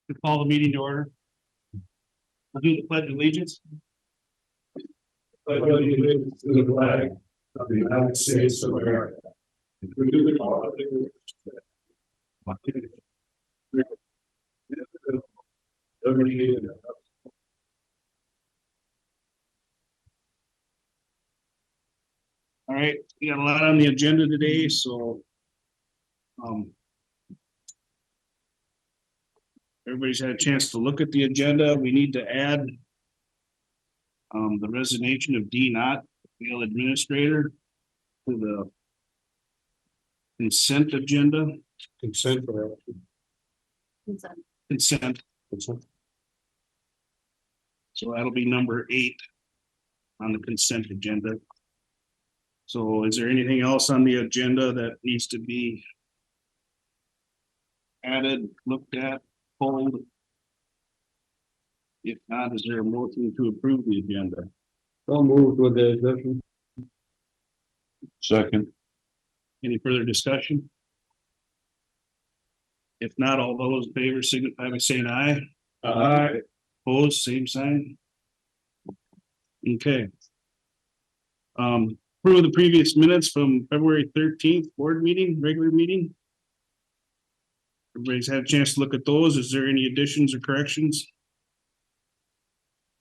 To call the meeting to order. I'll do the pledge of allegiance. Pledge allegiance to the flag of the United States of America, and to the republic for liberty and All right, we got a lot on the agenda today, so. Everybody's had a chance to look at the agenda. We need to add. The resignation of D. Knott, field administrator. To the. Consent agenda, consent for consent, so that'll be number 8. On the consent agenda. So is there anything else on the agenda that needs to be? Added, looked at, pulled? If not, is there a motion to approve the agenda? So moved with the addition. Second. Any further discussion? If not, all those in favor signify by saying aye. Aye. Opposed, same sign. Okay. Approve the previous minutes from February 13th board meeting, regular meeting. Everybody's had a chance to look at those. Is there any additions or corrections?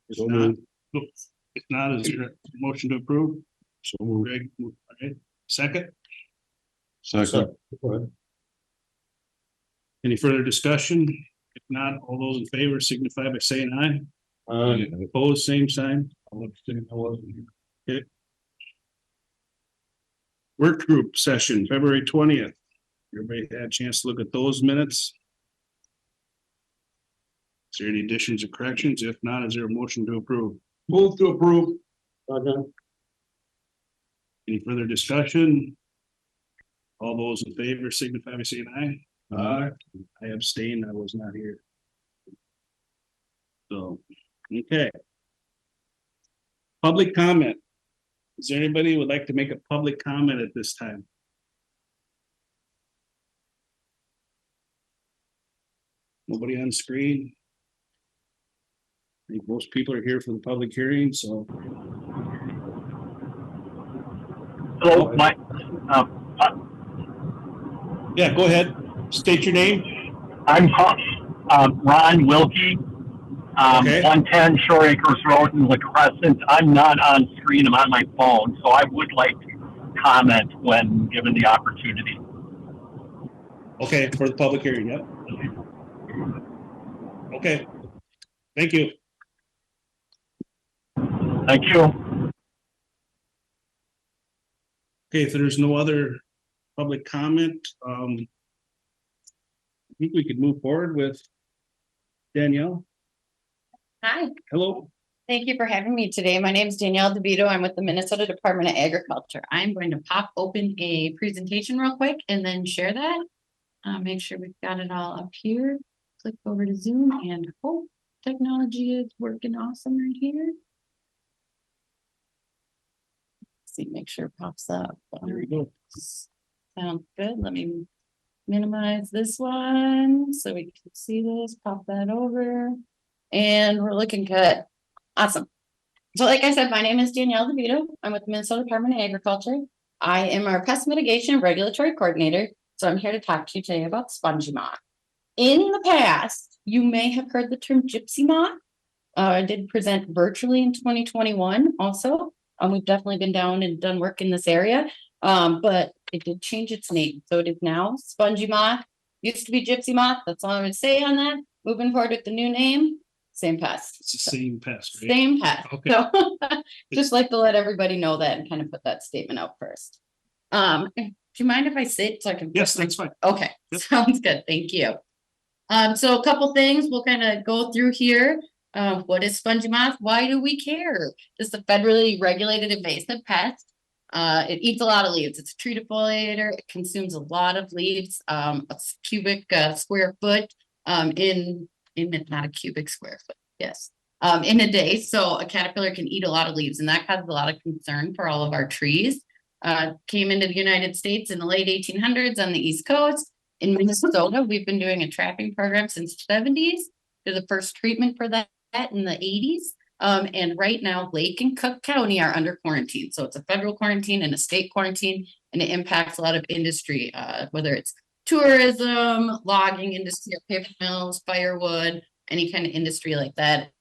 If not, is there a motion to approve? So moved. Greg, all right. Second, Second. any further discussion? If not, all those in favor signify by saying aye. Aye. Opposed, same sign. I'll abstain. I wasn't here. Work group session, February 20th. Everybody had a chance to look at those minutes. Is there any additions or corrections? If not, is there a motion to approve? Move to approve. Second. Any further discussion? All those in favor signify by saying aye. Aye. I abstain, I was not here. So, okay. Public comment. Is there anybody who would like to make a public comment at this time? Nobody on screen? I think most people are here for the public hearing, so. Hello, Mike. Yeah, go ahead. State your name. I'm Ron Wilkie, Okay. 110 Shore Acres Road in La Crescent. I'm not on screen. I'm on my phone, so I would like to comment when given the opportunity. Okay, for the public hearing, yep. Okay. Thank you. Thank you. Okay, if there's no other public comment, I think we could move forward with Danielle. Hi, Hello. thank you for having me today. My name is Danielle DeVito. I'm with the Minnesota Department of Agriculture. I'm going to pop open a presentation real quick and then share that. Make sure we've got it all up here. Click over to Zoom and hope technology is working awesome right here. See, make sure it pops up. There we go. Sounds good. Let me minimize this one so we can see this, pop that over. And we're looking good. Awesome. So like I said, my name is Danielle DeVito. I'm with the Minnesota Department of Agriculture. I am our pest mitigation regulatory coordinator. So I'm here to talk to you today about spongy moth. In the past, you may have heard the term gypsy moth. I did present virtually in 2021 also. We've definitely been down and done work in this area, but it did change its name. So it is now spongy moth. Used to be gypsy moth. That's all I would say on that. Moving forward with the new name, same pest. It's the same pest, right? Same pest. Okay. So just like to let everybody know that and kind of put that statement out first. Do you mind if I sit so I can? Yes, that's fine. Okay, Yep. sounds good. Thank you. So a couple things we'll kind of go through here. What is spongy moth? Why do we care? This is a federally regulated invasive pest. It eats a lot of leaves. It's a tree defoliator. It consumes a lot of leaves, a cubic square foot in not a cubic square foot. Yes. In a day. So a caterpillar can eat a lot of leaves, and that causes a lot of concern for all of our trees. Came into the United States in the late 1800s on the East Coast. In Minnesota, we've been doing a trapping program since the 70s. did the first treatment for that in the 80s. And right now, Lake and Cook County are under quarantine. So it's a federal quarantine and a state quarantine, and it impacts a lot of industry, whether it's tourism, logging industry, paper mills, firewood, any kind of industry like that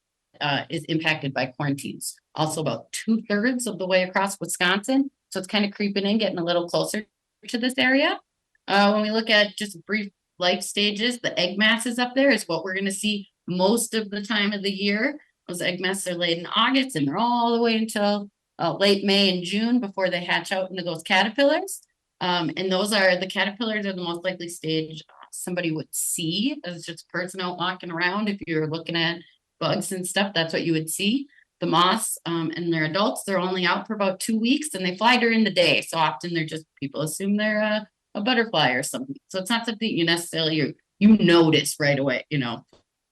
is impacted by quarantines. Also, about 2/3 of the way across Wisconsin. So it's kind of creeping in, getting a little closer to this area. When we look at just brief life stages, the egg masses up there is what we're going to see most of the time of the year. Those egg masses are laid in August and they're all the way until late May and June before they hatch out into those caterpillars. And those are the caterpillars are the most likely stage somebody would see as just a person out walking around. If you're looking at bugs and stuff, that's what you would see. The moths and their adults, they're only out for about 2 weeks and they fly during the day. So often they're just, people assume they're a butterfly or something. So it's not something you necessarily, you notice right away,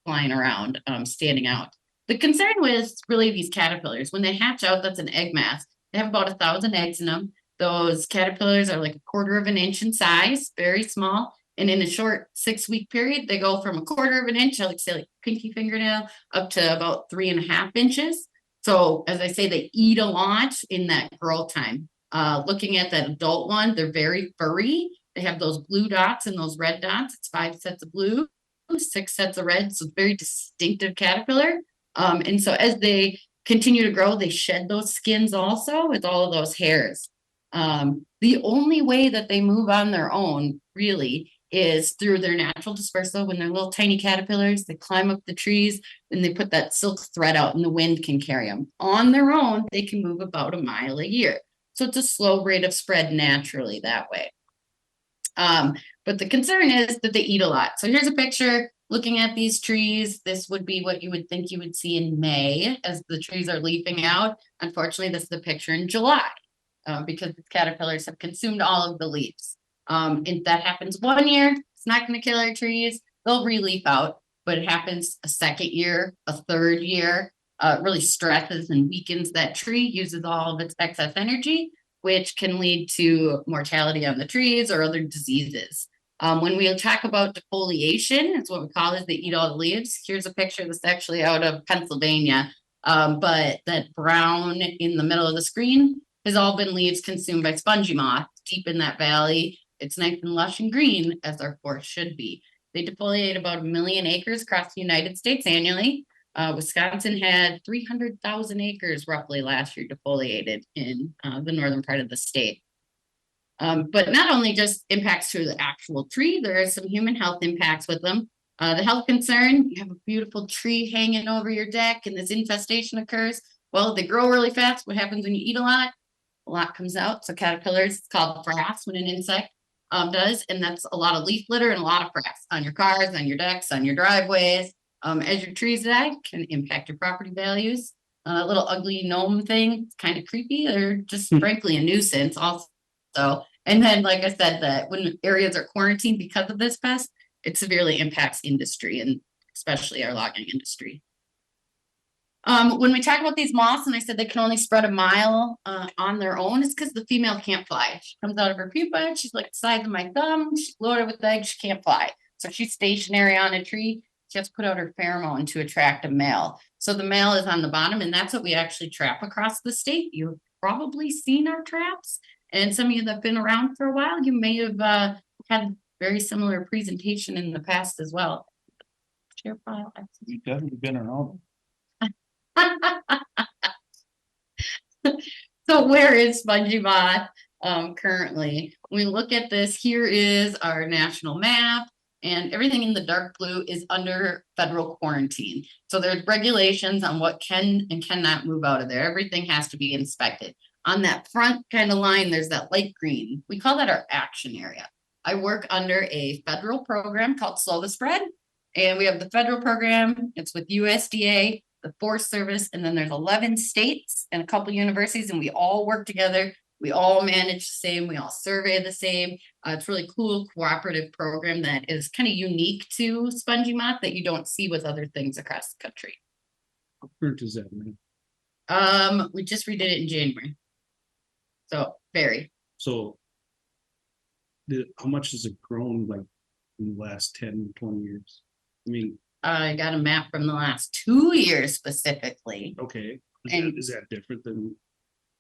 flying around, standing out. The concern with really these caterpillars, when they hatch out, that's an egg mass. They have about 1,000 eggs in them. Those caterpillars are like 1/4 of an inch in size, very small. And in a short 6-week period, they go from 1/4 of an inch, like say like pinky fingernail, up to about 3.5 inches. So as I say, they eat a lot in that growth time. Looking at that adult one, they're very furry. They have those blue dots and those red dots. It's 5 sets of blue, 6 sets of red. So very distinctive caterpillar. And so as they continue to grow, they shed those skins also with all of those hairs. The only way that they move on their own really is through their natural dispersal. When they're little tiny caterpillars, they climb up the trees and they put that silk thread out and the wind can carry them. On their own, they can move about 1 mile a year. So it's a slow rate of spread naturally that way. But the concern is that they eat a lot. So here's a picture looking at these trees. This would be what you would think you would see in May as the trees are leafing out. Unfortunately, this is the picture in July because the caterpillars have consumed all of the leaves. If that happens 1 year, it's not going to kill our trees. They'll re-leaf out, but it happens a second year, a third year. It really stresses and weakens that tree, uses all of its excess energy, which can lead to mortality on the trees or other diseases. When we talk about defoliation, it's what we call it, they eat all the leaves. Here's a picture that's actually out of Pennsylvania, but that brown in the middle of the screen has all been leaves consumed by spongy moth deep in that valley. It's nice and lush and green, as our forest should be. They defoliate about 1 million acres across the United States annually. Wisconsin had 300,000 acres roughly last year defoliated in the northern part of the state. But not only just impacts to the actual tree, there are some human health impacts with them. The health concern, you have a beautiful tree hanging over your deck and this infestation occurs. Well, they grow really fast. What happens when you eat a lot comes out. So caterpillars, it's called frass when an insect does, and that's a lot of leaf litter and a lot of frass on your cars, on your decks, on your driveways. As your trees die, can impact your property values. A little ugly gnome thing, it's kind of creepy. They're just frankly a nuisance also. And then, like I said, that when areas are quarantined because of this pest, it severely impacts industry and especially our logging industry. When we talk about these moths, and I said they can only spread 1 mile on their own, it's because the female can't fly. She comes out of her pupa, she's like the size of my thumb, she's loaded with eggs, she can't fly. So she's stationary on a tree. She has to put out her pheromone to attract a male. So the male is on the bottom, and that's what we actually trap across the state. You've probably seen our traps. And some of you that have been around for a while, you may have had very similar presentation in the past as well. Share file. You've definitely been around. So where is Spongy Moth currently? When we look at this, here is our national map, and everything in the dark blue is under federal quarantine. So there's regulations on what can and cannot move out of there. Everything has to be inspected. On that front kind of line, there's that light green. We call that our action area. I work under a federal program called Slow the Spread, and we have the federal program. It's with USDA, the Forest Service, and then there's 11 states and a couple universities, and we all work together. We all manage the same. We all survey the same. It's really cool cooperative program that is kind of unique to Spongy Moth that you don't see with other things across the country. How current is that, man? We just redid it in January. So very. So how much has it grown like in the last 10, 20 years? I mean, I got a map from the last 2 years specifically. Okay, And- is that different than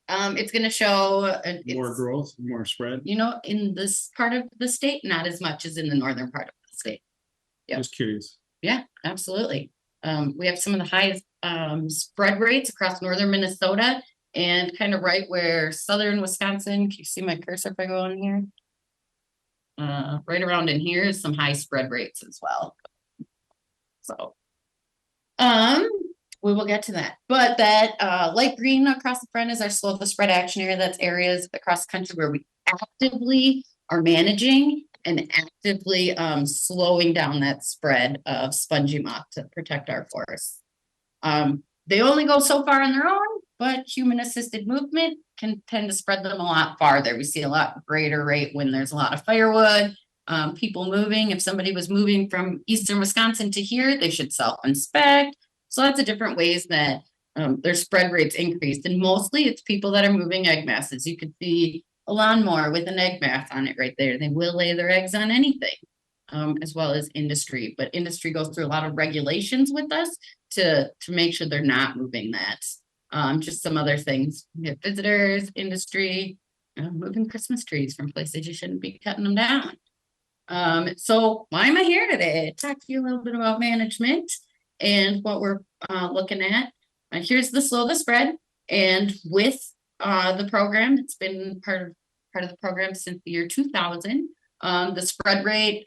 It's gonna show, more growth, more spread? you know, in this part of the state, not as much as in the northern part of the state. Yep. Just curious. Yeah, absolutely. We have some of the highest spread rates across northern Minnesota and kind of right where southern Wisconsin. Can you see my cursor if I go in here? Right around in here is some high spread rates as well. So, we will get to that, but that light green across the front is our slow the spread action area. That's areas across the country where we actively are managing and actively slowing down that spread of spongy moth to protect our forests. They only go so far on their own, but human assisted movement can tend to spread them a lot farther. We see a lot greater rate when there's a lot of firewood, people moving. If somebody was moving from eastern Wisconsin to here, they should self-inspect. So lots of different ways that their spread rates increased. And mostly it's people that are moving egg masses. You could see a lawnmower with an egg mass on it right there. They will lay their eggs on anything, as well as industry. But industry goes through a lot of regulations with us to make sure they're not moving that. Just some other things. We have visitors, industry, moving Christmas trees from places you shouldn't be cutting them down. So why am I here today? Talk to you a little bit about management and what we're looking at. Here's the slow the spread, and with the program, it's been part of the program since the year 2000. The spread rate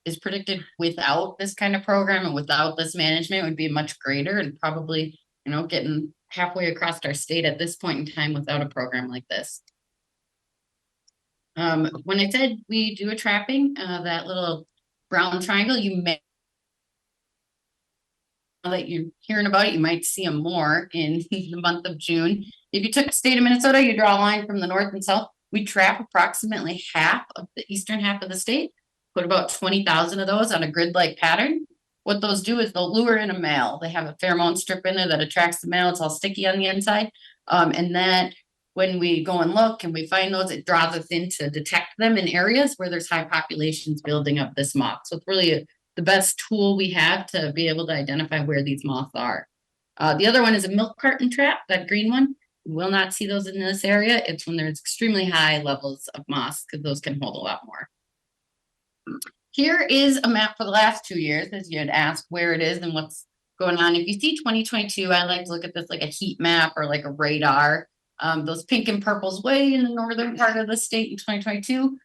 is predicted without this kind of program and without this management would be much greater, and probably, you know, getting halfway across our state at this point in time without a program like this. When I said we do a trapping, that little brown triangle, you may that you're hearing about it, you might see them more in the month of June. If you took the state of Minnesota, you draw a line from the north and south. We trap approximately half of the eastern half of the state, put about 20,000 of those on a grid-like pattern. What those do is they'll lure in a male. They have a pheromone strip in there that attracts the male. It's all sticky on the inside. And that when we go and look and we find those, it draws us in to detect them in areas where there's high populations building up this moth. So it's really the best tool we have to be able to identify where these moths are. The other one is a milk carton trap, that green one. You will not see those in this area. It's when there's extremely high levels of moths, because those can hold a lot more. Here is a map for the last 2 years, as you had asked where it is and what's going on. If you see 2022, I like to look at this like a heat map or like a radar. Those pink and purples way in the northern part of the state in 2022,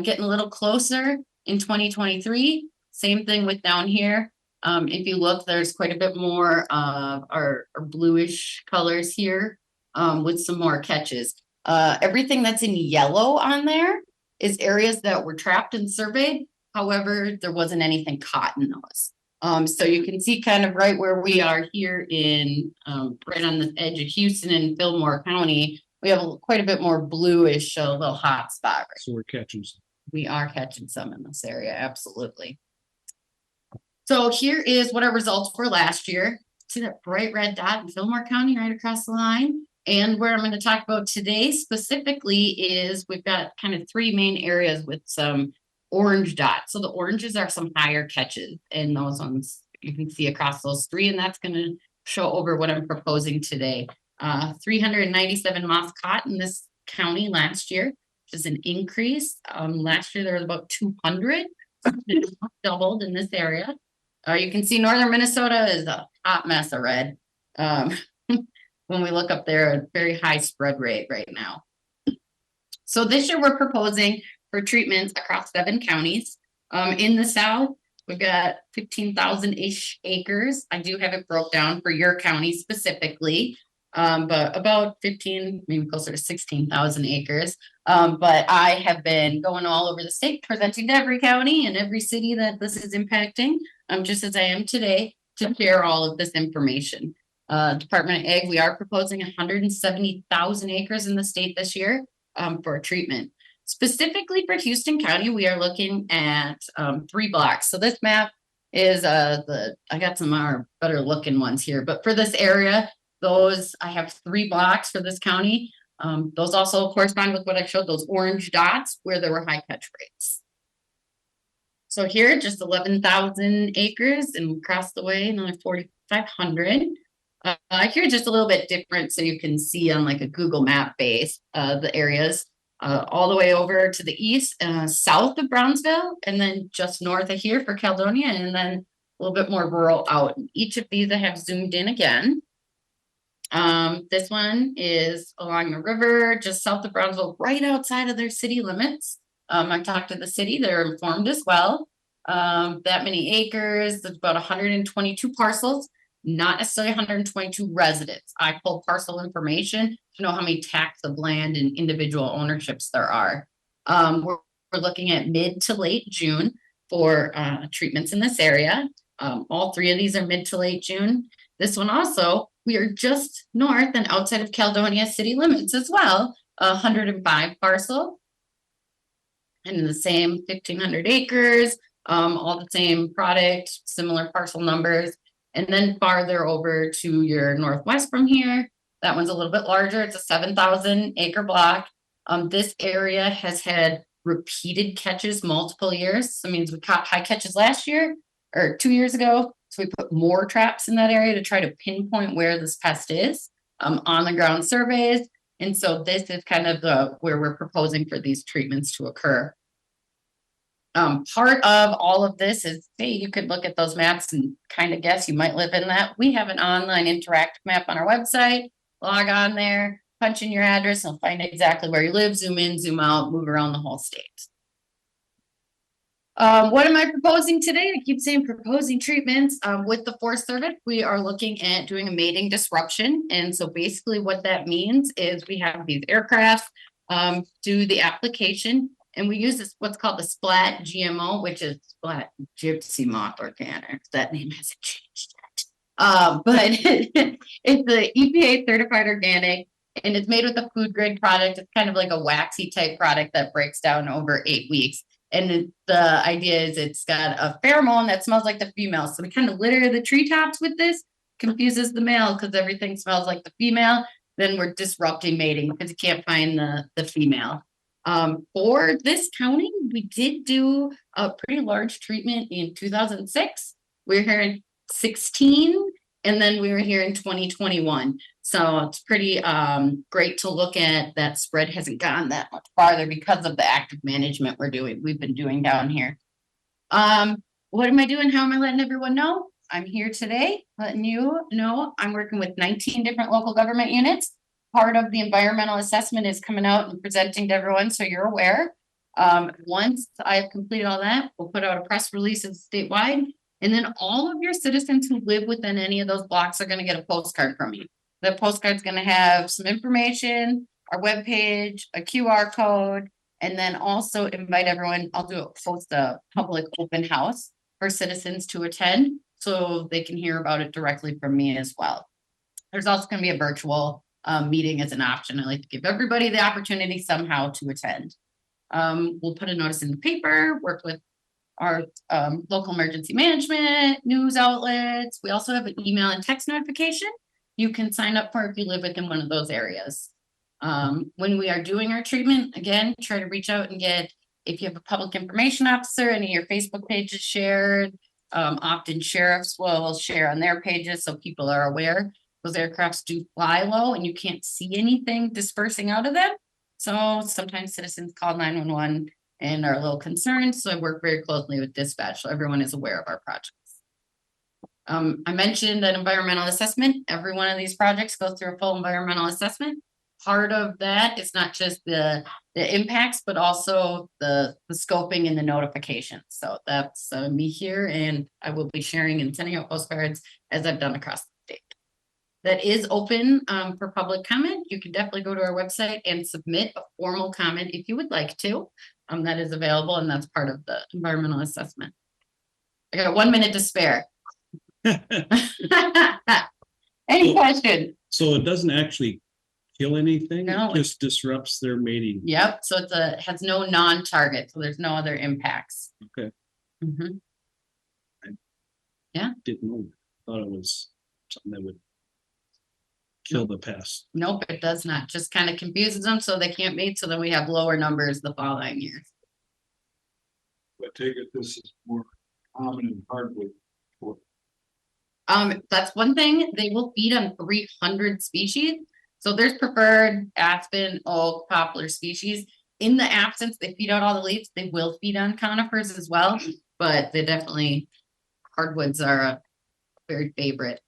getting a little closer in 2023. Same thing with down here. If you look, there's quite a bit more of our bluish colors here, with some more catches. Everything that's in yellow on there is areas that were trapped and surveyed. However, there wasn't anything caught in those. So you can see kind of right where we are here in right on the edge of Houston and Fillmore County, we have quite a bit more bluish, a little hot spot. Right? So we're catching some. We are catching some in this area, absolutely. So here is what our results were last year. See that bright red dot in Fillmore County right across the line? And where I'm going to talk about today specifically is we've got kind of 3 main areas with some orange dots. So the oranges are some higher catches, and those ones you can see across those 3, and that's going to show over what I'm proposing today. 397 moths caught in this county last year, which is an increase. Last year there was about 200, doubled in this area. You can see northern Minnesota is a hot mess of red. When we look up there, a very high spread rate right now. So this year we're proposing for treatments across 7 counties. In the south, we've got 15,000-ish acres. I do have it broke down for your county specifically, but about 15, maybe closer to 16,000 acres. But I have been going all over the state, presenting to every county and every city that this is impacting, just as I am today, to share all of this information. Department of Ag, we are proposing 170,000 acres in the state this year for treatment. Specifically for Houston County, we are looking at 3 blocks. So this map is I got some more better looking ones here, but for this area, those I have 3 blocks for this county. Those also correspond with what I showed, those orange dots where there were high catch rates. So here, just 11,000 acres, and across the way, another 4,500. Here, just a little bit different, so you can see on like a Google map base, the areas. All the way over to the east, south of Brownsville, and then just north of here for Caledonia, and then a little bit more rural out. Each of these I have zoomed in again. This one is along the river, just south of Brownsville, right outside of their city limits. I talked to the city, they're informed as well. That many acres, there's about 122 parcels, not necessarily 122 residents. I pull parcel information to know how many tracts of land and individual ownerships there are. We're looking at mid to late June for treatments in this area. All three of these are mid to late June. This one also, we are just north and outside of Caledonia city limits as well, 105 parcel. And in the same 1,500 acres, all the same product, similar parcel numbers. And then farther over to your northwest from here, that one's a little bit larger. It's a 7,000 acre block. This area has had repeated catches multiple years. So that means we caught high catches last year or 2 years ago. So we put more traps in that area to try to pinpoint where this pest is, on the ground surveys. And so this is kind of where we're proposing for these treatments to occur. Part of all of this is, hey, you could look at those maps and kind of guess you might live in that. We have an online interactive map on our website. Log on there, punch in your address, and find exactly where you live, zoom in, zoom out, move around the whole state. What am I proposing today? I keep saying proposing treatments. With the Forest Service, we are looking at doing a mating disruption. And so basically what that means is we have these aircraft do the application, and we use this what's called the Splat GMO, which is Splat Gypsy Moth Organic. That name hasn't changed yet. But it's the EPA certified organic, and it's made with a food grade product. It's kind of like a waxy type product that breaks down over 8 weeks. And the idea is it's got a pheromone that smells like the female. So we kind of litter the treetops with this, confuses the male because everything smells like the female. Then we're disrupting mating because you can't find the female. For this county, we did do a pretty large treatment in 2006. We were here in 16, and then we were here in 2021. So it's pretty great to look at. That spread hasn't gone that much farther because of the active management we've been doing down here. What am I doing? How am I letting everyone know? I'm here today letting you know I'm working with 19 different local government units. Part of the environmental assessment is coming out and presenting to everyone, so you're aware. Once I've completed all that, we'll put out a press release statewide, and then all of your citizens who live within any of those blocks are going to get a postcard from me. The postcard's going to have some information, our webpage, a QR code, and then also invite everyone. Post a public open house for citizens to attend so they can hear about it directly from me as well. There's also going to be a virtual meeting as an option. I like to give everybody the opportunity somehow to attend. We'll put a notice in the paper, work with our local emergency management, news outlets. We also have an email and text notification you can sign up for if you live within one of those areas. When we are doing our treatment, again, try to reach out and get, if you have a public information officer, any of your Facebook pages shared. Often sheriffs will share on their pages so people are aware. Those aircrafts do fly low and you can't see anything dispersing out of them. So sometimes citizens call 911 and are a little concerned. So I work very closely with dispatch so everyone is aware of our projects. I mentioned an environmental assessment. Every one of these projects goes through a full environmental assessment. Part of that is not just the impacts, but also the scoping and the notification. So that's me here, and I will be sharing and sending out postcards as I've done across the state. That is open for public comment. You can definitely go to our website and submit a formal comment if you would like to. That is available, and that's part of the environmental assessment. I got 1 minute to spare. Any question? So it doesn't actually kill anything? No. It just disrupts their mating. Yep. So it has no non-target, so there's no other impacts. Okay. Mm-hmm. Didn't know. Thought it was something that would kill the pest. Nope, it does not. Just kind of confuses them so they can't mate. So then we have lower numbers the following year. I take it this is more common in hardwood. That's one thing, they will feed on 300 species. So there's preferred aspen, oak, poplar species. In the absence, they feed out all the leaves, they will feed on conifers as well, but they definitely, hardwoods are a very favorite.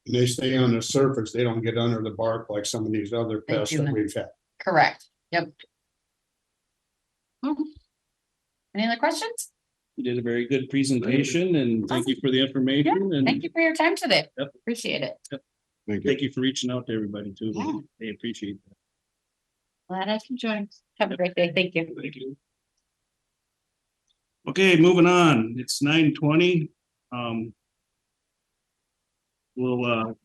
They stay on the surface, they don't get under the bark like some of these other They pests do that not. we've had. Correct, yep. Any other questions? You did a very good presentation and thank you for the information and Thank you for your time today. Yep. Appreciate it. Thank you. thank you for reaching out to everybody too. Yeah. They appreciate that. Glad I can join. Have a great day. Thank you. Thank you. Okay, moving on. It's 9:20. We'll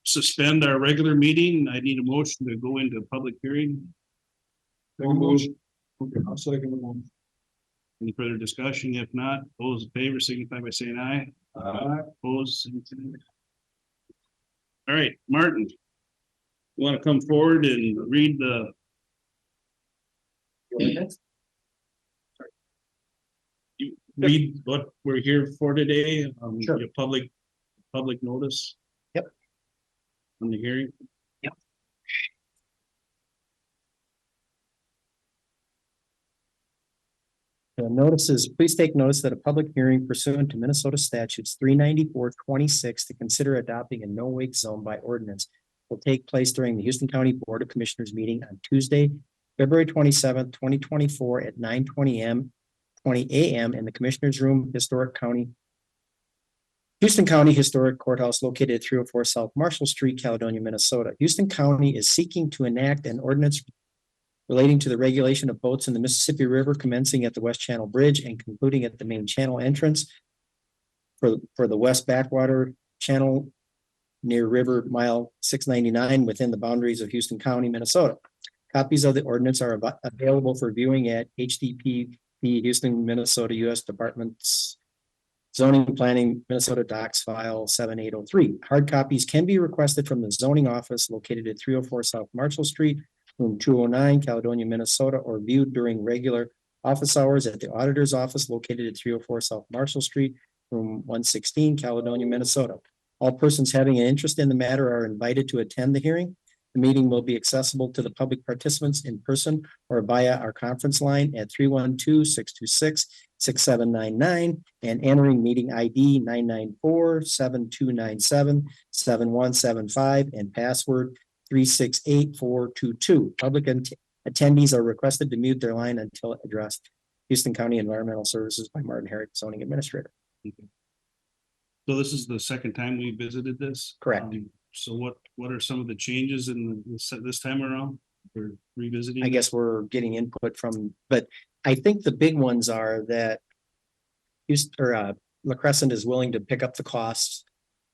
suspend our regular meeting. I need a motion to go into a public hearing. Okay, I'll second the one. Any further discussion? If not, those in favor signify by saying aye. Opposed, same sign. All right, Martin. You want to come forward and read the you read what we're here for today? Sure. Your public notice? Yep. On the hearing? The notices, please take notice that a public hearing pursuant to Minnesota statutes 394-26 to consider adopting a no-wake zone by ordinance will take place during the Houston County Board of Commissioners meeting on Tuesday, February 27th, 2024 at 9:20 a.m. in the Commissioners Room, Houston County Historic Courthouse located at 304 South Marshall Street, Caledonia, Minnesota. Houston County is seeking to enact an ordinance relating to the regulation of boats in the Mississippi River commencing at the West Channel Bridge and concluding at the main channel entrance for the West Backwater Channel near River Mile 699 within the boundaries of Houston County, Minnesota. Copies of the ordinance are available for viewing at HDP Houston, Minnesota, U.S. Department's Zoning and Planning, Minnesota Docs File 7803. Hard copies can be requested from the zoning office located at 304 South Marshall Street, room 209, Caledonia, Minnesota, or viewed during regular office hours at the auditor's office located at 304 South Marshall Street, room 116, Caledonia, Minnesota. All persons having an interest in the matter are invited to attend the hearing. The meeting will be accessible to the public participants in person or via our conference line at 312-626-6799 and entering meeting ID 994-7297-7175 and password 368422. Public attendees are requested to mute their line until addressed. Houston County Environmental Services by Martin Herrick, zoning administrator. So this is the second time we visited this? Correct. So what are some of the changes in this time around? We're revisiting? I guess we're getting input from, but I think the big ones are that La Crescent is willing to pick up the costs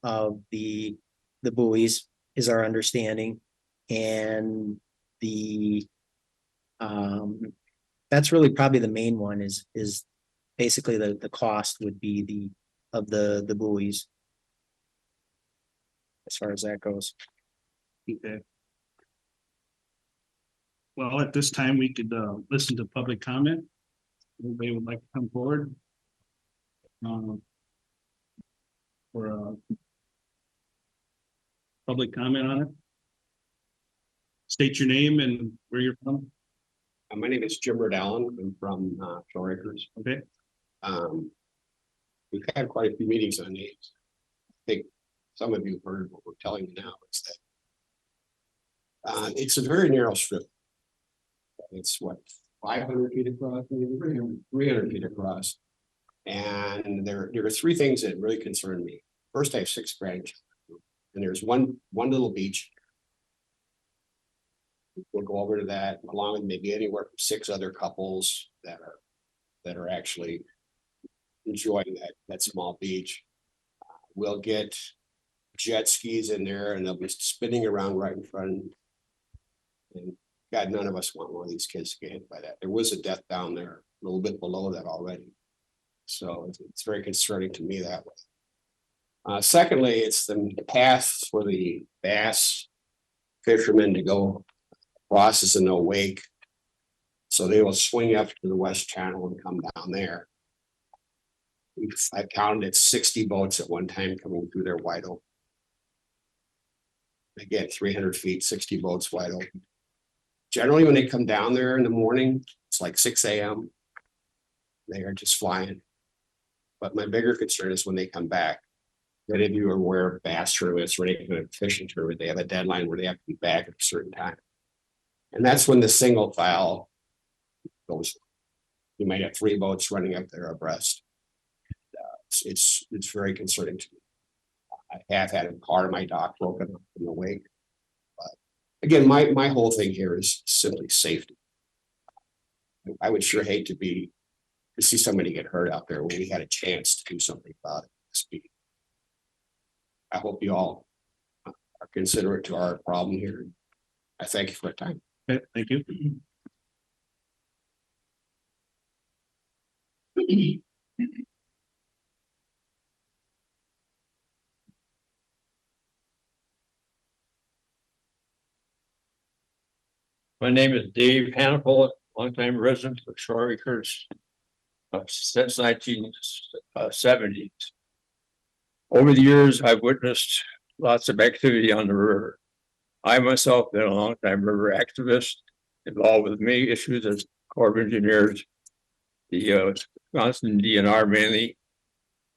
of the buoys is our understanding. And that's really probably the main one is basically the cost would be the buoys. As far as that goes. Okay. Well, at this time, we could listen to public comment. Anybody would like to come forward? For public comment on it. State your name and where you're from. My name is Jim Allen. I'm from Shore Acres. Okay. We've had quite a few meetings on these. I think some of you have heard what we're telling you now. Is that it's a very narrow strip. It's what 500 feet across, maybe 300 feet across. And there are three things that really concern me. First, I have 6 grandchildren, and there's one little beach. We'll go over to that, along with maybe anywhere from 6 other couples that are actually enjoying that small beach. We'll get jet skis in there, and they'll be spinning around right in front. And God, none of us want one of these kids to get hit by that. There was a death down there, a little bit below that already. So it's very concerning to me that way. Secondly, it's the path for the bass fishermen to go across as a no wake. So they will swing up to the west channel and come down there. I counted 60 boats at one time coming through there wide open. Again, 300 feet, 60 boats wide open. Generally, when they come down there in the morning, it's like 6 a.m. They are just flying. But my bigger concern is when they come back. Many of you are aware of bass tournaments or any kind of fishing tournament. They have a deadline where they have to be back at a certain time. And that's when the single file goes. You might have 3 boats running up there abreast. It's very concerning to me. I have had a part of my dock broken up in the wake. But again, my whole thing here is simply safety. I would sure hate to see somebody get hurt out there when we had a chance to do something about it. I hope you all are considerate to our problem here. I thank you for your time. Okay, thank you. My name is Dave Hannaful, longtime resident of Shore Acres since 1970s. Over the years, I've witnessed lots of activity on the river. I myself been a longtime river activist involved with many issues as Corps of Engineers, the Wisconsin DNR mainly,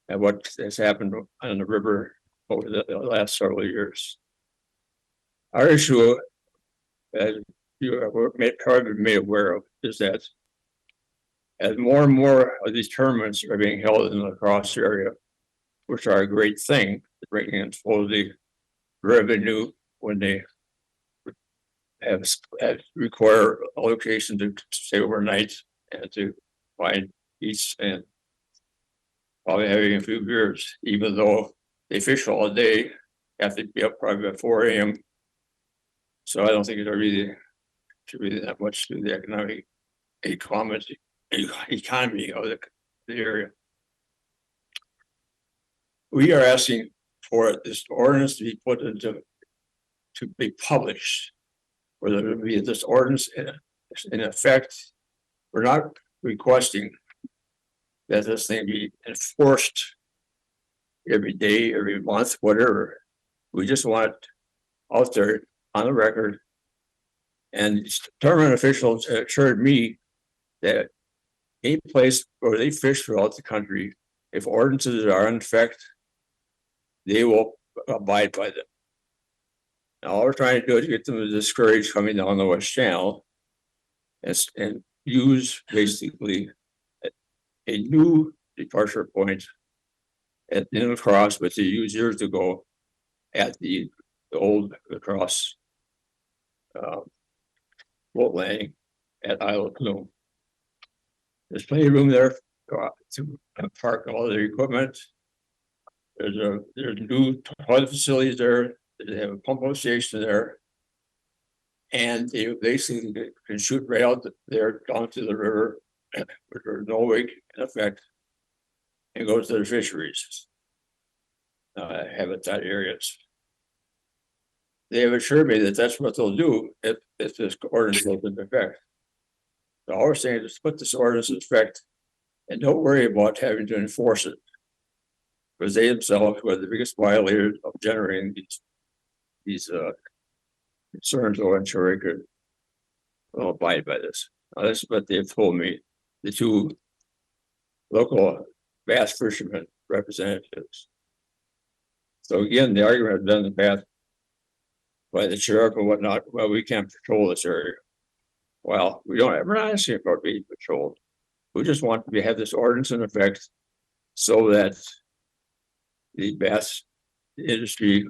and what has happened on the river over the last several years. Our issue, as you are probably made aware of, is that as more and more of these tournaments are being held in the lacrosse area, which are a great thing, bringing in full the revenue when they have require a location to stay overnight and to find eats and probably having a few beers, even though they fish all day, have to be up probably at 4 a.m. So I don't think it's really that much to the economy of the area. We are asking for this ordinance to be put to be published, where there will be this ordinance in effect. We're not requesting that this thing be enforced every day, every month, whatever. We just want it out there on the record. And tournament officials assured me that any place where they fish throughout the country, if ordinances are in effect, they will abide by them. Now, all we're trying to do is get them to discourage coming down the West Channel and use basically a new departure point in La Crosse, which they used years ago at the old La Crosse boat landing at Isle of Plume. There's plenty of room there to park all their equipment. There's new toilet facilities there. They have a pump out station there. And they basically can shoot right out there down to the river, where there's no wake in effect, and go to the fisheries, habitat areas. They have assured me that that's what they'll do if this ordinance goes into effect. So all we're saying is put this ordinance in effect and don't worry about having to enforce it, because they themselves were the biggest violators of generating these concerns over Shore Acres will abide by this. Now, that's what they've told me, the 2 local bass fishermen representatives. So again, the argument has been in the past by the sheriff and whatnot, well, we can't patrol this area. Well, we're not asking for it being patrolled. We just want to have this ordinance in effect so that the bass industry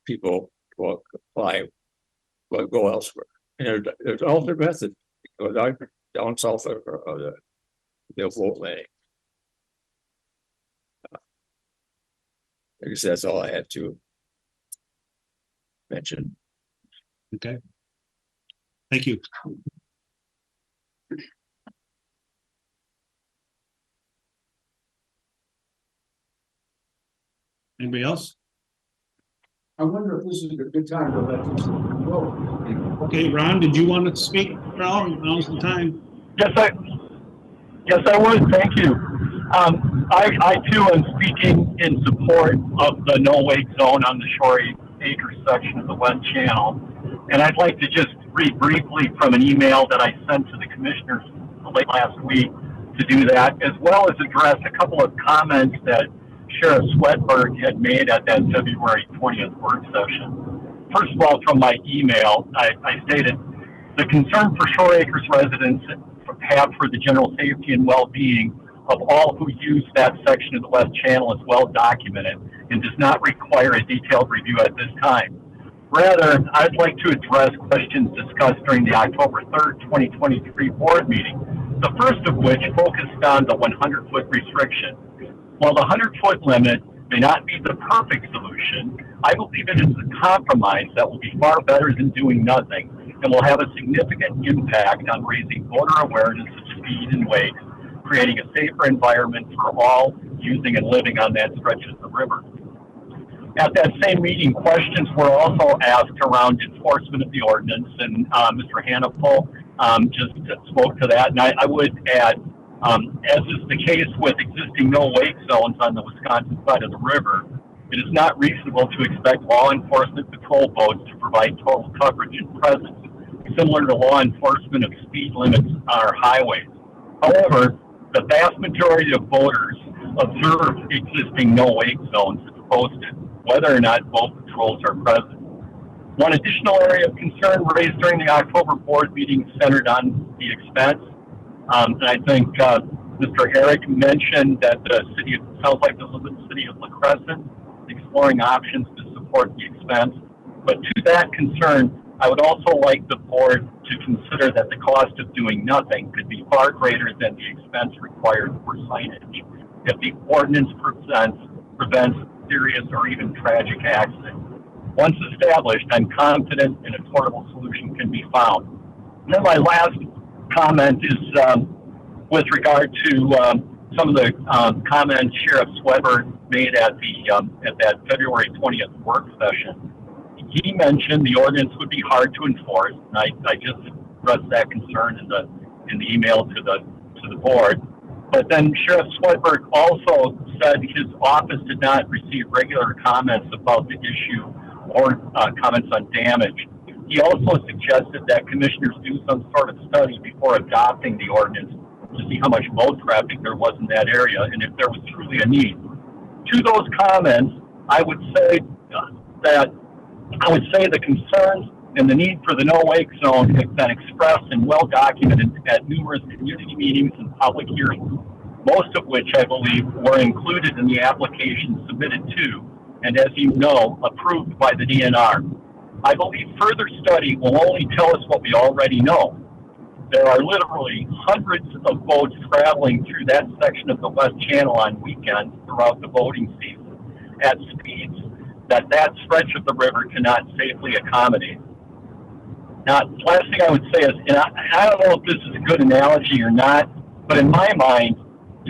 people will apply, will go elsewhere. And there's an alternate method. Go down south of the float landing. I guess that's all I had to mention. Okay. Thank you. Anybody else? I wonder if this is a good time to let this go. Okay, Ron, did you want to speak? Now's the time. Yes, I would. Thank you. I too am speaking in support of the no wake zone on the Shore Acre section of the West Channel. And I'd like to just read briefly from an email that I sent to the commissioners late last week to do that, as well as address a couple of comments that Sheriff Swedberg had made at that February 20th work session. First of all, from my email, I stated, the concern for Shore Acres residents have for the general safety and well-being of all who use that section of the West Channel is well documented and does not require a detailed review at this time. Rather, I'd like to address questions discussed during the October 3rd, 2023 board meeting, the first of which focused on the 100-foot restriction. While the 100-foot limit may not be the perfect solution, I believe it is a compromise that will be far better than doing nothing and will have a significant impact on raising voter awareness of speed and wakes, creating a safer environment for all using and living on that stretch of the river. At that same meeting, questions were also asked around enforcement of the ordinance, and Mr. Hannaful just spoke to that. And I would add, as is the case with existing no wake zones on the Wisconsin side of the river, it is not reasonable to expect law enforcement patrol boats to provide total coverage and presence, similar to law enforcement of speed limits on our highways. However, the vast majority of voters observe existing no wake zones as posted, whether or not boat patrols are present. One additional area of concern raised during the October board meeting centered on the expense. And I think Mr. Herrick mentioned that the city, sounds like the city of La Crescent exploring options to support the expense. But to that concern, I would also like the board to consider that the cost of doing nothing could be far greater than the expense required for signage if the ordinance prevents serious or even tragic accidents. Once established, I'm confident an affordable solution can be found. And then my last comment is with regard to some of the comments Sheriff Swedberg made at that February 20th work session. He mentioned the ordinance would be hard to enforce, and I just addressed that concern in the email to the board. But then Sheriff Swedberg also said his office did not receive regular comments about the issue or comments on damage. He also suggested that commissioners do some sort of study before adopting the ordinance to see how much boat traffic there was in that area and if there was truly a need. To those comments, I would say the concerns and the need for the no wake zone have been expressed and well documented at numerous community meetings and public hearings, most of which I believe were included in the application submitted to, and as you know, approved by the DNR. I believe further study will only tell us what we already know. There are literally hundreds of boats traveling through that section of the West Channel on weekends throughout the boating season at speeds that stretch of the river cannot safely accommodate. Now, the last thing I would say is, and I don't know if this is a good analogy or not, but in my mind,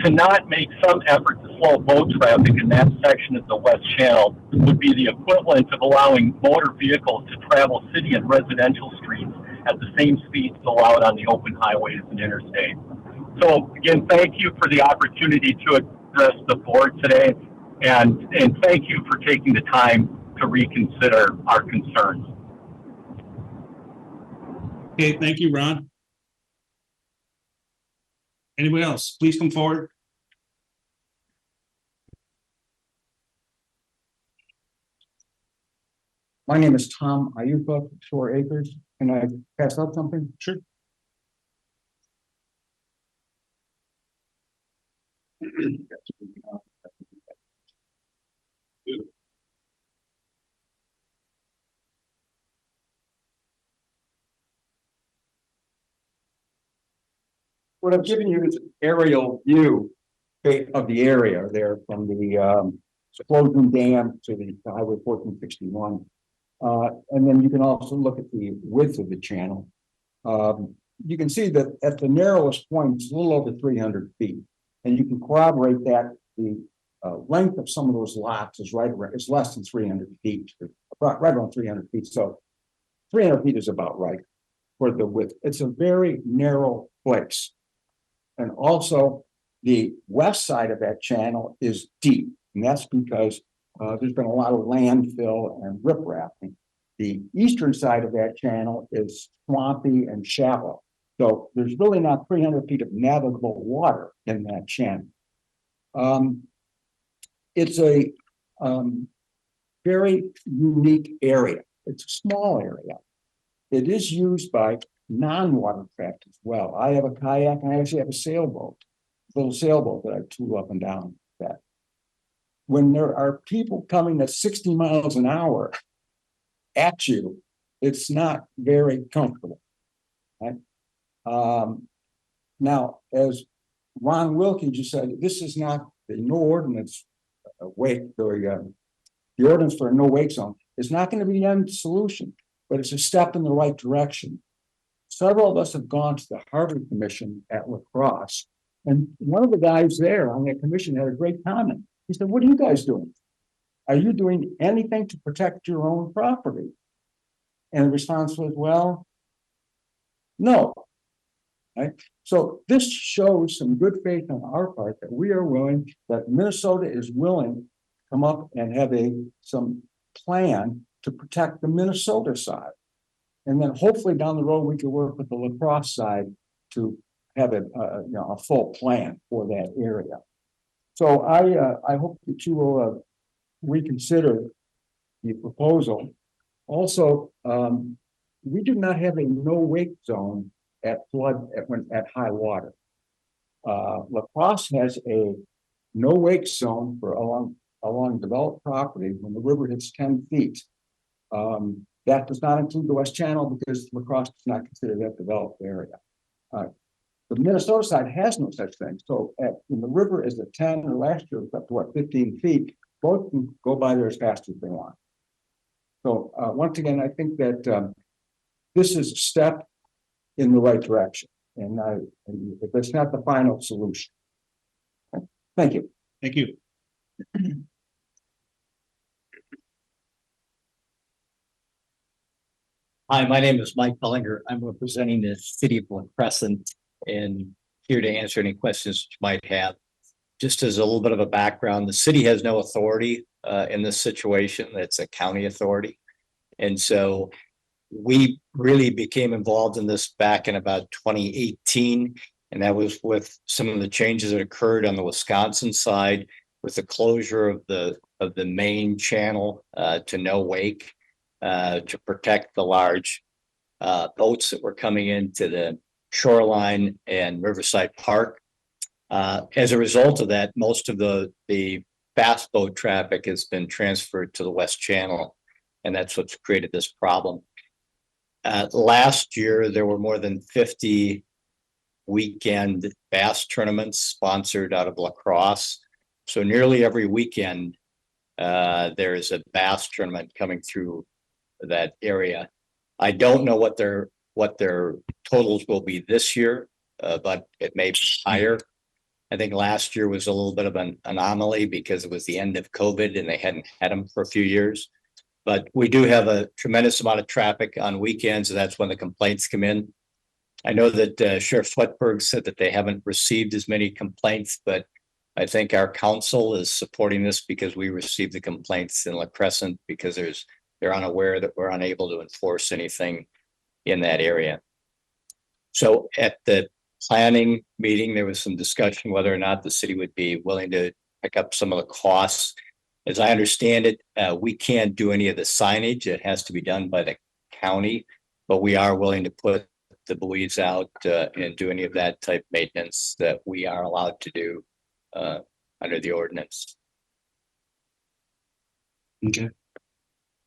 to not make some effort to slow boat traffic in that section of the West Channel would be the equivalent of allowing motor vehicles to travel city and residential streets at the same speeds allowed on the open highways and interstates. So again, thank you for the opportunity to address the board today, and thank you for taking the time to reconsider our concerns. Okay, thank you, Ron. Anybody else? Please come forward. My name is Tom Ayupa, Shore Acres. Can I pass out something? Sure. What I've given you is an aerial view of the area there from the Floden Dam to the Highway 1461. And then you can also look at the width of the channel. You can see that at the narrowest point, it's a little over 300 feet. And you can corroborate that the length of some of those lots is right around, it's less than 300 feet, right around 300 feet, so 300 feet is about right for the width. It's a very narrow place. And also, the west side of that channel is deep, and that's because there's been a lot of landfill and riprap. The eastern side of that channel is swampy and shallow. So there's really not 300 feet of navigable water in that channel. It's a very unique area. It's a small area. It is used by non-watercraft as well. I have a kayak and I actually have a sailboat, little sailboat that I tool up and down that. When there are people coming at 60 miles an hour at you, it's not very comfortable. Right? Now, as Ron Wilkie just said, this is not the no ordinance wake, the ordinance for a no wake zone is not going to be the end solution, but it's a step in the right direction. Several of us have gone to the Harbor Commission at La Crosse, and one of the guys there on that commission had a great comment. He said, "What are you guys doing? Are you doing anything to protect your own property?" And the response was, "Well, no." Right? So this shows some good faith on our part that we are willing, that Minnesota is willing to come up and have some plan to protect the Minnesota side. And then hopefully down the road, we can work with the La Crosse side to have a full plan for that area. So I hope that you will reconsider the proposal. Also, we do not have a no wake zone at flood at high water. La Crosse has a no wake zone for along developed property when the river hits 10 feet. That does not include the West Channel because La Crosse does not consider that developed area. The Minnesota side has no such thing. So when the river is at 10 or last year it was up to 15 feet, both can go by there as fast as they want. So once again, I think that this is a step in the right direction. And if it's not the final solution. Thank you. Thank you. Hi, my name is Mike Pellinger. I'm representing the city of La Crescent and here to answer any questions you might have. Just as a little bit of a background, the city has no authority in this situation. It's a county authority. And so we really became involved in this back in about 2018. And that was with some of the changes that occurred on the Wisconsin side with the closure of the main channel to no wake. To protect the large boats that were coming into the shoreline and Riverside Park. As a result of that, most of the fast boat traffic has been transferred to the West Channel, and that's what's created this problem. Last year, there were more than 50 weekend bass tournaments sponsored out of La Crosse. So nearly every weekend, there is a bass tournament coming through that area. I don't know what their totals will be this year, but it may be higher. I think last year was a little bit of an anomaly because it was the end of COVID and they hadn't had them for a few years. But we do have a tremendous amount of traffic on weekends, and that's when the complaints come in. I know that Sheriff Sweatberg said that they haven't received as many complaints, but I think our council is supporting this because we received the complaints in La Crescent because they're unaware that we're unable to enforce anything in that area. So at the planning meeting, there was some discussion whether or not the city would be willing to pick up some of the costs. As I understand it, we can't do any of the signage. It has to be done by the county, but we are willing to put the buoys out and do any of that type maintenance that we are allowed to do under the ordinance. Okay.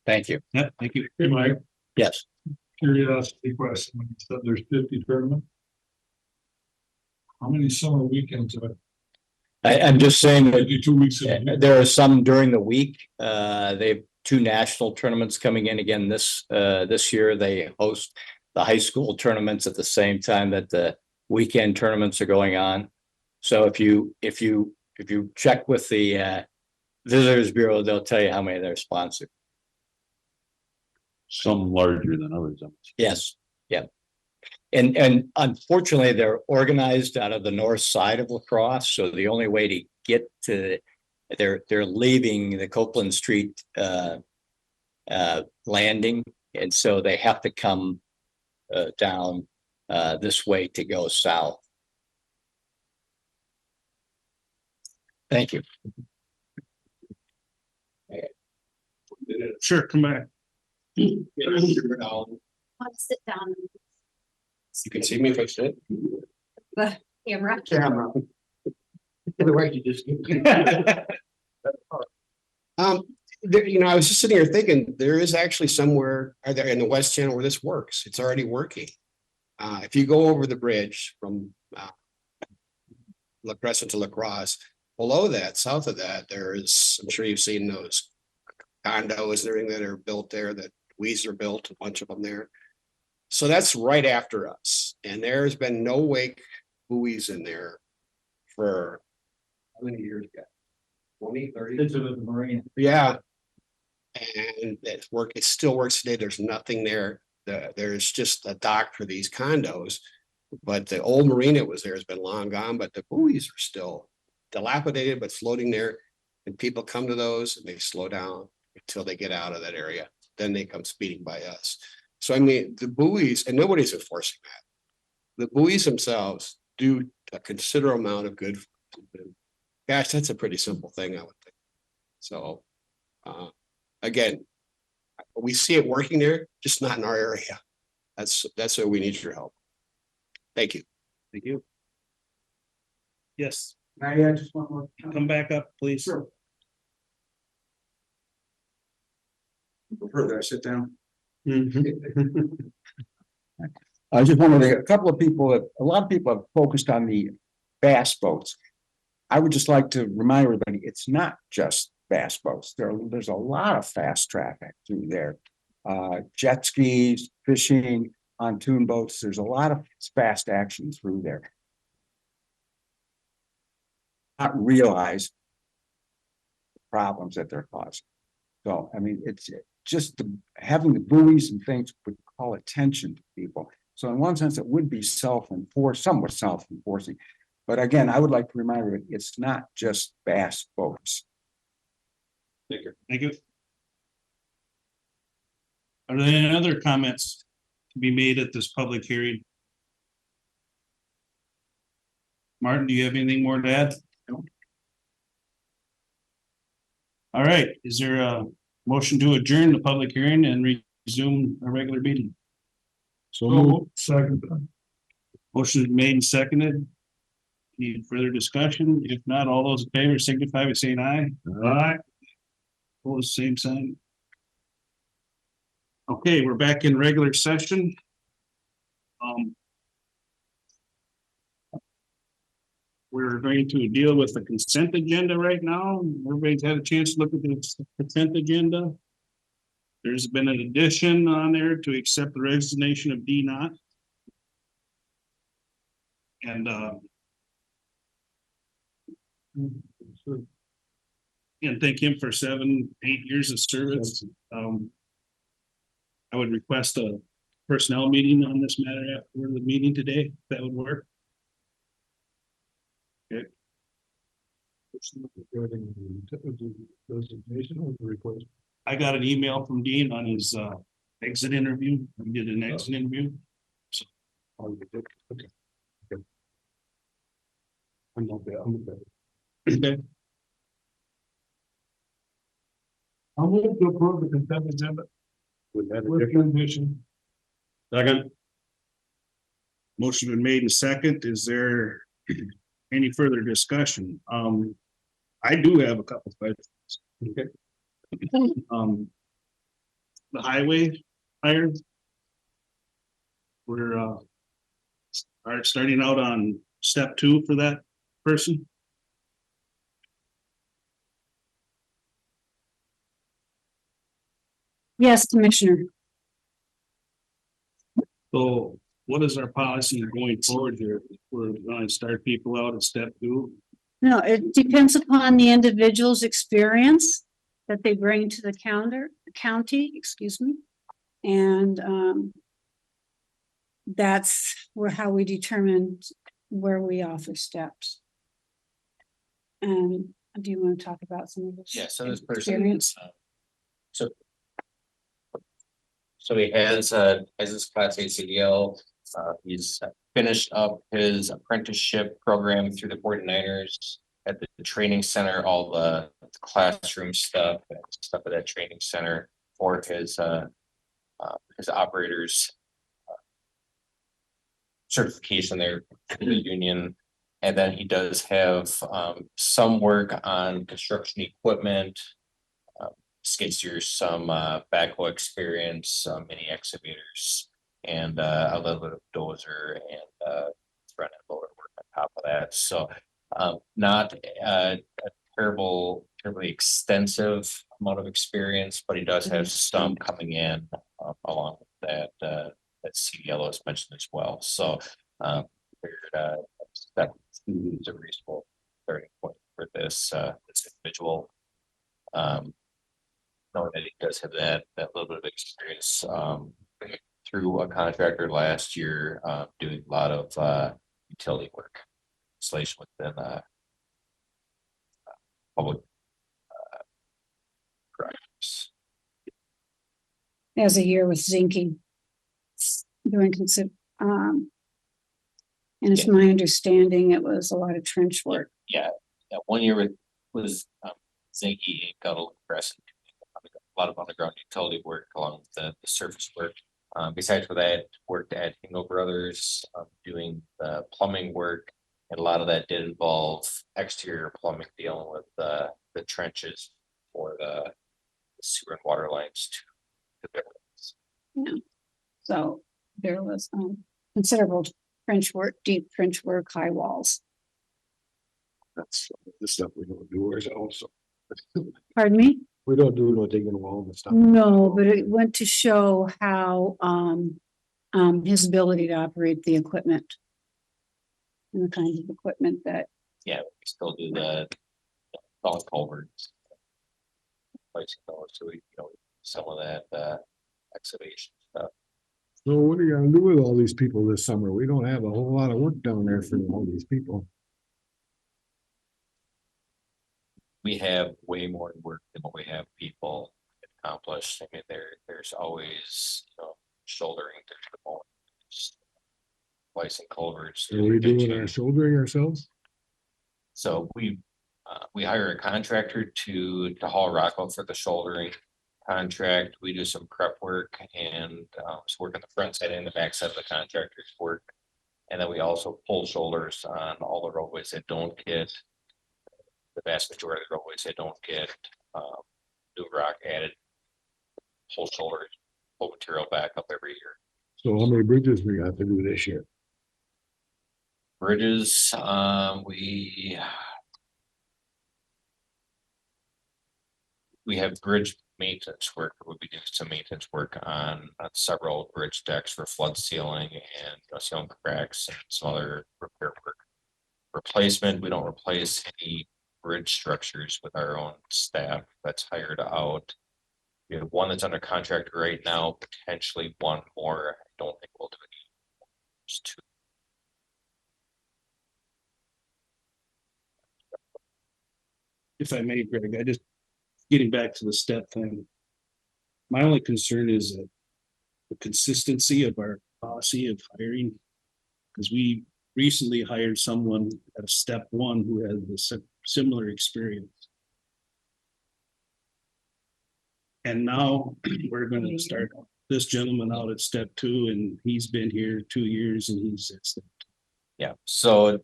Thank you. Yeah, thank you. Hey, Mike, Yes. curiosity question, when you said there's 50 tournaments. How many summer weekends are I'm just saying that maybe 2 weeks? In a week? there are some during the week. They have 2 national tournaments coming in again this year. They host the high school tournaments at the same time that the weekend tournaments are going on. So if you check with the Visitors Bureau, they'll tell you how many they're sponsored. Some larger than others. Yes, yeah. And unfortunately, they're organized out of the north side of La Crosse, so the only way to get to, they're leaving the Copeland Street landing, and so they have to come down this way to go south. Thank you. Sure, come back. You Want to sit down? can see me if I sit. Camera. Camera. Otherwise you just. There, you know, I was just sitting here thinking, there is actually somewhere either in the West Channel where this works. It's already working. If you go over the bridge from La Crescent to La Crosse, below that, south of that, there is, I'm sure you've seen those condos and everything that are built there, that Weezer built, a bunch of them there. So that's right after us. And there's been no wake buoys in there for how many years ago? 20, 30? The marine. Yeah. And it still works today. There's nothing there. There's just a dock for these condos. But the old marina was there has been long gone, but the buoys are still dilapidated, but floating there. And people come to those and they slow down until they get out of that area. Then they come speeding by us. So I mean, the buoys, and nobody's enforcing that. The buoys themselves do a considerable amount of good. Gosh, that's a pretty simple thing, I would think. So again, we see it working there, just not in our area. That's where we need your help. Thank you. Thank you. Yes, I just want more. come back up, please. Sure. Further, I sit down. I just wanted to, a lot of people have focused on the bass boats. I would just like to remind everybody, it's not just bass boats. There's a lot of fast traffic through there. Jet skis, fishing, pontoon boats. There's a lot of fast action through there. Not realize the problems that they're causing. So, I mean, it's just having the buoys and things would call attention to people. So in one sense, it would be somewhat self-enforcing. But again, I would like to remind you, it's not just bass boats. Thank you. Are there any other comments to be made at this public hearing? Martin, do you have anything more to add? No. All right, is there a motion to adjourn the public hearing and resume a regular meeting? So second. Motion is made and seconded. Any further discussion? If not, all those in favor signify by saying aye. Aye. Opposed, same sign. Okay, we're back in regular session. We're going to deal with the consent agenda right now. Everybody's had a chance to look at the consent agenda. There's been an addition on there to accept the resignation of D. Knott. And thank him for 7-8 years of service. I would request a personnel meeting on this matter after the meeting today, if that would work. Okay. Resignation or the request? I got an email from Dean on his exit interview. We did an exit interview. Okay. I'm not bad. Okay. I'll move to approve the consent agenda With that with addition. condition. Second. Motion been made in second. Is there any further discussion? I do have a couple questions. Okay. The highway hire. We're are starting out on step 2 for that person. Yes, Commissioner. So what is our policy going forward here? We're going to start people out at step 2. No, it depends upon the individual's experience that they bring to the county, excuse me. And that's how we determine where we offer steps. And do you want to talk about some of this? Yeah, so this person, experience? so he has his class A CDL. He's finished up his apprenticeship program through the 49ers at the training center, all the classroom stuff and stuff at that training center for his operators certification there through the union. And then he does have some work on construction equipment, skid steers, some backhoe experience, some mini excavators, and a little bit of dozer and front end loader work on top of that. So not a terribly extensive amount of experience, but he does have some coming in along with that CDL was mentioned as well. So figured that is a reasonable starting point for this individual. Knowing that he does have that little bit of experience through a contractor last year, doing a lot of utility work, installation within public projects. As a year with Zinke. Doing and it's my understanding it was a lot of trench work. Yeah, 1 year was Zinke, Guttle, Crescent, a lot of underground utility work along with the surface work. Besides for that, worked at Hingle Brothers, doing the plumbing work, and a lot of that did involve exterior plumbing, dealing with the trenches for the sewer and water lines to the buildings. Yeah. So there was considerable trench work, deep trench work, high walls. That's the stuff we don't do ourselves. Pardon me? We don't do no digging walls and stuff. No, but it went to show how his ability to operate the equipment. And the kinds of equipment that, Yeah, we still do the solid culverts. Placing those, so we, some of that excavation stuff. So what are you gonna do with all these people this summer? We don't have a whole lot of work down there for all these people. We have way more work than what we have people accomplished. I mean, there's always, shouldering, there's the moment, placing culverts. Are we doing our shouldering ourselves? So we hire a contractor to haul rock out for the shouldering contract. We do some prep work and so work on the front side and the back side of the contractor's work. And then we also pull shoulders on all the roadways that don't get, the vast majority of the roadways that don't get new rock added. Pull shoulders, pull material back up every year. So how many bridges we got to do this year? Bridges, we have bridge maintenance work. We'll be doing some maintenance work on several bridge decks for flood sealing and sealing cracks and some other repair work. Replacement, we don't replace any bridge structures with our own staff. That's hired out. We have one that's under contract right now, potentially one more. I don't think we'll do any. Just two. If I may, Greg, I just, getting back to the step thing. My only concern is that the consistency of our policy of hiring. Because we recently hired someone at step one who has a similar experience. And now we're gonna start this gentleman out at step two, and he's been here 2 years and he's at step. Yeah, so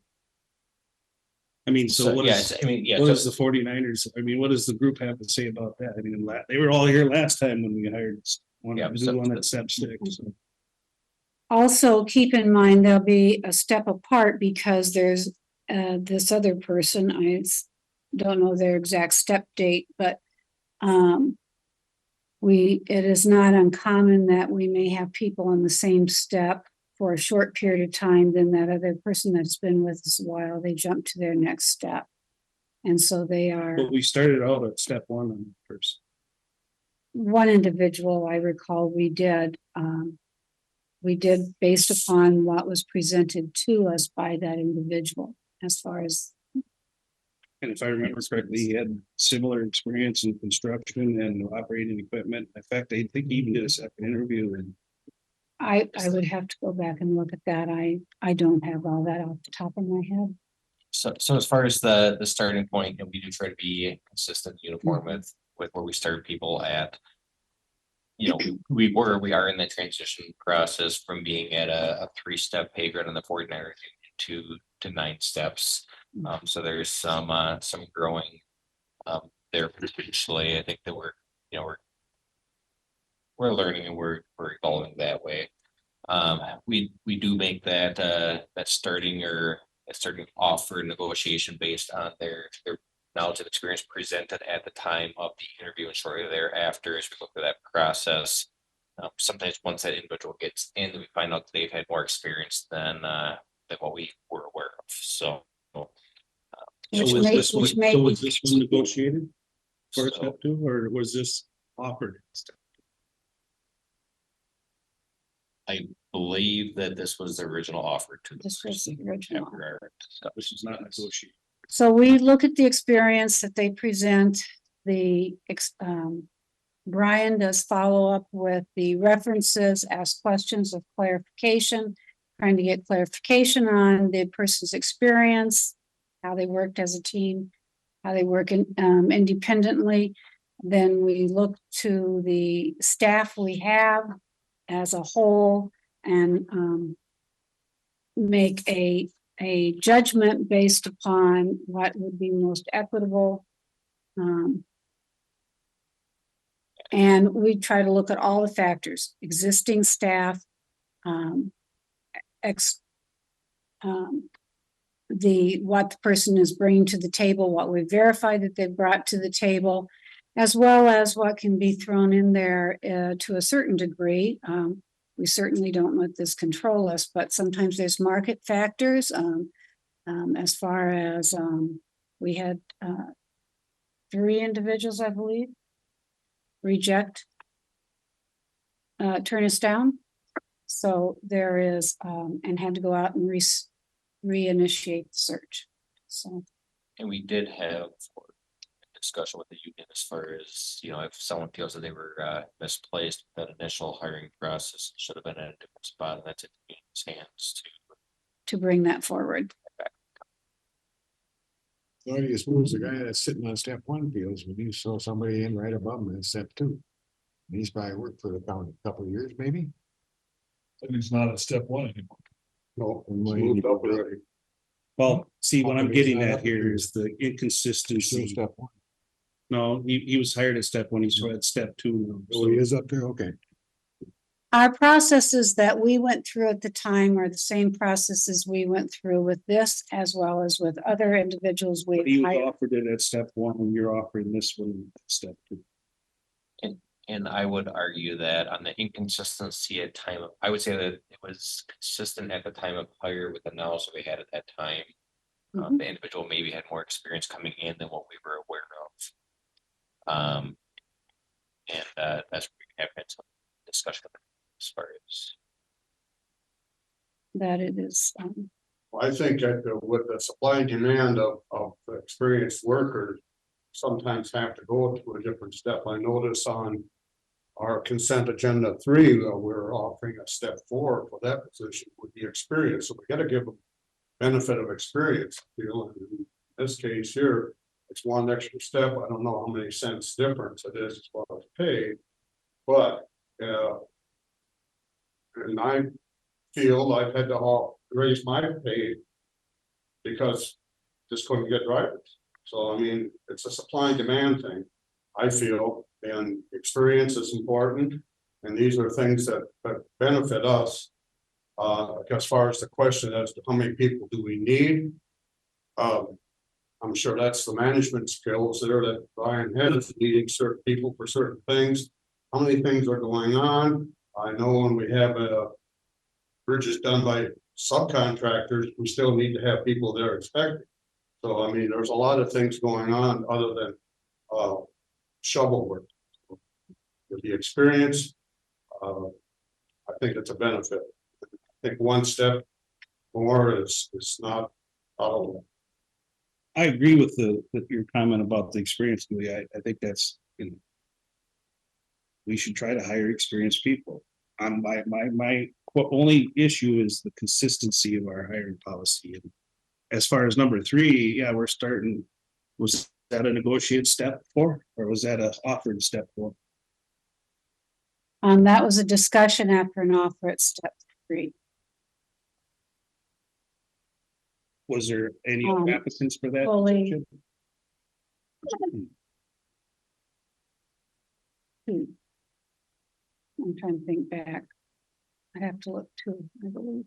I mean, so what yes, is, I mean, yeah. what so- does the 49ers, I mean, what does the group have to say about that? I mean, they were all here last time when we hired one, Yeah, the one at step six. So. also keep in mind, there'll be a step apart because there's this other person, don't know their exact step date, but it is not uncommon that we may have people on the same step for a short period of time, then that other person that's been with us a while, they jump to their next step. And so they are, But we started out at step one on the first. one individual I recall we did based upon what was presented to us by that individual as far as, And if I remember correctly, he had similar experience in construction and operating equipment. In fact, I think he even did a second interview and I would have to go back and look at that. I don't have all that off the top of my head. So as far as the starting point, and we do try to be consistent, uniform with where we start people at. You know, we are in the transition process from being at a 3-step pay grade on the 49er to 9 steps. So there's some growing there potentially. I think that we're learning and we're evolving that way. We do make that starting offer negotiation based on their knowledge and experience presented at the time of the interview and shortly thereafter as we go through that process. Sometimes once that individual gets in, we find out that they've had more experience than what we were aware of. So. Which was may- this one- which may so be- was this one negotiated for So- step 2, or was this offered? I believe that this was the original offer to. This was the original. This is not negotiated. So we look at the experience that they present, Brian does follow up with the references, ask questions of clarification, trying to get clarification on the person's experience, how they worked as a team, how they work independently. Then we look to the staff we have as a whole and make a judgment based upon what would be most equitable. And we try to look at all the factors, existing staff, what the person is bringing to the table, what we verify that they brought to the table, as well as what can be thrown in there to a certain degree. We certainly don't let this control us, but sometimes there's market factors. As far as we had 3 individuals, I believe, reject, turn us down. So there is, and had to go out and reinitiate the search. So. And we did have a discussion with the union as far as, you know, if someone feels that they were misplaced, that initial hiring process should have been at a different spot, and that's in the union's hands To bring that forward. So how do you suppose the guy that's sitting on step 1 feels when you saw somebody in right above him in step 2? He's probably worked for the county a couple of years, maybe. And he's not at step 1 anymore. No. Moved up already. Well, see, what I'm He's getting not at up here here. is the Still inconsistency. step 1. No, he was hired at step 1, he's at step 2. Oh, he is up there, okay. Our processes that we went through at the time are the same processes we went through with this as well as with other individuals He we was hired. offered it at step 1, and you're offering this one at step 2. And I would argue that on the inconsistency at I would say that it was consistent at the time of hire with the knowledge that we had at that time. Mhm. The individual maybe had more experience coming in than what we were aware of. And that's where we have had some discussion as far as. That it is, I think that with the supply and demand of experienced workers, sometimes have to go to a different step. I notice on our consent agenda 3, we're offering a step 4 for that position would be experience. So we got to give them benefit of experience. You know, in this case here, it's 1 extra step. I don't know how many cents difference it is as far as pay, but and I feel I've had to raise my pay because just couldn't get drivers. So I mean, it's a supply and demand thing, I feel, and experience is important. And these are things that benefit us. As far as the question as to how many people do we need? I'm sure that's the management skills there that Brian has, needing certain people for certain things. How many things are going on? I know when we have bridges done by subcontractors, we still need to have people there inspecting. So, I mean, there's a lot of things going on other than shovel work. with the experience. I think it's a benefit. I think one step more is not. I agree with your comment about the experience, Louis. I think that's, we should try to hire experienced people. My only issue is the consistency of our hiring policy. And as far as number 3, yeah, we're starting, was that a negotiated step 4, or was that a offered step 4? That was a discussion after an offer at step 3. Was there any applicants for that? fully- position? I'm trying to think back. I have to look too, I believe.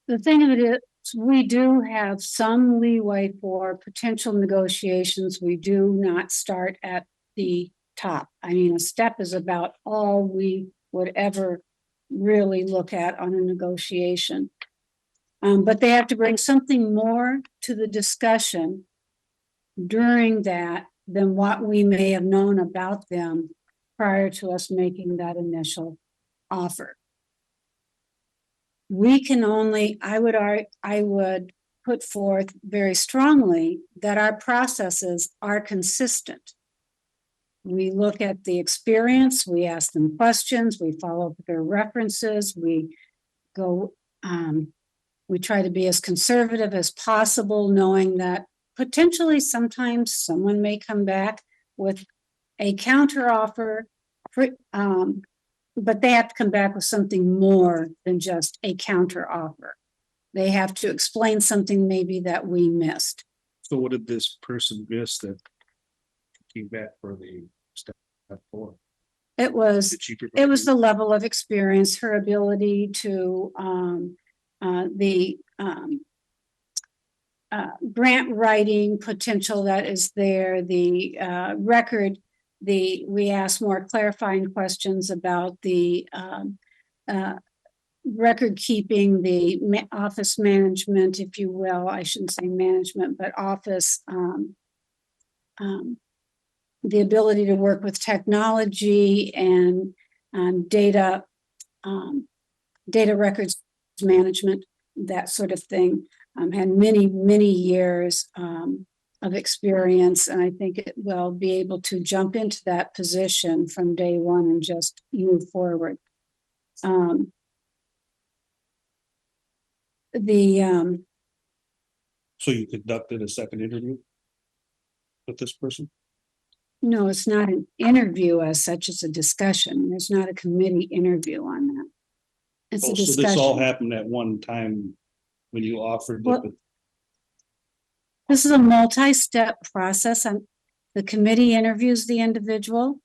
The thing of it is, we do have some leeway for potential negotiations. We do not start at the top. I mean, a step is about all we would ever really look at on a negotiation. But they have to bring something more to the discussion during that than what we may have known about them prior to us making that initial offer. We can only, I would put forth very strongly that our processes are consistent. We look at the experience, we ask them questions, we follow up with their references, we go, we try to be as conservative as possible, knowing that potentially sometimes someone may come back with a counter offer, but they have to come back with something more than just a counter offer. They have to explain something maybe that we missed. So what did this person miss that came back for the step 4? It was Did she provide It was the level of experience, her ability to, grant writing potential that is there, the record, we asked more clarifying questions about the record keeping, the office management, if you will. I shouldn't say management, but office, the ability to work with technology and data records management, that sort of thing. Had many years of experience, and I think it will be able to jump into that position from day one and just move forward. So you conducted a second interview with this person? No, it's not an interview as such, it's a discussion. There's not a committee interview on that. It's a Oh, so this all discussion. happened at one time when you offered? Well, this is a multi-step process, and the committee interviews the individual.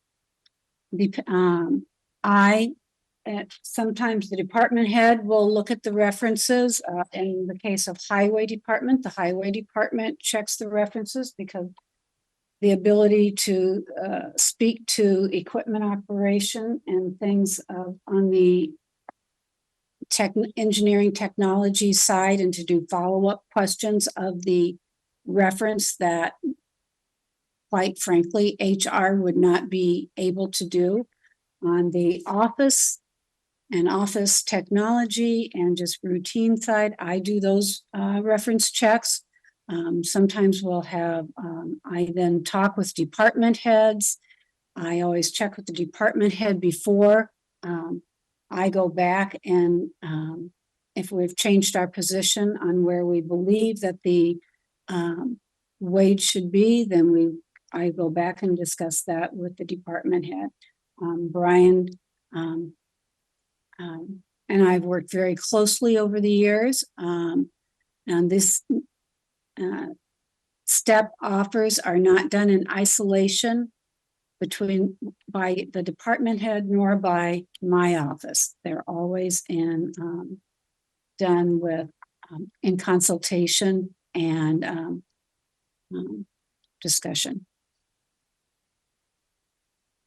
Sometimes the department head will look at the references. In the case of highway department, the highway department checks the references because the ability to speak to equipment operation and things on the engineering technology side, and to do follow-up questions of the reference that, quite frankly, HR would not be able to do. On the office and office technology and just routine side, I do those reference checks. Sometimes we'll have, I then talk with department heads. I always check with the department head before I go back, and if we've changed our position on where we believe that the wage should be, then I go back and discuss that with the department head. Brian and I've worked very closely over the years. And this step offers are not done in isolation by the department head nor by my office. They're always done with in consultation and discussion.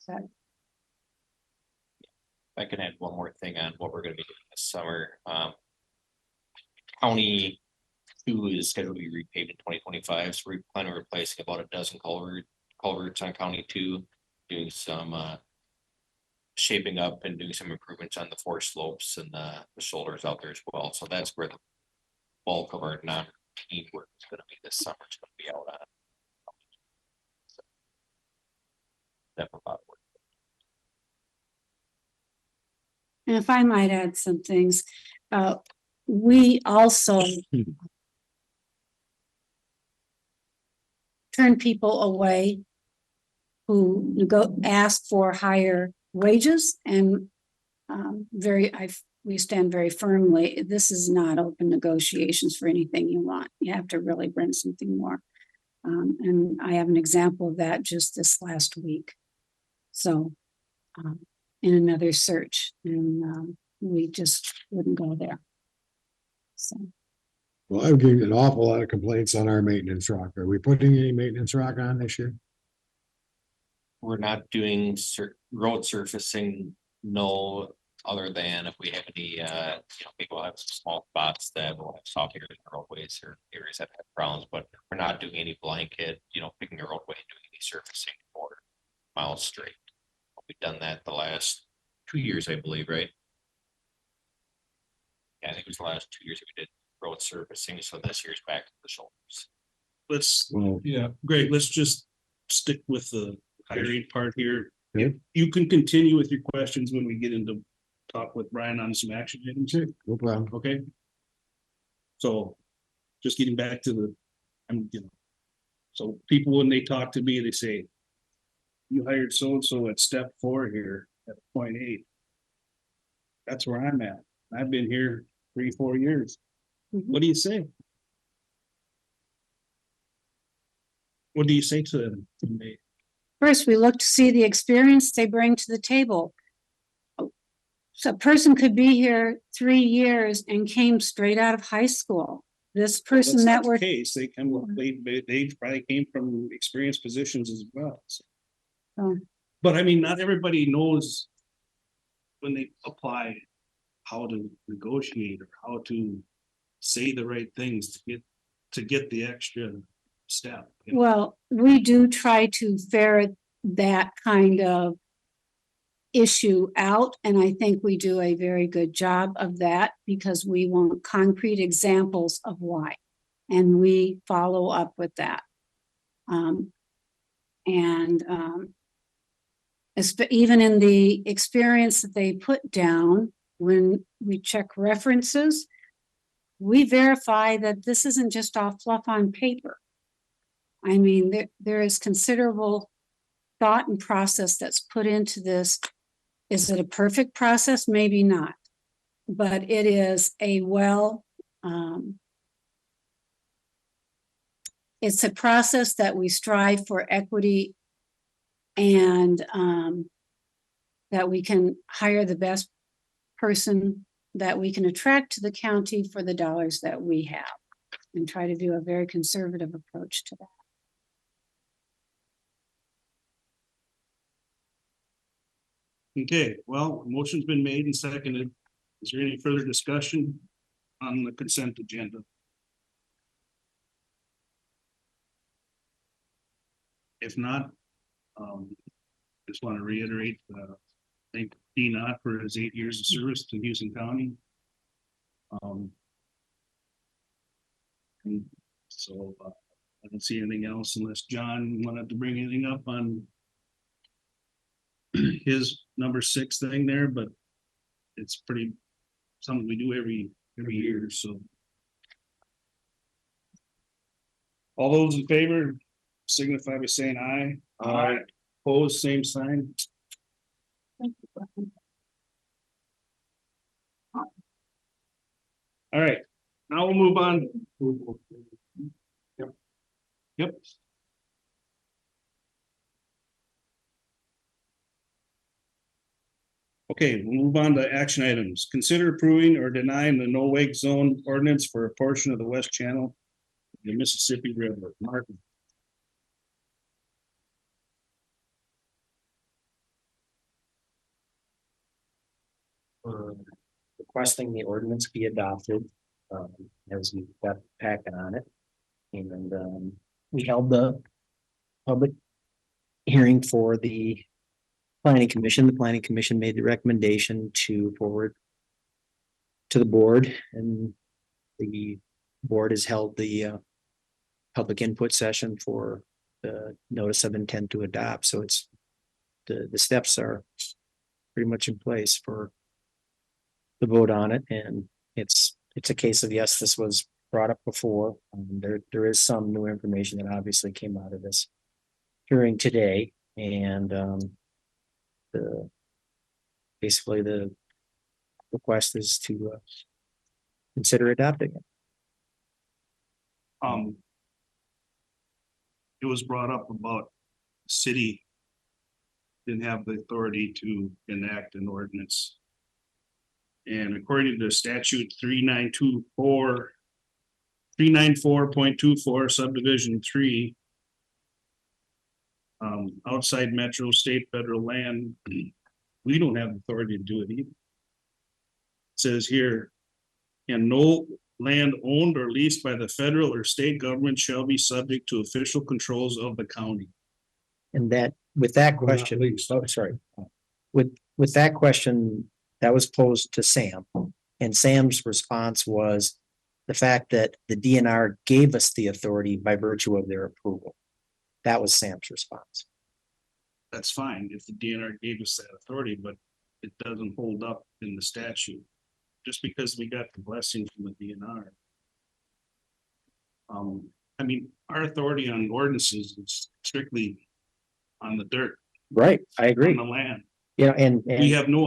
So I can add one more thing on what we're gonna be doing this summer. County 2 is scheduled to be repaved in 2025, so we plan on replacing about a dozen culverts on County 2, doing some shaping up and doing some improvements on the forest slopes and the shoulders out there as well. So that's where the bulk of our non-routine work is gonna be this summer. It's gonna be out on. So, that's a lot of work. And if I might add some things, we also turn people away who ask for higher wages and we stand very firmly, this is not open negotiations for anything you want. You have to really bring something more. And I have an example of that just this last week. So in another search, and we just wouldn't go there. So. Well, I've getting an awful lot of complaints on our maintenance rock. Are we putting any maintenance rock on this year? We're not doing road surfacing, no, other than if we have any, people have some small spots that will have soft areas in the roadways or areas that have problems, but we're not doing any blanket, picking a roadway and doing any surfacing for miles straight. We've done that the last 2 years, I believe, right? Yeah, I think it was the last 2 years that we did road surfacing, so this year's back to the shoulders. Let's, Well, yeah, Greg, let's just stick with the hiring part here. Yeah. You can continue with your questions when we get into talk with Brian on some action items. no problem. Okay. So just getting back to so people, when they talk to me, they say, you hired so-and-so at step 4 here at point 8. That's where I'm at. I've been here 3-4 years. What do you say? What do you say to them? First, we look to see the experience they bring to the table. So a person could be here 3 years and came straight out of high school. This person that we're. Case, they probably came from experienced positions as well. So. But I mean, not everybody knows when they apply how to negotiate or how to say the right things to get the extra step. Well, we do try to ferret that kind of issue out, and I think we do a very good job of that because we want concrete examples of why, and we follow up with that. Even in the experience that they put down, when we check references, we verify that this isn't just all fluff on paper. I mean, there is considerable thought and process that's put into this. Is it a perfect process? Maybe not, but it is a it's a process that we strive for equity and that we can hire the best person that we can attract to the county for the dollars that we have, and try to do a very conservative approach to that. Okay, well, motion's been made and seconded. Is there any further discussion on the consent agenda? If not, just want to reiterate, thank Knott for his 8 years of service to Houston County. And so I don't see anything else unless John wanted to bring anything up on his number 6 thing there, but it's pretty something we do every year. So all those in favor signify by saying aye. Aye. Opposed, same sign. All right, now we'll move on. Yep. Okay, we'll move on to action items. Consider approving or denying the no wake zone ordinance for a portion of the West Channel of the Mississippi River. Martin. Requesting the ordinance be adopted, as we got the packet on it. And we held the public hearing for the planning commission. The planning commission made the recommendation to forward to the board, and the board has held the public input session for the notice of intent to adopt. So it's the steps are pretty much in place for the vote on it, and it's a case of, yes, this was brought up before. There is some new information that obviously came out of this hearing today, and basically the request is to consider adopting it. It was brought up about city didn't have the authority to enact an ordinance. And according to statute 394.24 subdivision 3, outside metro, state, federal land, we don't have authority to do it either. It says here, and no land owned or leased by the federal or state government shall be subject to official controls of the county. And that, with that Well, not question, least. oh, sorry. With that question, that was posed to Sam, and Sam's response was the fact that the DNR gave us the authority by virtue of their approval. That was Sam's response. That's fine if the DNR gave us that authority, but it doesn't hold up in the statute. Just because we got the blessing from the DNR. I mean, our authority on ordinances is strictly on the dirt, Right, I agree. on the land. Yeah, and We have no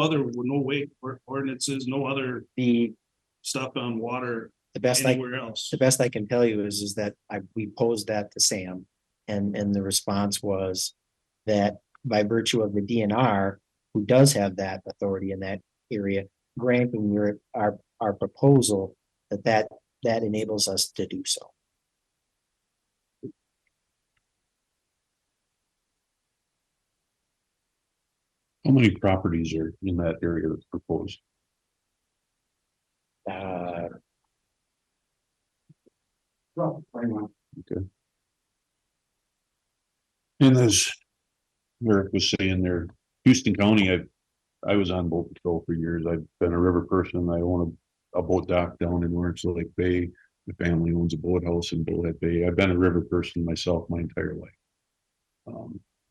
way ordinances, no other the stuff on water best anywhere else. the best I can tell you is that we posed that to Sam, and the response was that by virtue of the DNR, who does have that authority in that area, granting our proposal, that enables us to do so. How many properties are in that area that's proposed? Well, very much. And as Eric was saying there, Houston County, I was on boat patrol for years. I've been a river person. I own a boat dock down in Lawrence Lake Bay. My family owns a boathouse in Bullhead Bay. I've been a river person myself my entire life.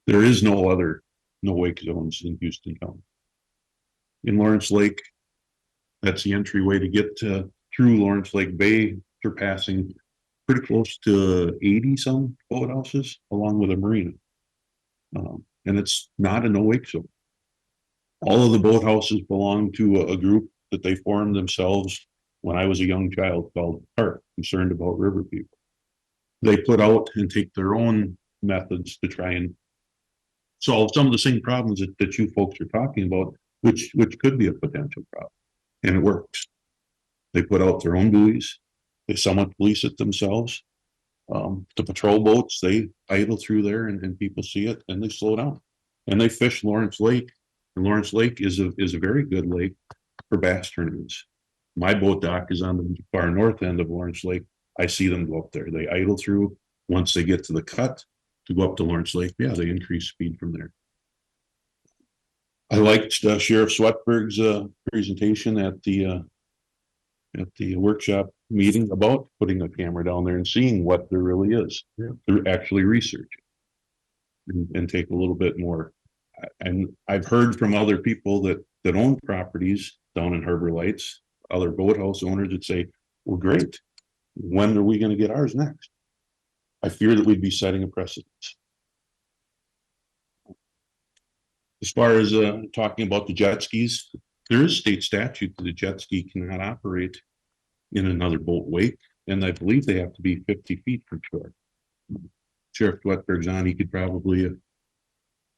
There is no wake zones in Houston County. In Lawrence Lake, that's the entryway to get through Lawrence Lake Bay, surpassing pretty close to 80 some boathouses along with a marina. And it's not a no wake zone. All of the boathouses belong to a group that they formed themselves when I was a young child called CARP, Concerned About River People. They put out and take their own methods to try and solve some of the same problems that you folks are talking about, which could be a potential problem. And it works. They put out their own buoys. They somewhat police it themselves. The patrol boats, they idle through there and people see it and they slow down. And they fish Lawrence Lake. And Lawrence Lake is a very good lake for bass tournaments. My boat dock is on the far north end of Lawrence Lake. I see them go up there. They idle through. Once they get to the cut to go up to Lawrence Lake, yeah, they increase speed from there. I liked Sheriff Sweatberg's presentation at the workshop meeting about putting a camera down there and seeing what there really is. Yeah. They're actually researching and take a little bit more. And I've heard from other people that own properties down in Harbor Lights, other boathouse owners that say, well, great. When are we going to get ours next? I fear that we'd be setting a precedent. As far as talking about the jet skis, there is state statute that a jet ski cannot operate in another boat wake, and I believe they have to be 50 feet from shore. Sheriff Sweatberg's on, he could probably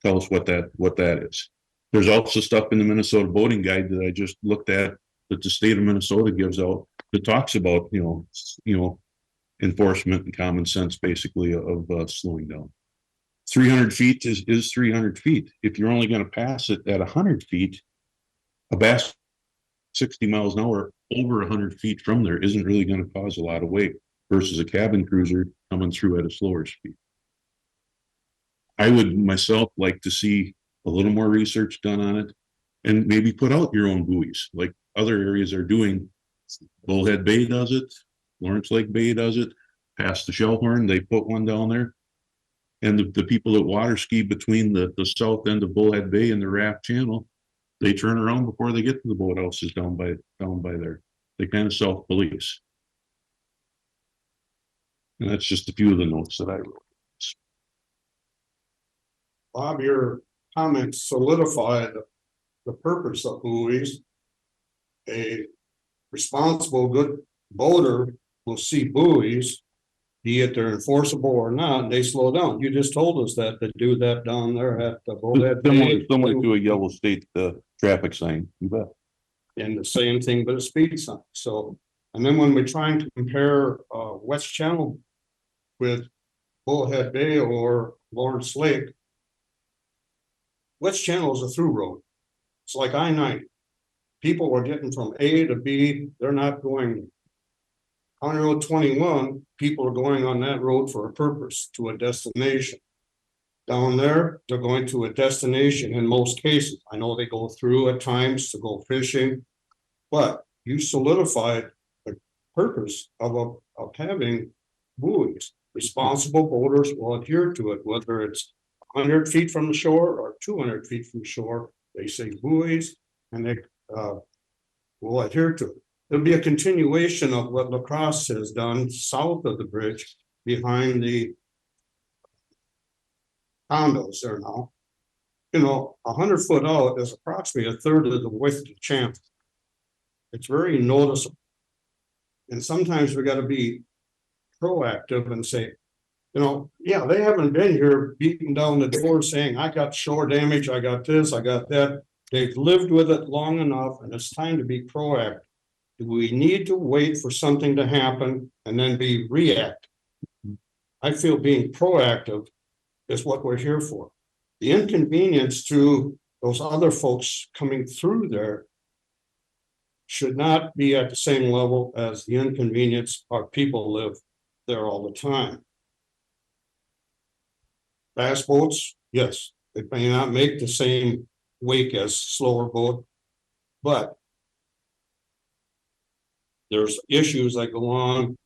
tell us what that is. There's also stuff in the Minnesota Boating Guide that I just looked at that the state of Minnesota gives out that talks about, enforcement and common sense, basically, of slowing down. 300 feet is 300 feet. If you're only going to pass it at 100 feet, a bass 60 miles an hour over 100 feet from there isn't really going to cause a lot of weight versus a cabin cruiser coming through at a slower speed. I would myself like to see a a little more research done on it. And maybe put out your own buoys, like other areas are doing. Bullhead Bay does it, Lawrence Lake Bay does it, past the Shellhorn, they put one down there. And the people that water ski between the south end of Bullhead Bay and the Raft Channel, they turn around before they get to the boathouses down by there. They kind of self-police. And that's just a few of the notes that I wrote. Bob, your comments solidified the purpose of buoys. A responsible, good boater will see buoys, be it they're enforceable or not, they slow down. You just told us that they do that down there at the Bullhead Bay. Similar to a yellow state traffic sign, you bet. And the same thing, but a speed sign. So, and then when we're trying to compare West Channel with Bullhead Bay or Lawrence Lake, West Channel is a through road. It's like I-90. People are getting from A to B. They're not going on Road 21. People are going on that road for a purpose, to a destination. Down there, they're going to a destination in most cases. I know they go through at times to go fishing, but you solidified the purpose of having buoys. Responsible boaters will adhere to it, whether it's 100 feet from the shore or 200 feet from shore. They say buoys, and they will adhere to it. There'll be a continuation of what La Crosse has done south of the bridge behind the condos there now. You know, 100 foot out is approximately a third of the width of the channel. It's very noticeable. And sometimes we got to be proactive and say, you know, yeah, they haven't been here beating down the door saying, I got shore damage, I got this, I got that. They've lived with it long enough, and it's time to be proactive. Do we need to wait for something to happen and then be reactive? I feel being proactive is what we're here for. The inconvenience to those other folks coming through there should not be at the same level as the inconvenience our people live there all the time. Bass boats, yes, they may not make the same wake as slower boat, but there's issues that go on.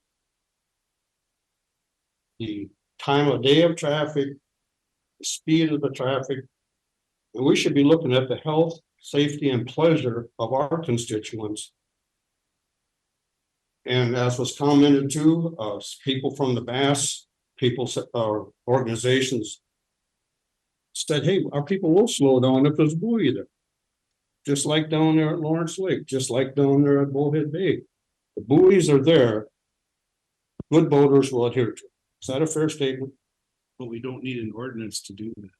The time of day of traffic, the speed of the traffic, and we should be looking at the health, safety, and pleasure of our constituents. And as was commented to, people from the Bass, organizations said, hey, our people will slow down if there's a buoy there. Just like down there at Lawrence Lake, just like down there at Bullhead Bay. The buoys are there. Good boaters will adhere to it. Is that a fair statement? But we don't need an ordinance to do that.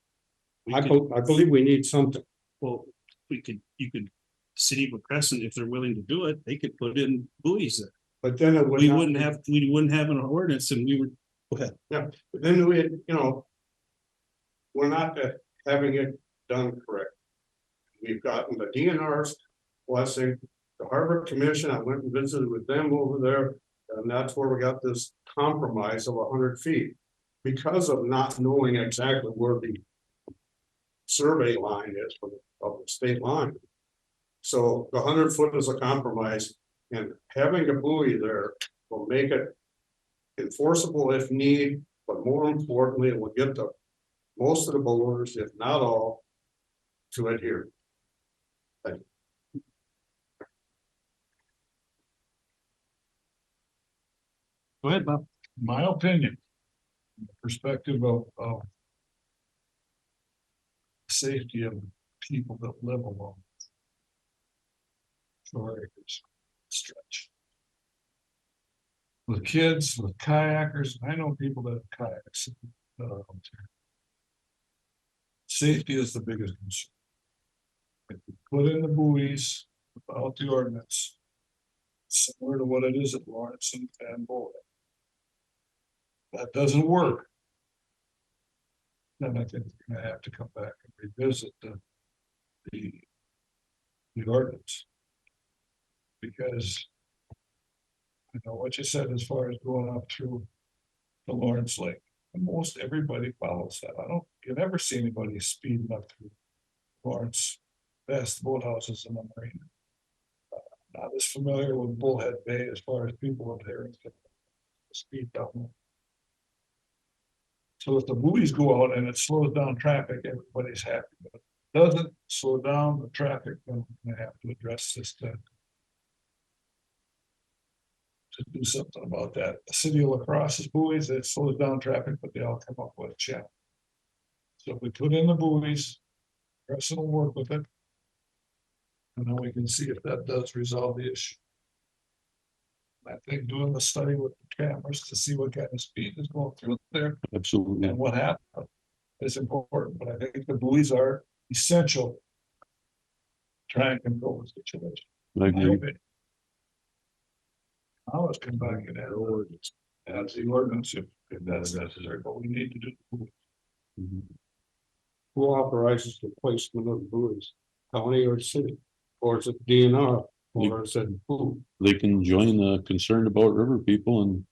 I believe we need something. Well, you could, City of Crescent, if they're willing to do it, they could put in buoys there. But then it would We not wouldn't be- have an ordinance and we would, go ahead. Yeah, but then we, you know, we're not having it done correct. We've gotten the DNR's blessing, the Harbor Commission, I went and visited with them over there, and that's where we got this compromise of 100 feet. Because of not knowing exactly where the survey line is of the state line. So the 100 foot is a compromise, and having a buoy there will make it enforceable if need, but more importantly, it will get the most of the boaters, if not all, to adhere. Thank you. Go ahead, Bob. My opinion, perspective of safety of people that live along shore acres stretch. With kids, with kayakers, I know people that have kayaks. Safety is the biggest concern. If you put in the buoys without the ordinance, similar to what it is at Lawrence and Bullhead, that doesn't work, then I think we're gonna have to come back and revisit the ordinance. Because I know what you said as far as going up through the Lawrence Lake. And most everybody follows that. You never see anybody speeding up through Lawrence, best boathouses in the marina. Not as familiar with Bullhead Bay as far as people up there. Speed down. So if the buoys go out and it slows down traffic, everybody's happy, but if it doesn't slow down the traffic, then we have to address this to do something about that. The city of La Crosse's buoys, it slows down traffic, but they all come up with a channel. So if we put in the buoys, Crescent will work with it. And then we can see if that does resolve the issue. I think doing the study with the cameras to see what kind of speed is going through there Absolutely. and what happened is important, but I think the buoys are essential. Try and control the situation. I agree. Now let's come back and add ordinance. Add the ordinance if that's necessary, but we need to do. Mhm. Who authorizes the placement of buoys? County or city? Or is it DNR? Or is it who? They can join the concern about river people and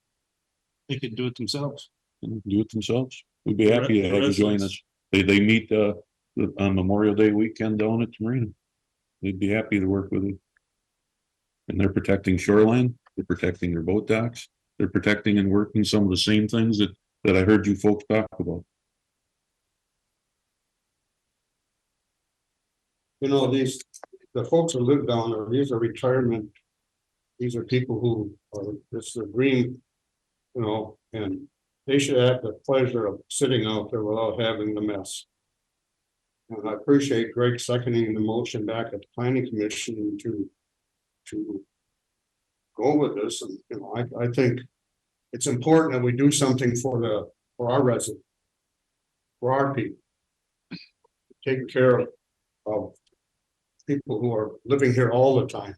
They could do it themselves. do it themselves. We'd be happy to have you join us. They meet on Memorial Day weekend down at the marina. They'd be happy to work with you. And they're protecting shoreline, they're protecting their boat docks, they're protecting and working some of the same things that I heard you folks talk about. You know, the folks who live down there, these are retirement. These are people who are, it's their dream, you know, and they should have the pleasure of sitting out there without having the mess. And I appreciate Greg seconding the motion back at the planning commission to go with this, and, you know, I think it's important that we do something for our residents, for our people. Taking care of people who are living here all the time,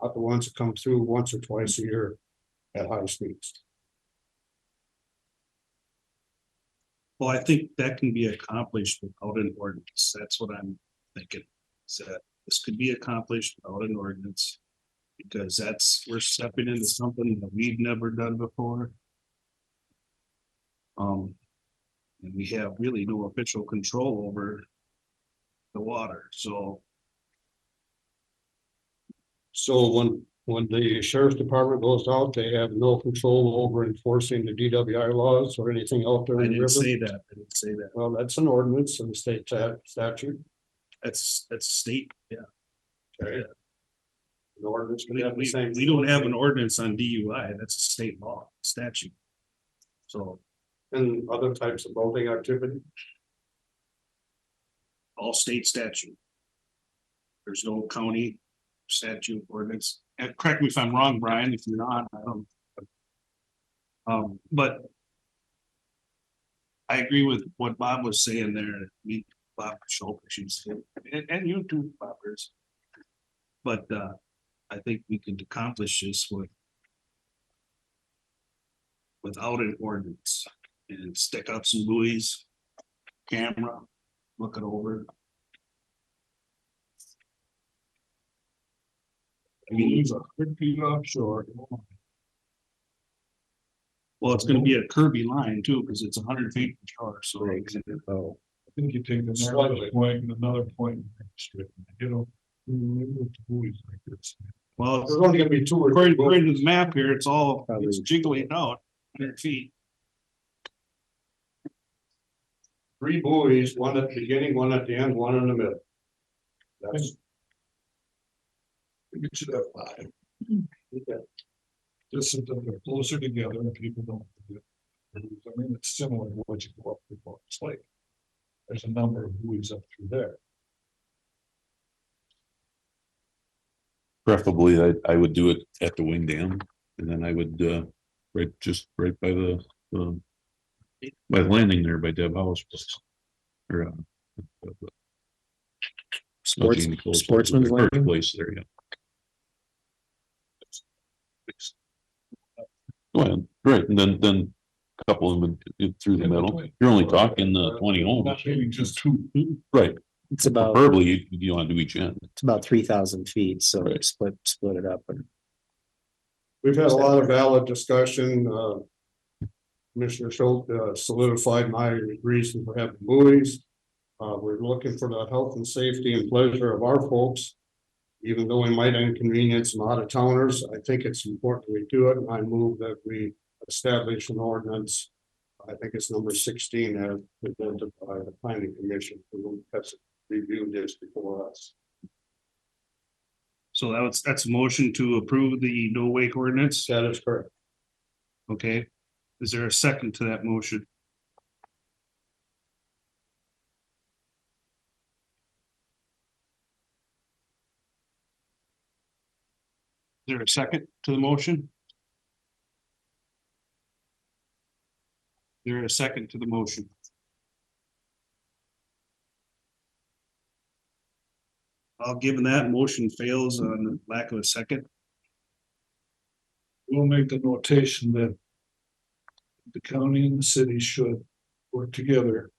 not the ones that come through once or twice a year at high speeds. Well, I think that can be accomplished without an ordinance. That's what I'm thinking. So this could be accomplished without an ordinance. Because we're stepping into something that we've never done before. And we have really no official control over the water, so. So when the sheriff's department goes out, they have no control over enforcing the DWI laws or anything out there I in the didn't river? say that, I didn't say that. Well, that's an ordinance in the state statute. That's state, yeah. Okay. An ordinance can We, have the we, same. we don't have an ordinance on DUI, that's a state law, statute. So And other types of boating activity. all state statute. There's no county statute ordinance, and correct me if I'm wrong, Brian, if you're not, I don't. But. I agree with what Bob was saying there, Bob Schultz, and you too, Bobbers. But I think we could accomplish this without an ordinance and stick up some buoys, camera, look it over. I mean, he's 100 feet offshore. Well, it's gonna be a Kirby line too, because it's 100 feet from shore, so. Oh, I think you take the narrowest point and another point. You know, with the buoys like this. Well, There's only gonna be two or three. according to the map here, it's jiggling out 100 feet. 3 buoys, one at the beginning, one at the end, one in the middle. That's. We should have 5. Just so that they're closer together and people don't forget. I mean, it's similar to what you go up to Bucks Lake. There's a number of buoys up through there. Preferably, I would do it at the wing dam, and then I would, right by the landing there by Deb House. Or, Sportsman's landing? Place there, yeah. Well, right, and then a couple of them through the middle. You're only talking 20 homes. Not maybe just 2. Right. it's about, Preferably, you want to do each end. it's about 3,000 feet, so Right. split it up and. We've had a lot of valid discussion, Commissioner Schultz solidified my reason for having buoys. We're looking for the health and safety and pleasure of our folks. Even though we might inconvenience some out of towners, I think it's important we do it, and I move that we establish an ordinance. I think it's number 16 as presented by the planning commission, who has reviewed this before us. So that's a motion to approve the no wake ordinance. That is correct. Okay, is there a second to that motion? Is there a second to the motion? Is there a second to the motion? Given that motion fails on lack of a second. We'll make the notation that the county and the city should work together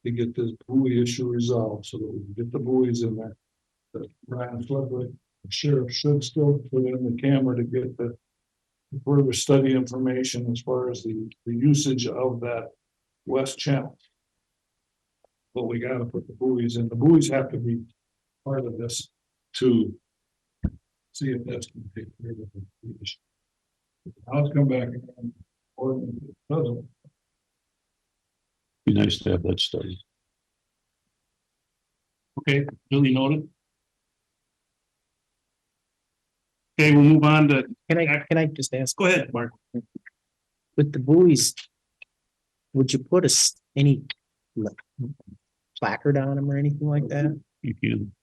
to get this buoy issue resolved, so that we can get the buoys in there. That Brian Floodway, the sheriff, should still put in the camera to get the further study information as far as the usage of that west channel. But we gotta put the buoys in. The buoys have to be part of this to see if that's gonna take care of the issue. I'll come back and Be nice to have that study. Okay, duly noted. Okay, we'll move on to, Can I just ask? go ahead, Mark. With the buoys, would you put any like, placard on them or anything like that? You can,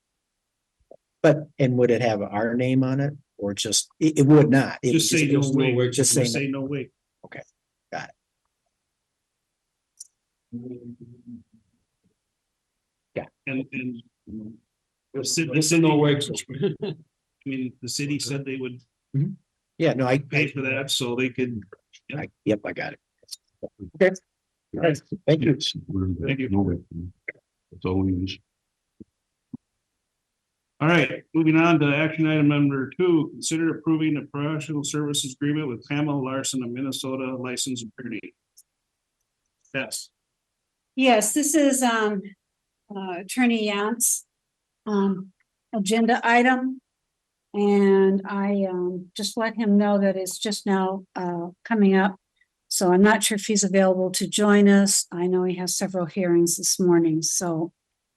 And would it have our name on it or just, it would not? It Just would say no wake. Just say, no wake. Okay, got it. And the city, I mean, the city said they would Yeah, no, I pay for that, so they could. yep, I got it. Okay. All right, thank you. Thank you. No way. That's all we use. All right, moving on to action item number 2, consider approving a professional services agreement with Pamela Larson of Minnesota licensed attorney. Yes, Yes, this is Attorney Yance agenda item. And I just let him know that it's just now coming up. So I'm not sure if he's available to join us. I know he has several hearings this morning, so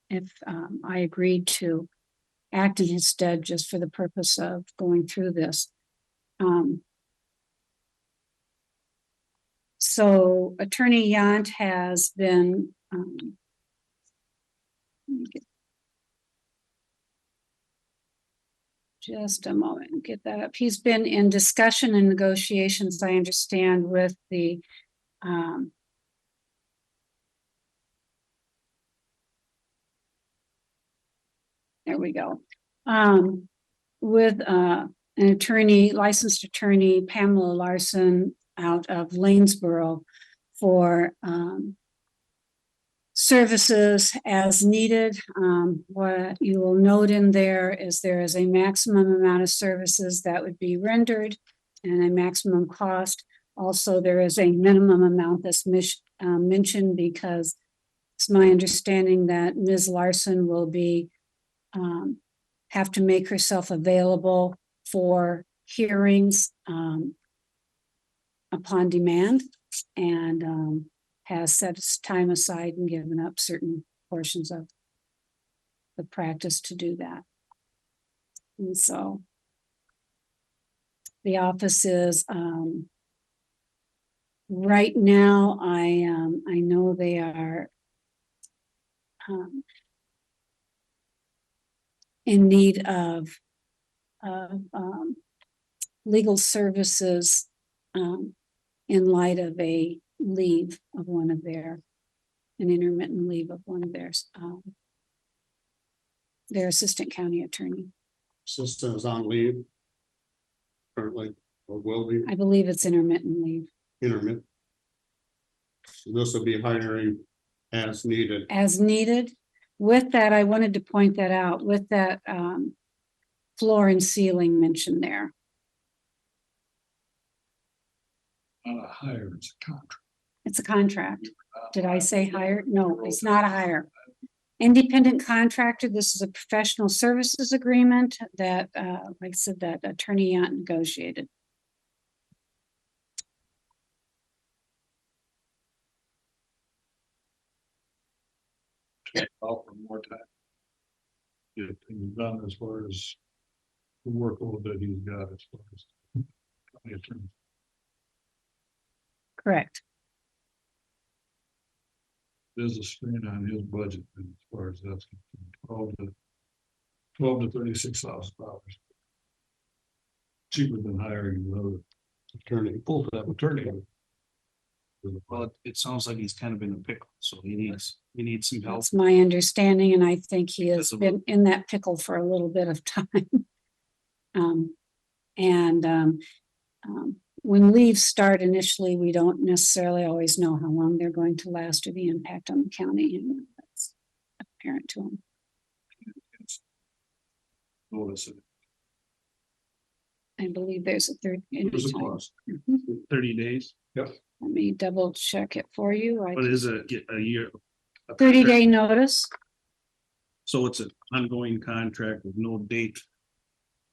if I agreed to act in his stead just for the purpose of going through this. So Attorney Yant has been just a moment, get that up. He's been in discussion and negotiations, I understand, with the there we go. With an attorney, licensed attorney, Pamela Larson out of Lanesboro for services as needed. What you will note in there is a maximum amount of services that would be rendered and a maximum cost. Also, there is a minimum amount that's mentioned because it's my understanding that Ms. Larson will be have to make herself available for hearings upon demand and has set time aside and given up certain portions of the practice to do that. And so the office is right now, I know they are in need of legal services in light of a leave of one of their, an intermittent leave of one of their assistant county attorney. Assistant is on leave currently, or will be I believe it's intermittent leave. intermittent. So this will be hiring as needed. As needed. With that, I wanted to point that out with that floor and ceiling mentioned there. hire, it's a contract. It's a contract. Did I say hire? No, it's not a hire. Independent contractor, this is a professional services agreement that, like I said, that Attorney Yant negotiated. Out for more time. Get things done as far as the workload that he's got as far as. county attorney. Correct. There's a strain on his budget as far as that's concerned, twelve to $36,000. Cheaper than hiring another attorney, full-time attorney. Well, it sounds like he's kind of in a pickle, so he needs some help. That's my understanding, and I think he has Because of- been in that pickle for a little bit of time. When leaves start initially, we don't necessarily always know how long they're going to last or the impact on the county, and that's apparent to him. Notice it. I believe there's a third. There's a clause. 30 days. Let me double check it for you. What is it? A year? 30-day notice. So it's an ongoing contract with no date.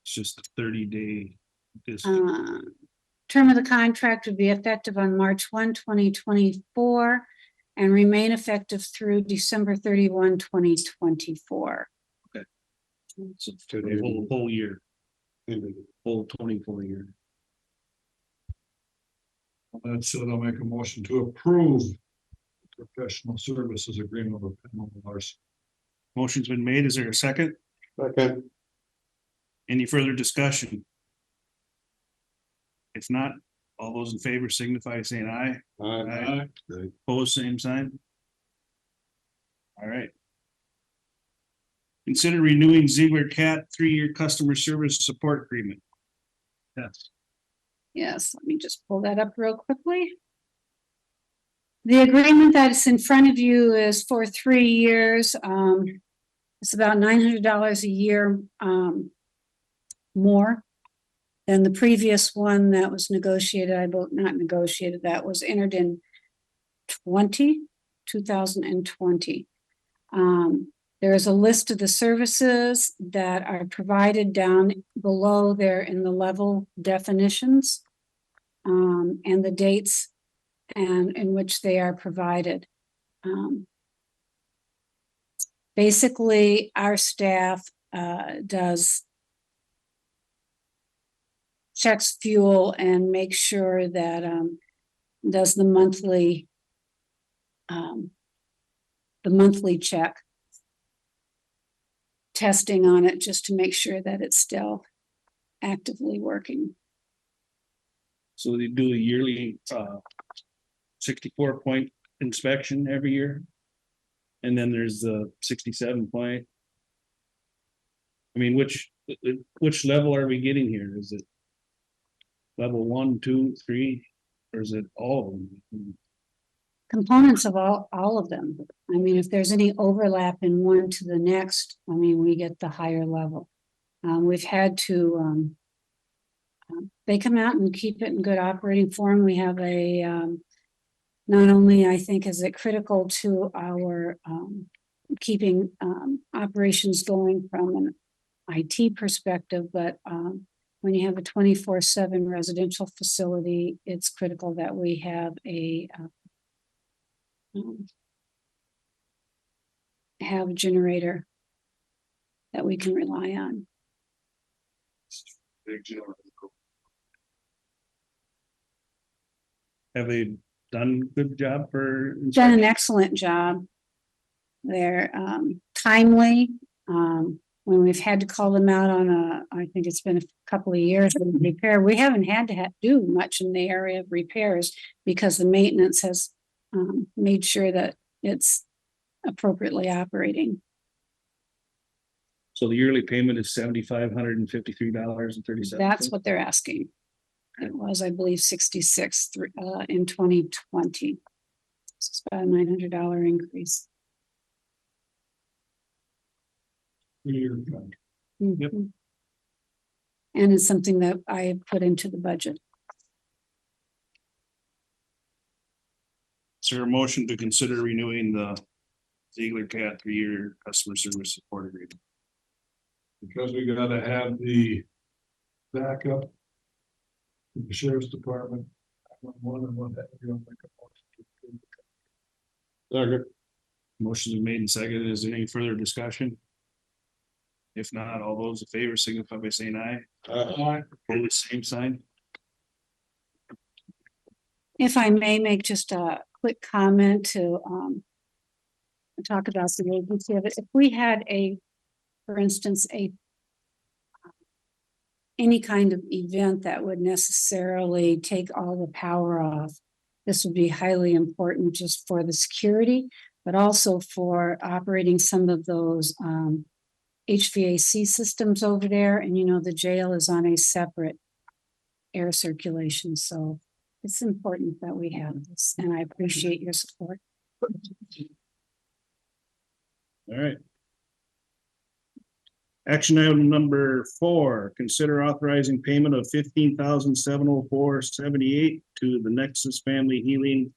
It's just a 30-day. Term of the contract would be effective on March 1, 2024 and remain effective through December 31, 2024. So for the whole year. Whole 24 year. That said, I'll make a motion to approve the professional services agreement with Pamela Larson. Motion's been made. Is there a second? Second. Any further discussion? If not, all those in favor signify by saying aye. Aye. Opposed, same sign. All right. Consider renewing Ziegler Cat 3-year customer service support agreement. Yes. Yes, let me just pull that up real quickly. The agreement that is in front of you is for 3 years. It's about $900 a year more than the previous one that was negotiated. Not negotiated, that was entered in 2020. There is a list of the services that are provided down below there in the level definitions, and the dates and in which they are provided. Basically, our staff checks fuel and makes sure that does the monthly check testing on it just to make sure that it's still actively working. So they do a yearly 64-point inspection every year. And then there's the 67-point. I mean, which level are we getting here? Is it level 1, 2, 3, or is it all of them? Components of all of them. I mean, if there's any overlap in one to the next, I mean, we get the higher level. We've had to, they come out and keep it in good operating form. We have a, not only I think is it critical to our keeping operations going from an IT perspective, but when you have a 24/7 residential facility, it's critical that we have a generator that we can rely on. Big generator. Have they done a good job for? Done an excellent job. They're timely. When we've had to call them out on I think it's been a couple of years of repair, we haven't had to do much in the area of repairs because the maintenance has made sure that it's appropriately operating. So the yearly payment is $7,553.37. That's what they're asking. It was, I believe, 66 in 2020. It's about a $900 increase. Yep. Mhm. And it's something that I put into the budget. Is there a motion to consider renewing the Ziegler Cat 3-year customer service support agreement. Because we gotta have the backup. The sheriff's department. One and what have you. Motion's been made and seconded. Is there any further discussion? If not, all those in favor signify by saying aye. Opposed, same sign. If I may make just a quick comment to talk about the agency of it. If we had for instance, any kind of event that would necessarily take all the power off, this would be highly important just for the security, but also for operating some of those HVAC systems over there. And you know, the jail is on a separate air circulation, so it's important that we have this, and I appreciate your support. All right. Action item number 4, consider authorizing payment of $15,704.78 to the Nexus Family Healing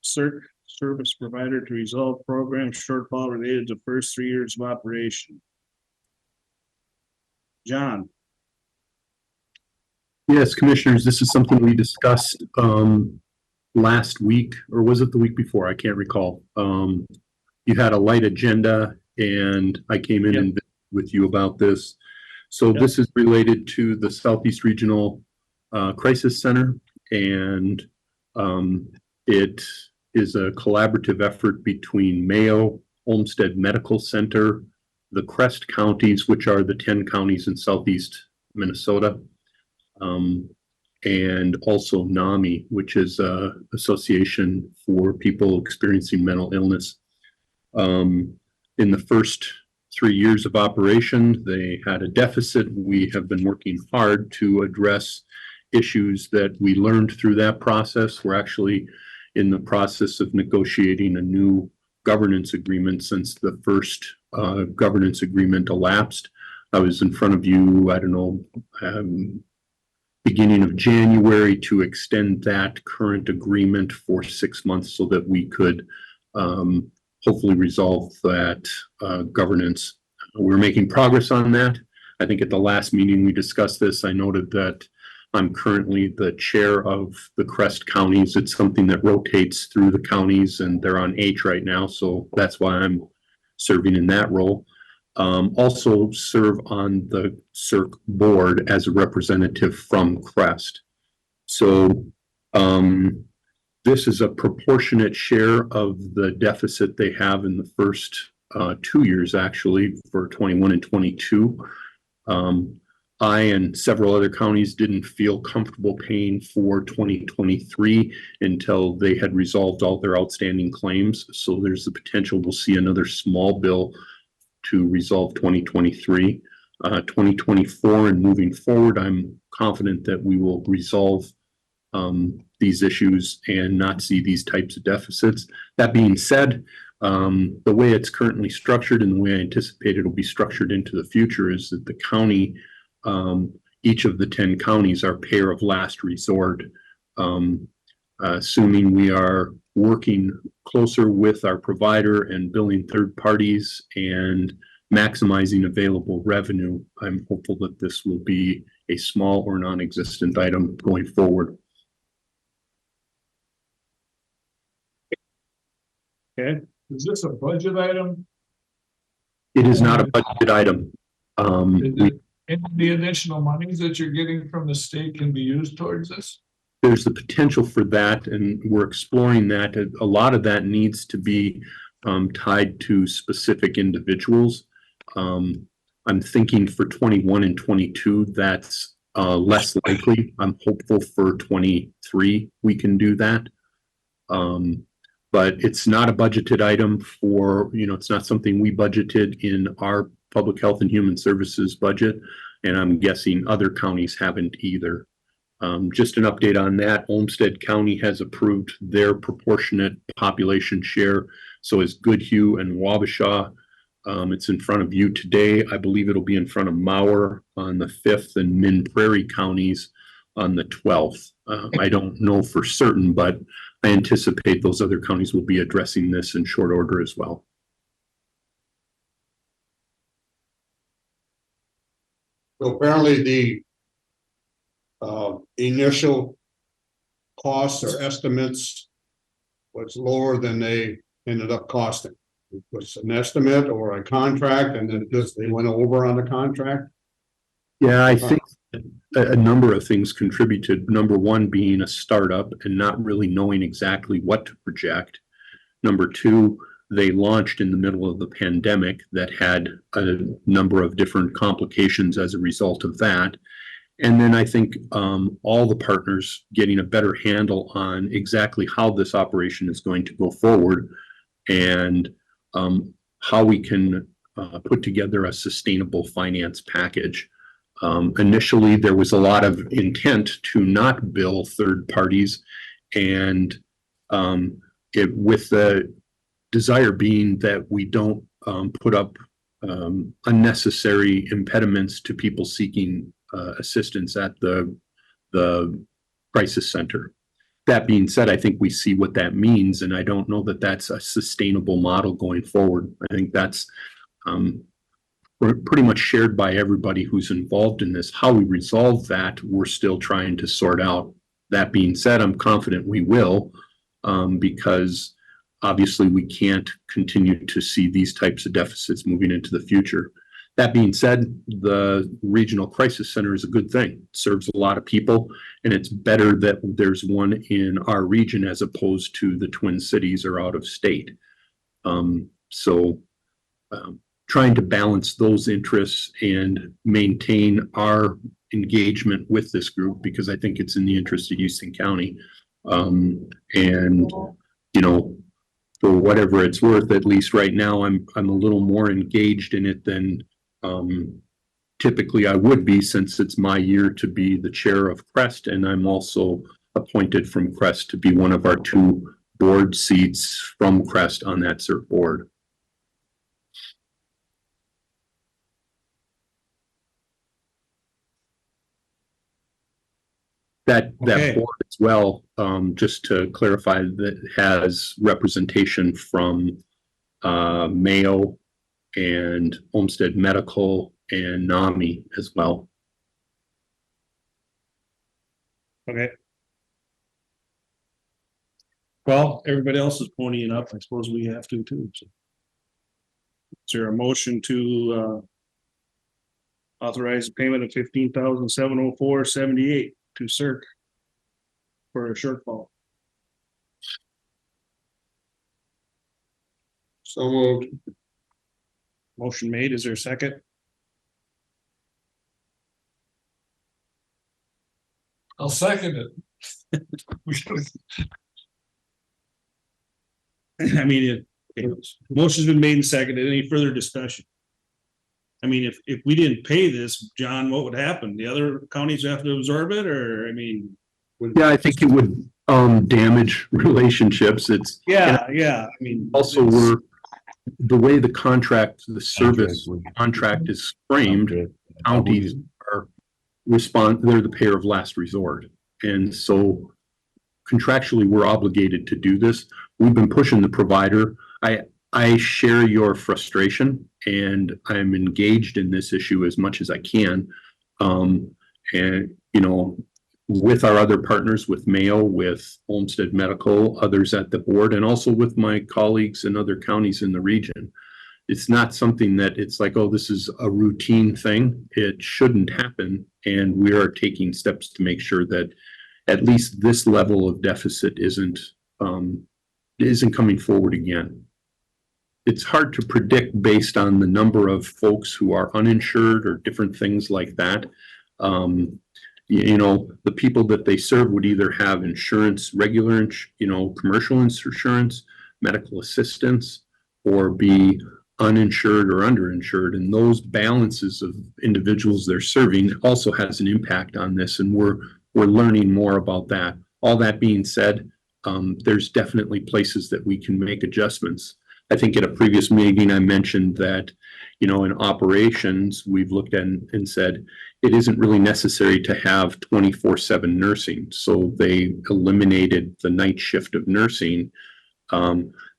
service provider to resolve program shortfall related to first 3 years of operation. John. Yes, commissioners, this is something we discussed last week, or was it the week before? I can't recall. You had a light agenda and I came in and with you about this. So this is related to the Southeast Regional Crisis Center, and it is a collaborative effort between Mayo, Olmsted Medical Center, the Crest counties, which are the 10 counties in Southeast Minnesota, and also NAMI, which is an association for people experiencing mental illness. In the first 3 years of operation, they had a deficit. We have been working hard to address issues that we learned through that process. We're actually in the process of negotiating a new governance agreement since the first governance agreement elapsed. I was in front of you, I don't know, beginning of January to extend that current agreement for 6 months so that we could hopefully resolve that governance. We're making progress on that. I think at the last meeting we discussed this. I noted that I'm currently the chair of the Crest counties. It's something that rotates through the counties, and they're on H right now, so that's why I'm serving in that role. Also serve on the CERC board as a representative from Crest. So this is a proportionate share of the deficit they have in the first 2 years, actually, for 21 and 22. I and several other counties didn't feel comfortable paying for 2023 until they had resolved all their outstanding claims. So there's the potential we'll see another small bill to resolve 2023. 2024 and moving forward, I'm confident that we will resolve these issues and not see these types of deficits. That being said, the way it's currently structured and the way I anticipate it'll be structured into the future is that the county, each of the 10 counties are payer of last resort, assuming we are working closer with our provider and billing third parties and maximizing available revenue. I'm hopeful that this will be a small or non-existent item going forward. Okay. Is this a budget item? It is not a budget item. The additional monies that you're getting from the state can be used towards this? There's the potential for that, and we're exploring that. A lot of that needs to be tied to specific individuals. I'm thinking for 21 and 22, that's less likely. I'm hopeful for 23 we can do that. But it's not a budgeted item for, it's not something we budgeted in our Public Health and Human Services budget, and I'm guessing other counties haven't either. Just an update on that. Olmsted County has approved their proportionate population share. So is Goodhue and Wabasha. It's in front of you today. I believe it'll be in front of Mauer on the 5th and Min Prairie counties on the 12th. I don't know for certain, but I anticipate those other counties will be addressing this in short order as well. So apparently the initial costs or estimates was lower than they ended up costing. It was an estimate or a contract, and then just they went over on the contract. Yeah, I think a number of things contributed. Number one being a startup and not really knowing exactly what to project. Number two, they launched in the middle of the pandemic that had a number of different complications as a result of that. And then I think all the partners getting a better handle on exactly how this operation is going to go forward and how we can put together a sustainable finance package. Initially, there was a lot of intent to not bill third parties, and with the desire being that we don't put up unnecessary impediments to people seeking assistance at the crisis center. That being said, I think we see what that means, and I don't know that that's a sustainable model going forward. I think that's pretty much shared by everybody who's involved in this. How we resolve that, we're still trying to sort out. That being said, I'm confident we will, because obviously we can't continue to see these types of deficits moving into the future. That being said, the regional crisis center is a good thing. It serves a lot of people, and it's better that there's one in our region as opposed to the Twin Cities or out of state. Trying to balance those interests and maintain our engagement with this group, because I think it's in the interest of Houston County. And, you know, for whatever it's worth, at least right now, I'm a little more engaged in it than typically I would be, since it's my year to be the chair of CREST, and I'm also appointed from CREST to be one of our 2 board seats from CREST on that CERT board. That Okay. board as well, just to clarify, that has representation from Mayo and Olmsted Medical and NAMI as well. Okay. Well, everybody else is ponying up. I suppose we have to too. So. Is there a motion to authorize a payment of $15,704.78 to CERC for a shortfall? So moved. Motion made. Is there a second? I'll second it. I mean, motion's been made and seconded. Any further discussion? I mean, if we didn't pay this, John, what would happen? The other counties have to absorb it, or, I mean? Yeah, I think it would damage relationships. It's Yeah, I mean. also the way the contract, the service contract is framed, counties are they're the payer of last resort. And so contractually, we're obligated to do this. We've been pushing the provider. I share your frustration, and I'm engaged in this issue as much as I can. And, you know, with our other partners, with Mayo, with Olmsted Medical, others at the board, and also with my colleagues in other counties in the region. It's not something that it's like, oh, this is a routine thing. It shouldn't happen. And we are taking steps to make sure that at least this level of deficit isn't coming forward again. It's hard to predict based on the number of folks who are uninsured or different things like that. You know, the people that they serve would either have insurance, regular, commercial insurance, medical assistance, or be uninsured or underinsured. And those balances of individuals they're serving also has an impact on this. And we're learning more about that. All that being said, there's definitely places that we can make adjustments. I think at a previous meeting, I mentioned that, you know, in operations, we've looked at and said, it isn't really necessary to have 24/7 nursing. So they eliminated the night shift of nursing.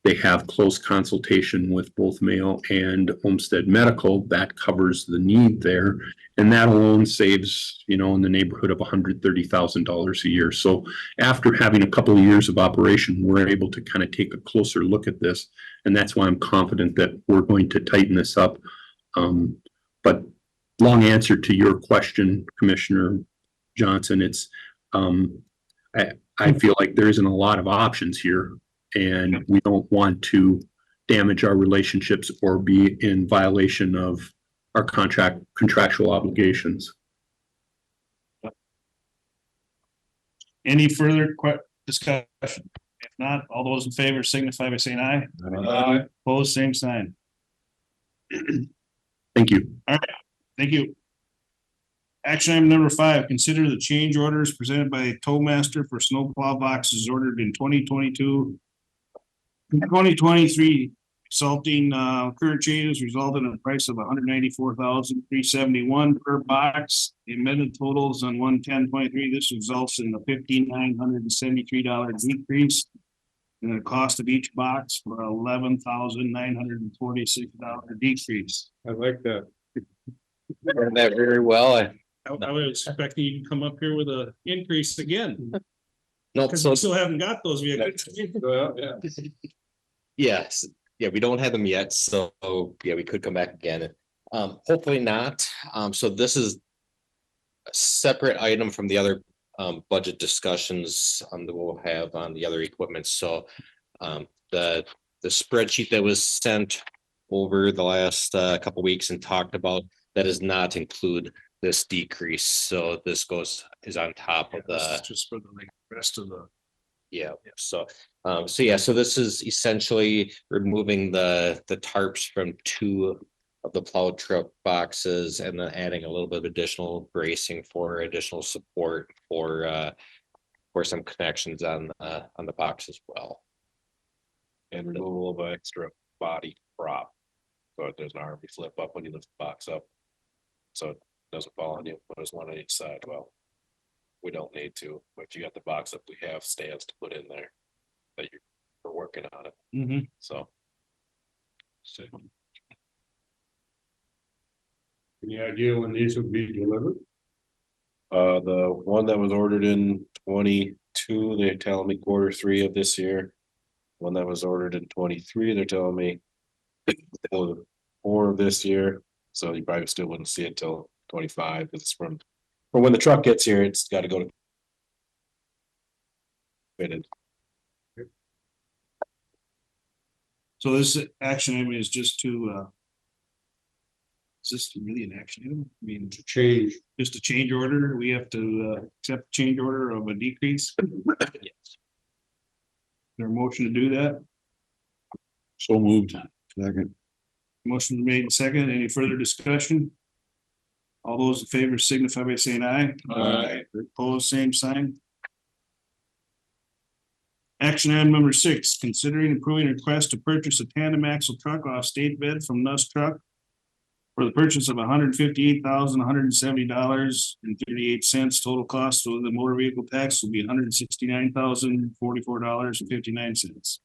They have close consultation with both Mayo and Homestead Medical. That covers the need there. And that alone saves, you know, in the neighborhood of $130,000 a year. So after having a couple of years of operation, we're able to kind of take a closer look at this. And that's why I'm confident that we're going to tighten this up. But long answer to your question, Commissioner Johnson, it's, I feel like there isn't a lot of options here. And we don't want to damage our relationships or be in violation of our contractual obligations. Any further discussion? If not, all those in favor signify by saying aye. Aye. Opposed, same sign. Thank you. Thank you. Action item number 5, consider the change orders presented by Towmaster for snowplow boxes ordered in 2022. 2023 resulting current changes result in a price of $194,371 per box. The amended totals on 1/10/23. This results in a $5,973 decrease in the cost of each box for $11,946 decrease. I like that. Done that very well. I was expecting you to come up here with a increase again, No, because so we still haven't got those vehicles. Well, yeah. yes, yeah, we don't have them yet, so yeah, we could come back again. Hopefully not. So this is a separate item from the other budget discussions that we'll have on the other equipment. So the spreadsheet that was sent over the last couple weeks and talked about, that does not include this decrease. So this is on top of the Just for the rest of the. yeah, so so this is essentially removing the tarps from 2 of the plow truck boxes and then adding a little bit of additional bracing for additional support for some connections on the box as well. And removal of an extra body prop. So if there's an arm, you flip up when you lift the box up. So it doesn't fall on you, but there's one on each side. Well, we don't need to, but you got the box up, we have stands to put in there. That we're working on it, so. Any idea when these would be delivered? The one that was ordered in 22, they're telling me Q3 of this year. One that was ordered in 23, they're telling me Q4 of this year. So you probably still wouldn't see it till 25, because it's from when the truck gets here, it's got to go to fitted. So this action item is just to is this really an action item? I mean, To change, just a change order, we have to accept change order of a decrease? Yes. There a motion to do that? So moved. Second. Motion made and second. Any further discussion? All those in favor signify by saying aye. Aye. Opposed, same sign. Action item number 6, considering approving a request to purchase a tandem axle truck off state bid from Nuss Truck for the purchase of $158,170.38. Total cost of the motor vehicle tax will be $169,044.59.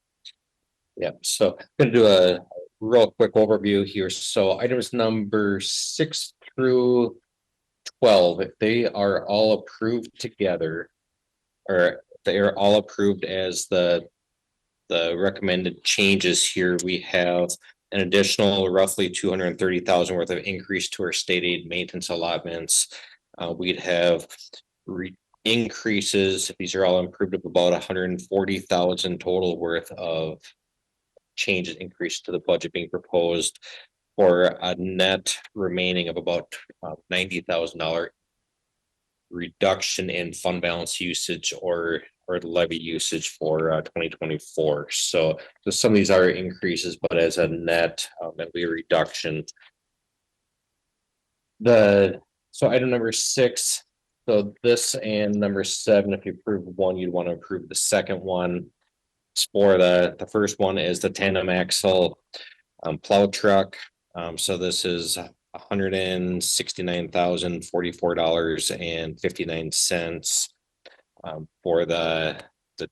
Yep, so I'm gonna do a real quick overview here. So items number 6 through 12, if they are all approved together, or they are all approved as the recommended changes here, we have an additional roughly 230,000 worth of increase to our state aid maintenance allotments. We'd have increases, if these are all improved, of about 140,000 total worth of changes, increase to the budget being proposed, for a net remaining of about $90,000 reduction in fund balance usage or levy usage for 2024. So some of these are increases, but as a net, that'll be a reduction. So item number 6, so this and number 7, if you approve one, you'd want to approve the second one. For the first one is the tandem axle plow truck. So this is $169,044.59 for the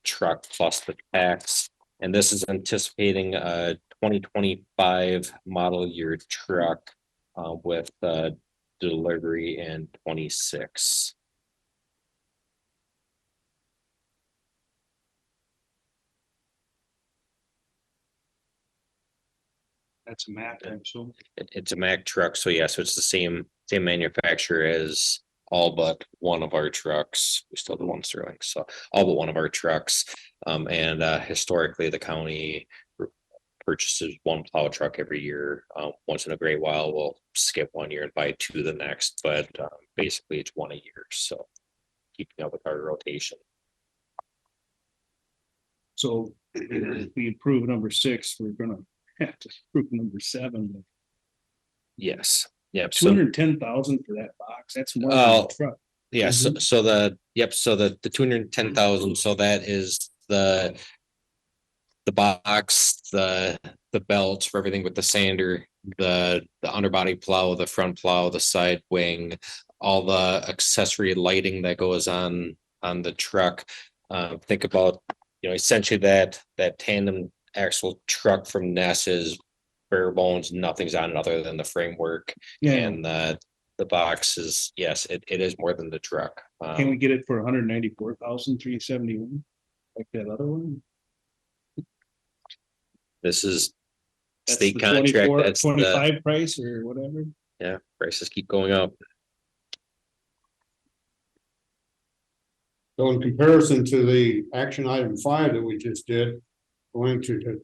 truck plus the tax. And this is anticipating a 2025 model year truck with delivery in 26. That's a Mack, I'm so. It's a Mack truck, so yeah, so it's the same manufacturer as all but one of our trucks. We still have the one Sterling, so all but one of our trucks. And historically, the county purchases one plow truck every year. Once in a great while, we'll skip 1 year and buy two the next, but basically it's one a year. So keeping up with our rotation. So if we approve number 6, we're gonna have to approve number 7. Yes. Yep. Two hundred and 10,000 for that box. That's more than Oh, a truck. yeah, so the 210,000, so that is the box, the belts for everything with the sander, the underbody plow, the front plow, the side wing, all the accessory lighting that goes on the truck. Think about, essentially that tandem axle truck from Ness is bare bones, nothing's on it other than the framework. Yeah. And the box is, yes, it is more than the truck. Can we get it for 194,371 like that other one? This is That's state the contract. 24 That's 25 price or whatever. yeah, prices keep going up. So in comparison to the action item 5 that we just did, going to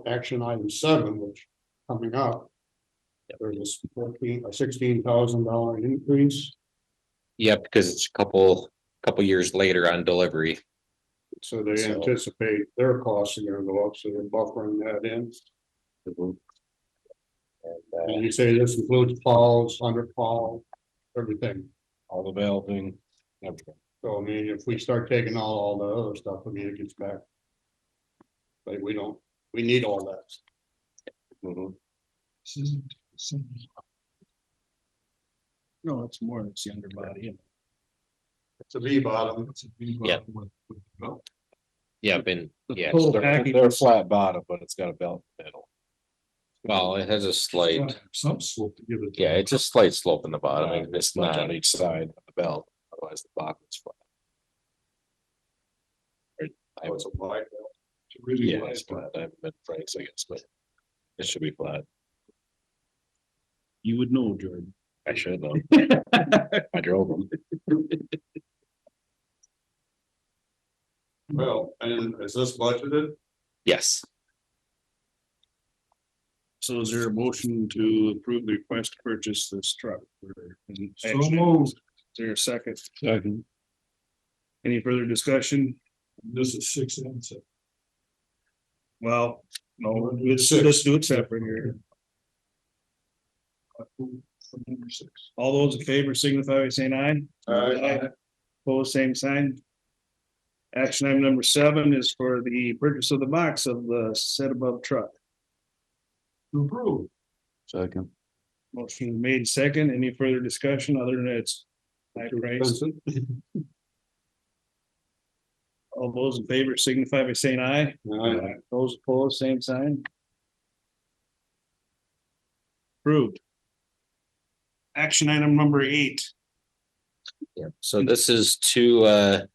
action item 7, which coming up. There's a $16,000 increase. Yep, because it's a couple years later on delivery. So they anticipate their costs are gonna go up, so they're buffering that in. And you say this includes plows, under plow, everything. All the valving, everything. So I mean, if we start taking out all the other stuff, I mean, it gets back. But we need all that. No, it's more, it's the underbody. It's a V bottom. Yeah. Yeah, been, yeah. Total They're package they're is- flat bottom, but it's got a belt in the middle. Well, it has a slight, Some slope to give it. yeah, it's a slight slope in the bottom. and It's Bunch not, on each side of the belt, otherwise the bottom is flat. Oh, it's a wide. Really Yeah, wide. it's flat. I haven't been Frank's, I guess, but it should be flat. You would know, Jordan. I should know. I drove them. Well, and is this budgeted? yes, So is there a motion to approve the request to purchase this truck? So moved. Is there a second? Second. Any further discussion? This is 6 and 7. Well, no, let's Six. do it separate here. Number 6. All those in favor signify by saying aye. Aye. Opposed, same sign. Action item number 7 is for the purchase of the box of the set above truck. To approve. Second. Motion made second. Any further discussion other than it's high price? All those in favor signify by saying aye. Aye. Those opposed, same sign. Approved. Action item number 8. yeah. So this is to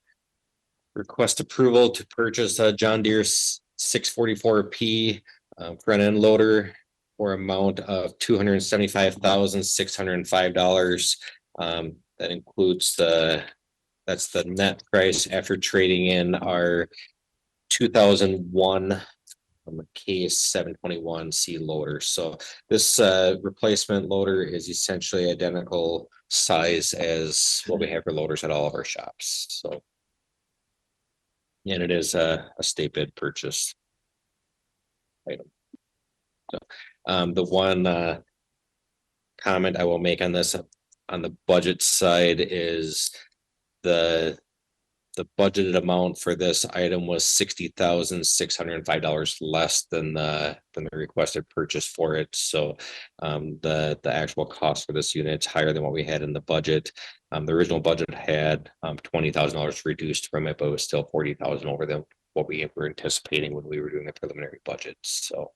request approval to purchase a John Deere 644P front end loader for amount of $275,605. That includes that's the net price after trading in our 2001 case 721C loader. So this replacement loader is essentially identical size as what we have for loaders at all of our shops. So and it is a state bid purchase item. So the one comment I will make on this on the budget side is the the budgeted amount for this item was $60,605 less than the requested purchase for it. So the actual cost for this unit is higher than what we had in the budget. The original budget had $20,000 reduced from it, but it was still 40,000 over than what we were anticipating when we were doing the preliminary budget. So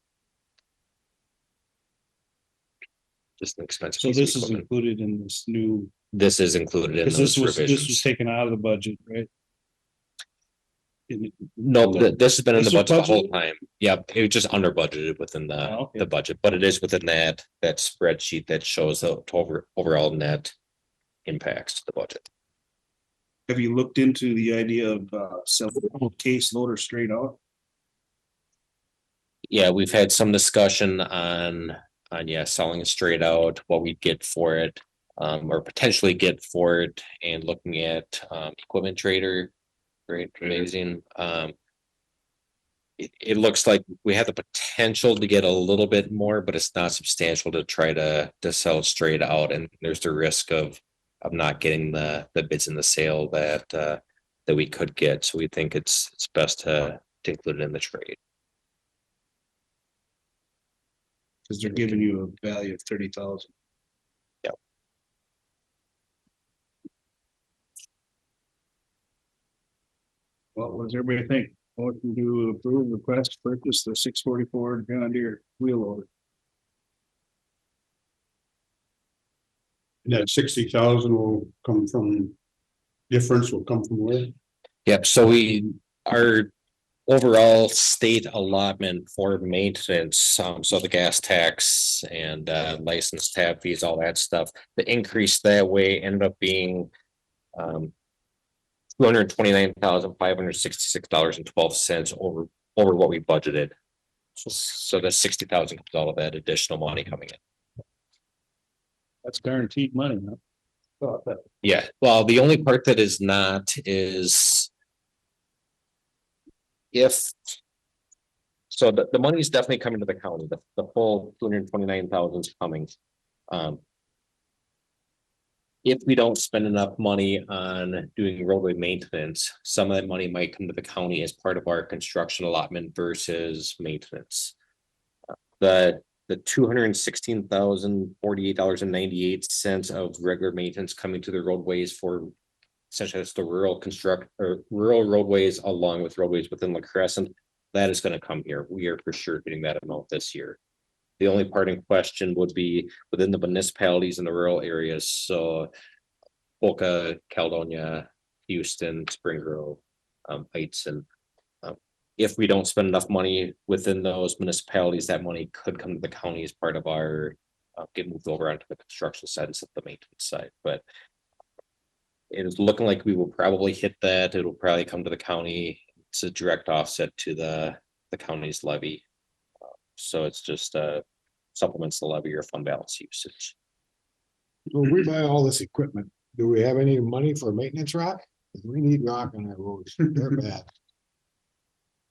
just an expensive. So piece of this is equipment. included in this new, This is included in because those this was revisions. taken out of the budget, right? Nope, this has been in the This was budget the whole budgeted? time. Yep, it was just under budgeted within Oh, okay. the budget, but it is within that spreadsheet that shows the overall net impacts to the budget. Have you looked into the idea of selling a case loader straight out? Yeah, we've had some discussion on selling it straight out, what we'd get for it, or potentially get for it, and looking at Equipment Trader. Great, amazing. It looks like we have the potential to get a little bit more, but it's not substantial to try to sell it straight out, and there's the risk of not getting the bids in the sale that we could get. So we think it's best to include it in the trade. Because they're giving you a value of 30,000. Yep. What does everybody think? Motion to approve request to purchase the 644 John Deere wheel loader. That 60,000 will come from, difference will come from where? Yep, so our overall state allotment for maintenance, so the gas tax and license tab fees, all that stuff, the increase that way ended up being $229,566.12 over what we budgeted. So the 60,000 comes out of that additional money coming in. That's guaranteed money, huh? Yeah, well, the only part that is not is if. So the money is definitely coming to the county, the full 229,000 is coming. If we don't spend enough money on doing roadway maintenance, some of that money might come to the county as part of our construction allotment versus maintenance. The $216,048.98 of regular maintenance coming to the roadways for essentially that's the rural roadways along with roadways within La Crescent. That is going to come here. We are for sure getting that amount this year. The only part in question would be within the municipalities in the rural areas. So Boca, Caledonia, Houston, Spring Grove, Heights, and if we don't spend enough money within those municipalities, that money could come to the county as part of our get moved over onto the construction side instead of the maintenance side. But it is looking like we will probably hit that. It'll probably come to the county. It's a direct offset to the county's levy. So it's just supplements the levy or fund balance usage. So we buy all this equipment. Do we have any money for maintenance rock? 'Cause we need rock on our roads. They're bad.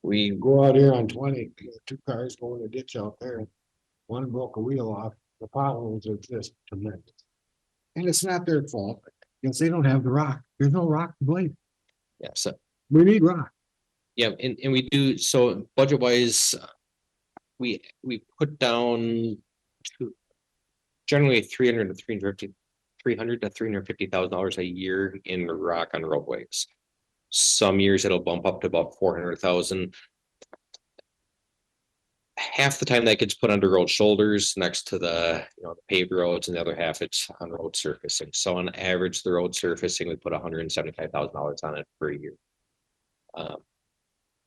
We Go out here on 20, two cars go in a ditch out there. One broke a wheel off. The potholes are just tremendous. And it's not their fault because they don't have the rock. There's no rock to blame. yeah, so We need rock. yeah, and we do so budget wise. We put down generally $300,000 to $350,000 a year in rock on roadways. Some years it'll bump up to about 400,000. Half the time that gets put under road shoulders next to the the paved roads, and the other half it's on road surfacing. So on average, the road surfacing we put $175,000 on it per year.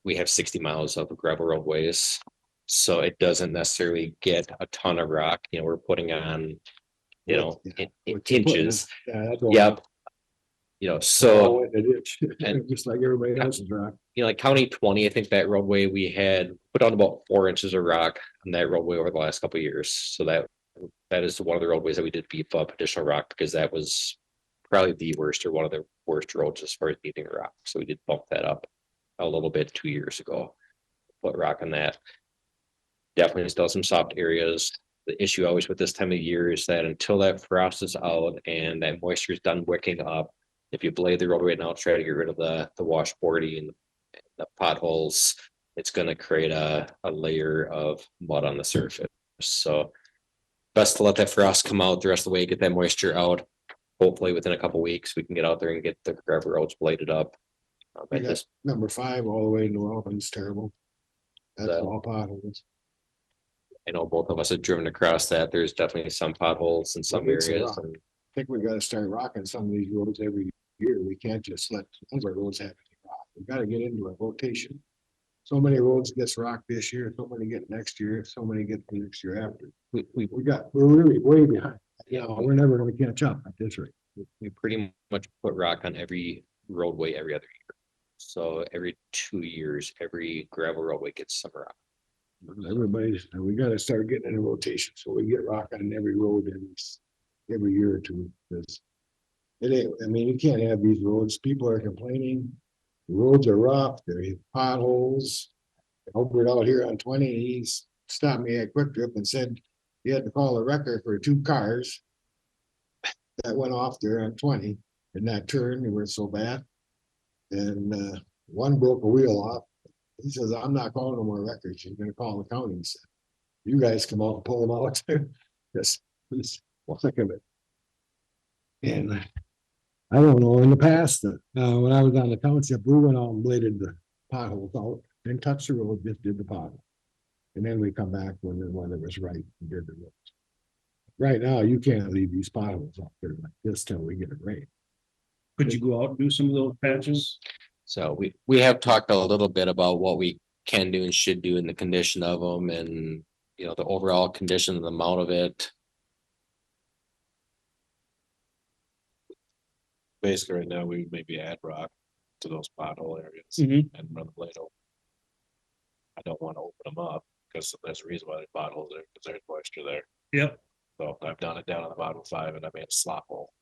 We have 60 miles of gravel roadways, so it doesn't necessarily get a ton of rock. We're putting on inches. Yep. So And just like everybody else's rock. like County 20, I think that roadway we had put on about 4 inches of rock on that roadway over the last couple of years. So that is one of the roadways that we did beef up additional rock because that was probably the worst or one of the worst roads as far as needing rock. So we did bump that up a little bit 2 years ago. Put rock on that. Definitely still some soft areas. The issue always with this time of year is that until that frost is out and that moisture is done wicking up, if you blade the roadway now, try to get rid of the washboarding and the potholes, it's gonna create a layer of mud on the surface. So best to let that frost come out the rest of the way, get that moisture out. Hopefully within a couple weeks, we can get out there and get the gravel roads bladed up. We At got this, number 5 all the way into Albany's terrible. That's That- all potholes. I know both of us have driven across that. There's definitely some potholes in some Well, it's a areas. rock. And I think we gotta start rocking some of these roads every year. We can't just let some of our roads have any rock. We gotta get into a rotation. So many roads gets rocked this year, so many get next year, so many get the next year after. We're really way behind. You know, we're never gonna catch up at this rate. we pretty much put rock on every roadway every other year. So every 2 years, every gravel roadway gets some rock. Everybody's, and we gotta start getting in a rotation, so we get rock on every road every year or two, because it ain't, I mean, you can't have these roads, people are complaining, the roads are rough, there are potholes. Over out here on 20, he's stopped me at Quick Trip and said he had to call a wrecker for 2 cars that went off there on 20 in that turn, they were so bad. And one broke a wheel off. He says, I'm not calling no more records. You're gonna call the county. He said, you guys come out and pull them out. Just think of it. And I don't know, in the past, when I was on the township, we went out and bladed the potholes out, didn't touch the road, just did the pothole. And then we come back when the weather was right and did the roads. Right now, you can't leave these potholes out there like this till we get it rain. Could you go out and do some of those patches? So we have talked a little bit about what we can do and should do in the condition of them and, you know, the overall condition, the amount of it. Basically, right now, we would maybe add rock to those pothole areas Mhm. and run the blade over. I don't want to open them up because there's a reason why the potholes are, because there's moisture there. Yep, So I've done it down on the bottom 5 and I made a slop hole.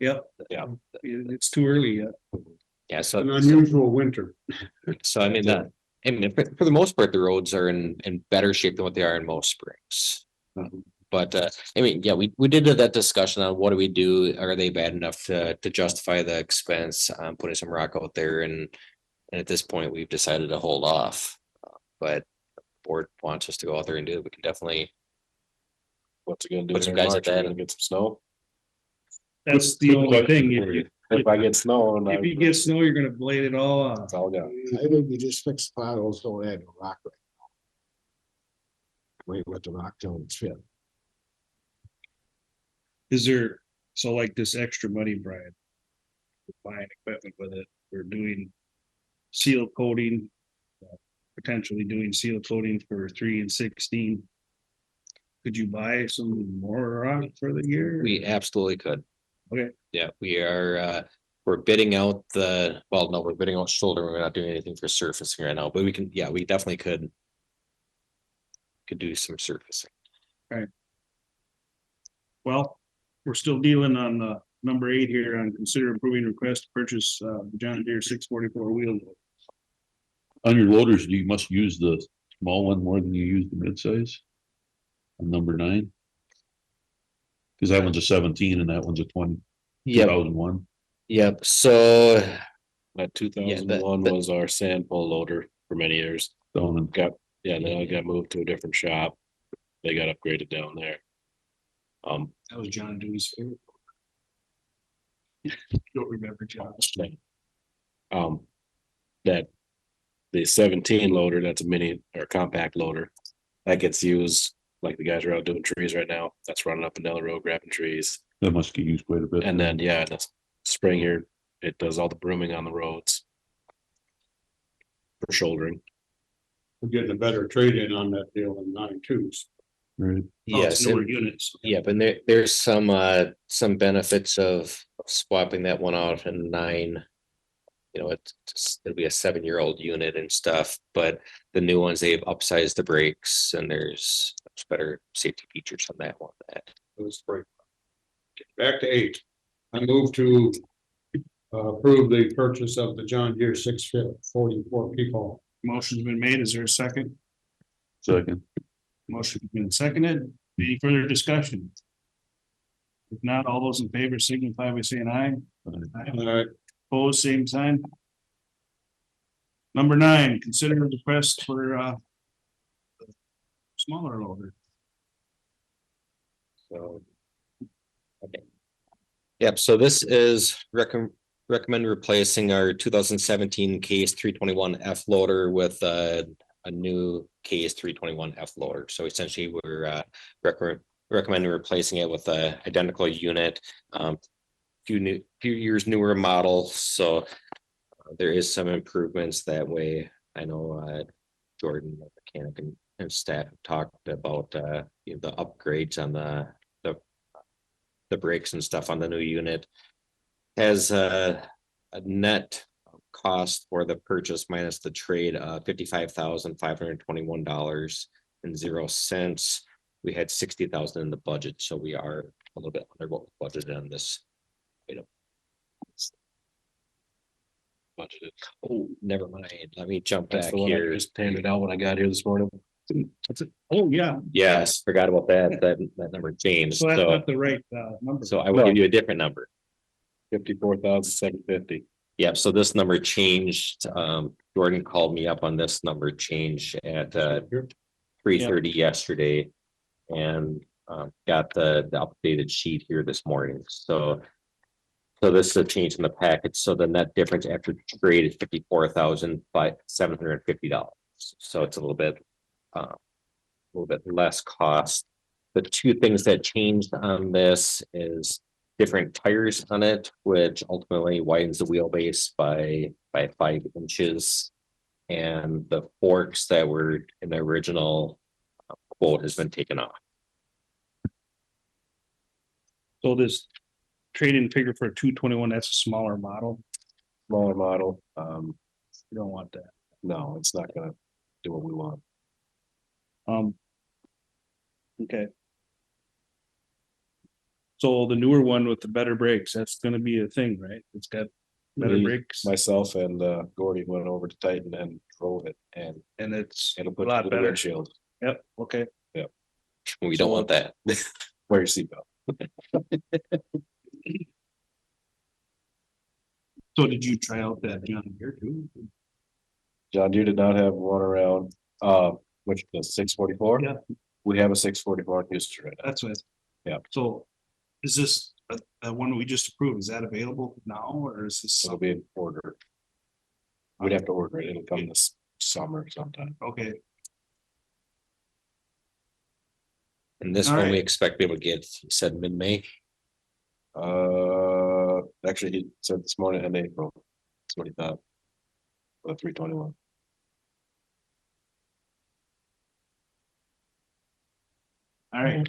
yep. Yeah. It's too early yet. Yeah, so An unusual winter. I mean, for the most part, the roads are in better shape than what they are in most springs. But I mean, yeah, we did that discussion on what do we do? Are they bad enough to justify the expense on putting some rock out there? And at this point, we've decided to hold off. But the board wants us to go out there and do it. We can definitely What's it gonna do? put some here in guys at March? We're that. gonna get some snow. That's the only thing. If I get snow and If you get snow, you're gonna blade it all off. it's all gone. I think we just fix the potholes, don't add no rock right now. Wait, let the rock zones fit. Is there, so like this extra money, Brian? We're buying equipment with it, we're doing seal coating. Potentially doing seal coating for 3 and 16. Could you buy some more rock for the year? We absolutely could. Okay. Yeah, we are, we're bidding out we're bidding out shoulder. We're not doing anything for surfacing right now, but we can, yeah, we definitely could. Could do some surfacing. Well, we're still dealing on number 8 here on consider approving request to purchase John Deere 644 wheel. On your loaders, you must use the small one more than you use the midsize. On number 9. Cause that one's a 17 and that one's a 20. Yep, 2001. yep, so. That 2001 was our sand pole loader for many years. Down in And then I got moved to a different shop. They got upgraded down there. That was John Dewey's favorite. Don't remember John. That the 17 loader, that's a mini or compact loader. That gets used like the guys are out doing trees right now. That's running up and down the road grabbing trees. That must get used quite a bit. And then, yeah, in the spring here, it does all the brooming on the roads. For shouldering. We're getting a better trade in on that deal than 9.2s. Right. Yes, Newer and- units. Yep, and there's some benefits of swapping that one out in 9. You know, it'll be a 7-year-old unit and stuff, but the new ones, they've upsized the brakes and there's better safety features on that one. It was great. Back to 8. I move to approve the purchase of the John Deere 644 people. Motion's been made. Is there a second? Second. Motion's been seconded. Any further discussion? If not, all those in favor signify by saying aye. Alright, Opposed, same sign. Number 9, consider a request for smaller loader. So. Okay. Yep, so this is recommend replacing our 2017 case 321 F loader with a new case 321 F loader. So essentially we're recommending replacing it with a identical unit. Few years newer model, so there is some improvements that way. I know Jordan, the mechanic, and staff have talked about the upgrades on the brakes and stuff on the new unit. Has a net cost for the purchase minus the trade of $55,521.00. We had 60,000 in the budget, so we are a little bit under what we budgeted on this item. Budgeted. Oh, never mind. Let me jump That's back the one I here. just handed out when I got here this morning. Oh, yeah, Yes, forgot about that. That number changed. so that's So, not the right number. so I will give you a different number. 54,750. Yeah, so this number changed. Jordan called me up on this number change at 3:30 yesterday. And got the updated sheet here this morning. So this is a change in the package. So the net difference after trade is $54,750. So it's a little bit less cost. The two things that changed on this is different tires on it, which ultimately widens the wheelbase by 5 inches. And the forks that were in the original quote has been taken off. So this trade-in figure for a 221, that's a smaller model. Smaller model. You don't want that. No, it's not gonna do what we want. Okay. So the newer one with the better brakes, that's gonna be a thing, right? It's got better Me, brakes Myself and Gordy went over to Titan and drove it and and it's it'll a put lot the better. windshield. Yep, okay. We don't want that. Wear your seatbelt. So did you try out that John Deere too? John Deere did not have one around, which the 644? Yeah. We have a 644 in Houston right now. That's what. Yeah. So is this a one we just approved? Is that available now or is this? It'll be in order. We'd have to order it. It'll come this summer sometime. Okay, And this All one we right. expect to be able to get, he said mid-May. Actually, he said this morning in April. That's what he thought. For 321. all right.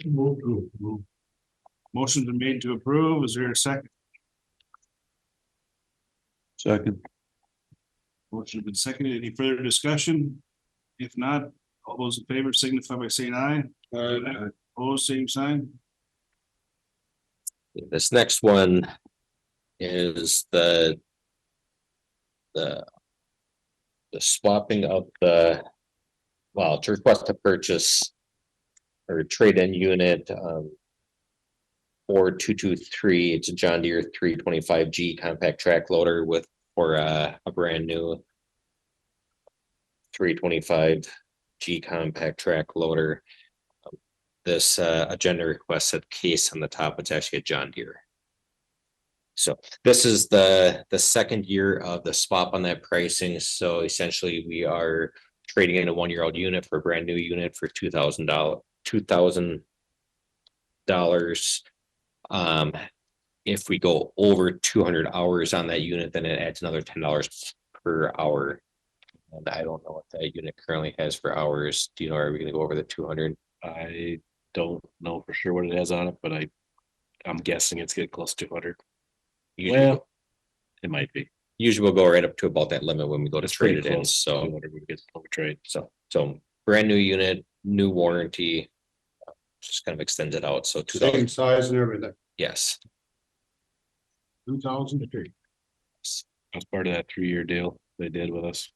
Motion's been made to approve. Is there a second? Second. Motion's been seconded. Any further discussion? If not, all those in favor signify by saying aye. Opposed, same sign. This next one is the swapping of to request to purchase or trade-in unit, 4223. It's a John Deere 325G compact track loader for a brand new 325G compact track loader. This agenda requests a case on the top. It's actually a John Deere. So this is the second year of the swap on that pricing. So essentially we are trading in a 1-year-old unit for a brand new unit for $2,000. If we go over 200 hours on that unit, then it adds another $10 per hour. And I don't know what that unit currently has for hours. Do you know, are we gonna go over the 200? I don't know for sure what it has on it, but I'm guessing it's getting close to 200. Well, it might be. Usually we'll go right up to about that limit when we go to trade it in, Close to so, 200 we get over trade. so brand new unit, new warranty. Just kind of extends it out, so 2000, same size and everything. yes. 2003. That's part of that 3-year deal they did with us.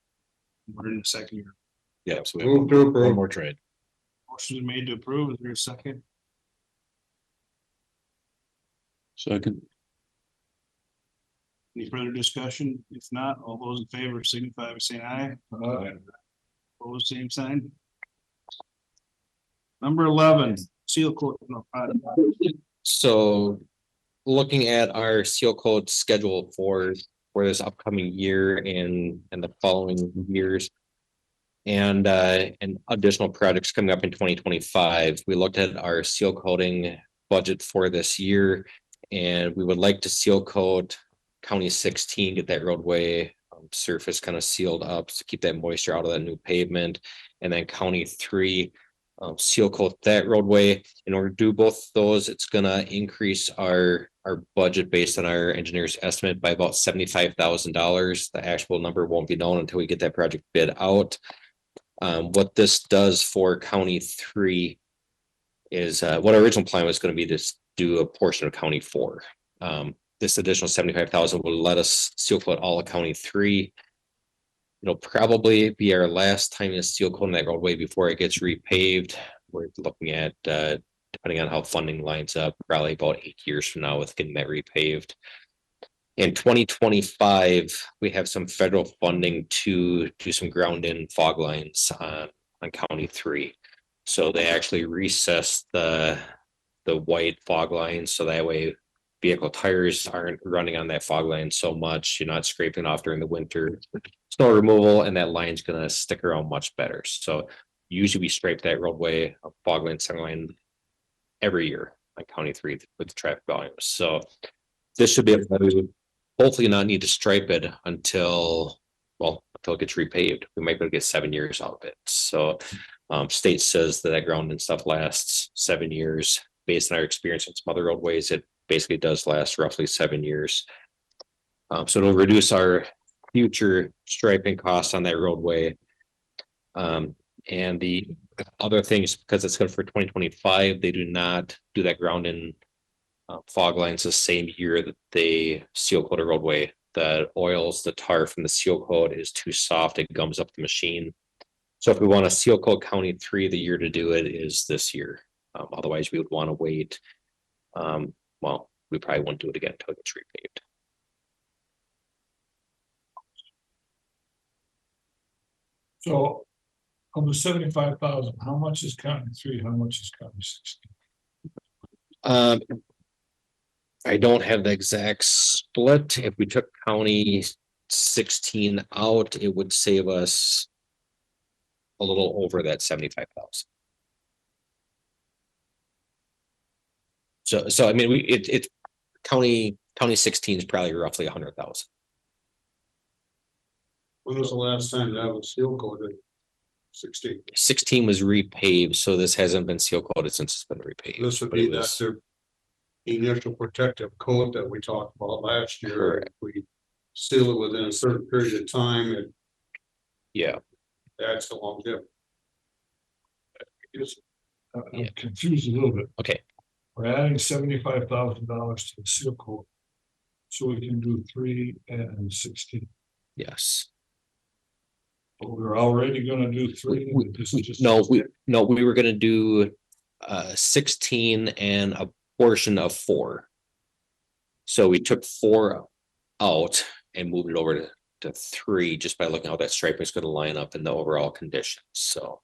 We're in the second year. Yeah, so we Move to have approve. one more trade. Motion's made to approve. Is there a second? Second. Any further discussion? If not, all those in favor signify by saying aye. Opposed, same sign. Number 11, seal coat. No, So looking at our seal coat schedule for this upcoming year and the following years. And additional projects coming up in 2025. We looked at our seal coating budget for this year. And we would like to seal coat County 16, get that roadway surface kind of sealed up to keep that moisture out of that new pavement. And then County 3, seal coat that roadway. In order to do both those, it's gonna increase our budget based on our engineer's estimate by about $75,000. The actual number won't be known until we get that project bid out. What this does for County 3 is what our original plan was going to be to do a portion of County 4. This additional 75,000 will let us seal coat all of County 3. It'll probably be our last time to seal coat that roadway before it gets repaved. We're looking at, depending on how funding lines up, probably about 8 years from now with getting that repaved. In 2025, we have some federal funding to do some ground in fog lines on County 3. So they actually recess the white fog lines so that way vehicle tires aren't running on that fog line so much. You're not scraping off during the winter snow removal, and that line's gonna stick around much better. So usually we scrape that roadway, fog line, center line every year on County 3 with the traffic volumes. So this should be able to hopefully not need to stripe it until it gets repaved. We might be able to get 7 years out of it. So state says that ground and stuff lasts 7 years. Based on our experience on some other roadways, it basically does last roughly 7 years. So it'll reduce our future striping costs on that roadway. And the other things, because it's good for 2025, they do not do that ground in fog lines the same year that they seal coat a roadway. The oils, the tar from the seal coat is too soft, it gums up the machine. So if we want to seal coat County 3, the year to do it is this year. Otherwise, we would want to wait. We probably won't do it again until it gets repaved. So of the 75,000, how much is County 3? How much is County 16? I don't have the exact split. If we took County 16 out, it would save us a little over that 75,000. So I mean, it's County 16 is probably roughly 100,000. When was the last time that was seal coated? 16. 16 was repaved, so this hasn't been seal coated since it's been repaved. This would but be it was- that the initial protective coat that we talked about last year. Correct. If we seal it within a certain period of time, it Yeah, adds to longevity. I'm confused a little bit. okay. We're adding $75,000 to the seal coat. So we can do 3 and 16. Yes. But we're already gonna do 3. and this is just- No, we were gonna do 16 and a portion of 4. So we took 4 out and moved it over to 3 just by looking how that striping is gonna line up in the overall conditions. So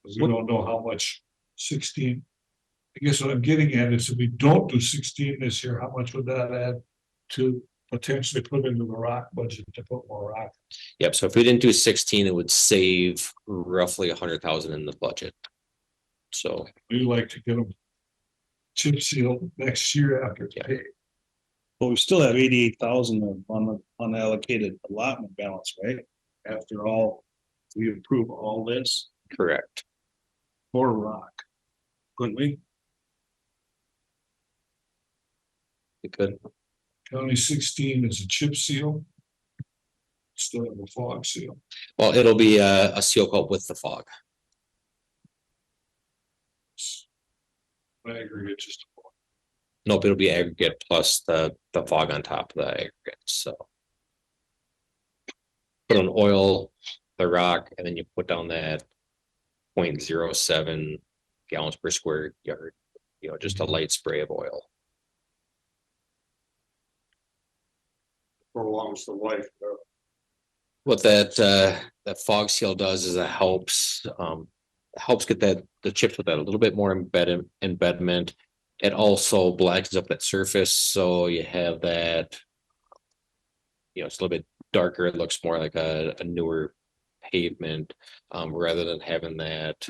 We don't know how much 16. I guess what I'm getting at is if we don't do 16 this year, how much would that add to potentially put into the rock budget to put more rock? yep, so if we didn't do 16, it would save roughly 100,000 in the budget. So We like to get them chip sealed next year after it's paid. But we still have 88,000 on the unallocated allotment balance, right? After all, we approve all this correct. for rock. Couldn't we? We could. County 16 is a chip seal. Instead of a fog seal. Well, it'll be a seal coat with the fog. I agree, it's just. Nope, it'll be aggregate plus the fog on top of the aggregate, so. Put on oil, the rock, and then you put down that 0.07 gallons per square yard, just a light spray of oil. prolongs the life. What that fog seal does is it helps get the chips with that a little bit more embedment. It also blackens up that surface, so you have that, it's a little bit darker. It looks more like a newer pavement, rather than having that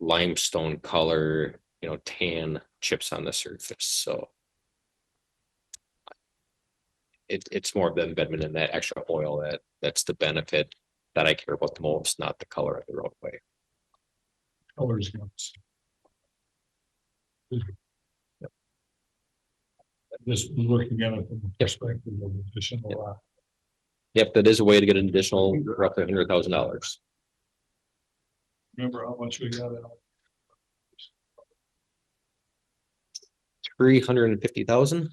limestone color, tan chips on the surface. So it's more of the embedment in that extra oil that's the benefit that I care about the most, not the color of the roadway. Colors. Just looking at it from the perspective of additional rock. Yep, that is a way to get an additional roughly $100,000. Remember how much we got out? 350,000.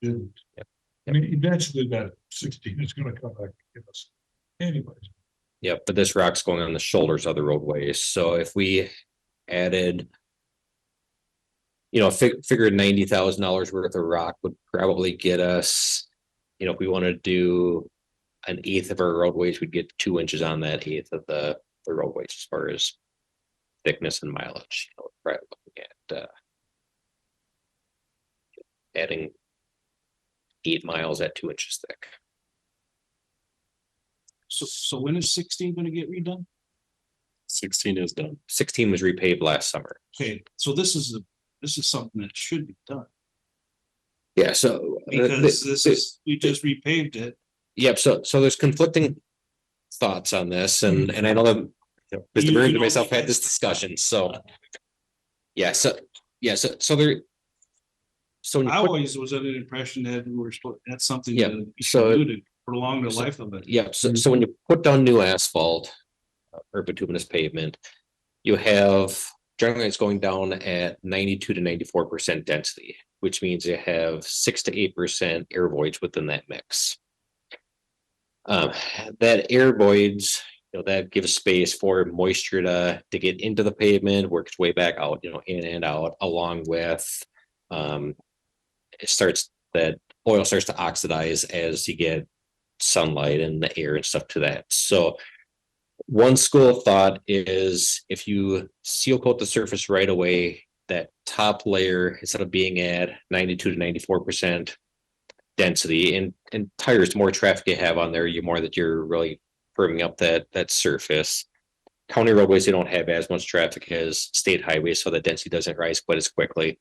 Didn't. I mean, eventually that 16 is gonna come back and give us anyways. Yep, but this rock's going on the shoulders of the roadways. So if we added, figured $90,000 worth of rock would probably get us, if we want to do an eighth of our roadways, we'd get 2 inches on that eighth of the roadways as far as thickness and mileage. We're probably looking at adding 8 miles at 2 inches thick. So when is 16 gonna get redone? 16 is done. 16 was repaved last summer. Okay, so this is something that should be done, Yeah, so because we just repaved it. Yep, so there's conflicting thoughts on this, and I know that Mr. Burns and myself had this discussion, so. So there. So when you I put- always was under the impression that that's something Yeah, that we so- should do to prolong the life of it. Yeah, so when you put down new asphalt or bituminous pavement, you have generally it's going down at 92 to 94% density, which means you have 6 to 8% air voids within that mix. That air voids, that gives space for moisture to get into the pavement, work its way back out, in and out, along with that oil starts to oxidize as you get sunlight and the air and stuff to that. So one school of thought is if you seal coat the surface right away, that top layer, instead of being at 92 to 94% density, and tires, the more traffic you have on there, the more that you're really firming up that surface. County roadways, they don't have as much traffic as state highways, so the density doesn't rise quite as quickly.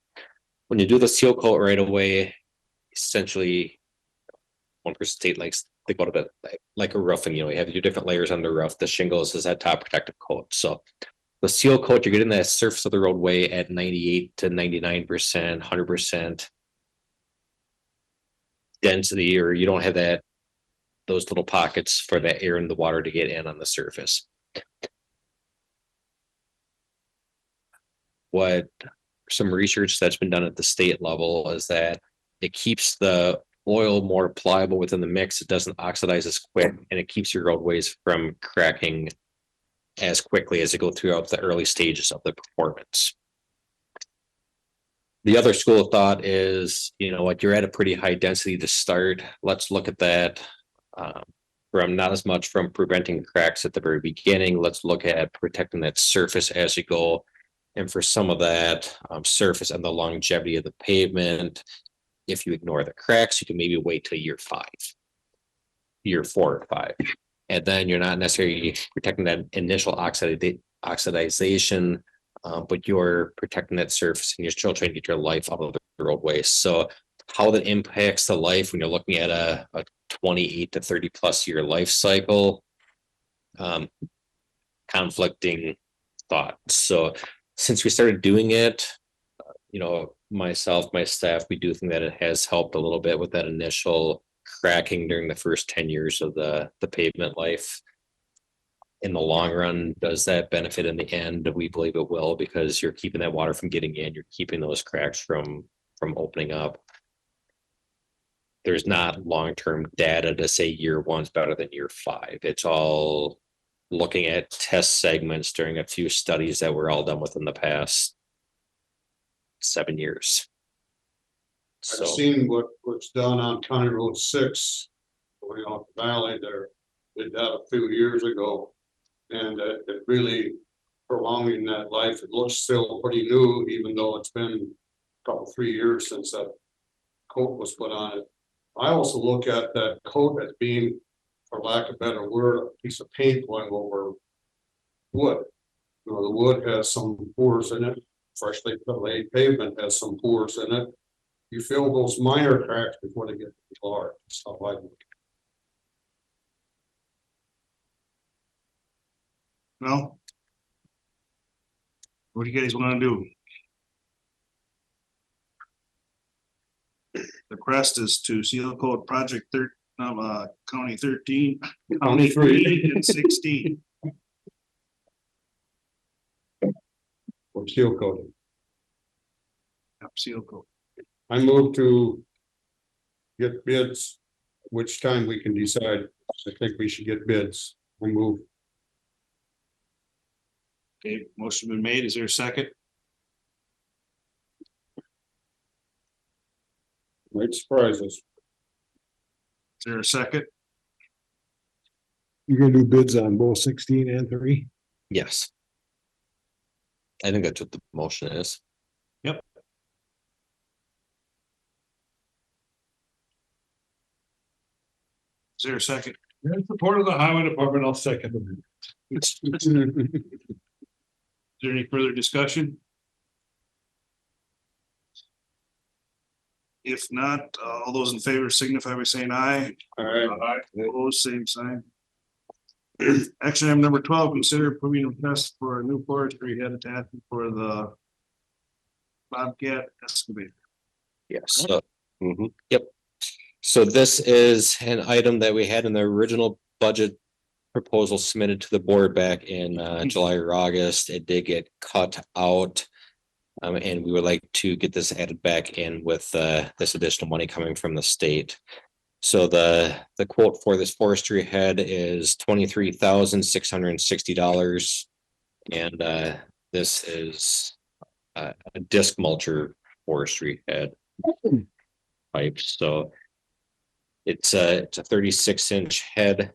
When you do the seal coat right away, essentially, one person state likes think about it like a roofing. You have your different layers on the roof. The shingles is that top protective coat. So the seal coat, you're getting that surface of the roadway at 98 to 99%, 100% density, or you don't have those little pockets for the air and the water to get in on the surface. What some research that's been done at the state level is that it keeps the oil more pliable within the mix. It doesn't oxidize as quick, and it keeps your roadways from cracking as quickly as they go throughout the early stages of the performance. The other school of thought is, you're at a pretty high density to start. Let's look at that from not as much from preventing cracks at the very beginning. Let's look at protecting that surface as you go. And for some of that surface and the longevity of the pavement, if you ignore the cracks, you can maybe wait till year 4 or 5. And then you're not necessarily protecting that initial oxidization, but you're protecting that surface and you're still trying to get your life out of the roadway. So how that impacts the life when you're looking at a 28 to 30 plus year life cycle, conflicting thoughts. So since we started doing it, myself, my staff, we do think that it has helped a little bit with that initial cracking during the first 10 years of the pavement life. In the long run, does that benefit in the end? We believe it will, because you're keeping that water from getting in, you're keeping those cracks from opening up. There's not long-term data to say year 1's better than year 5. It's all looking at test segments during a few studies that were all done within the past 7 years. I've So, seen what's done on County Road 6, going off the valley there, did that a few years ago. And it really prolonging that life, it looks still pretty new, even though it's been a couple, 3 years since that coat was put on it. I also look at that coat as being, for lack of a better word, a piece of paint going over wood. You know, the wood has some pores in it, freshly laid pavement has some pores in it. You fill those minor cracks before they get large, stuff like that. Well. What do you guys wanna do? The request is to seal coat project county 13, county 3 and 16. Or seal coating. Yep, seal coat. I move to get bids, which time we can decide. I think we should get bids. We move. Okay, motion been made. Is there a second? Might surprise us. Is there a second? You're gonna do bids on both 16 and 3? yes. I think that's what the motion is. Is there a second? In support of the highway department, I'll second them. Is there any further discussion? If not, all those in favor signify by saying aye. All right. Opposed, same sign. Action item number 12, consider approving a request for a new forestry habitat for the Bobcat excavator. Yes. So, yep. So this is an item that we had in the original budget proposal submitted to the board back in July or August. It did get cut out. And we would like to get this added back in with this additional money coming from the state. So the quote for this forestry head is $23,660. And this is a disc mulcher forestry head pipe. So it's a 36-inch head.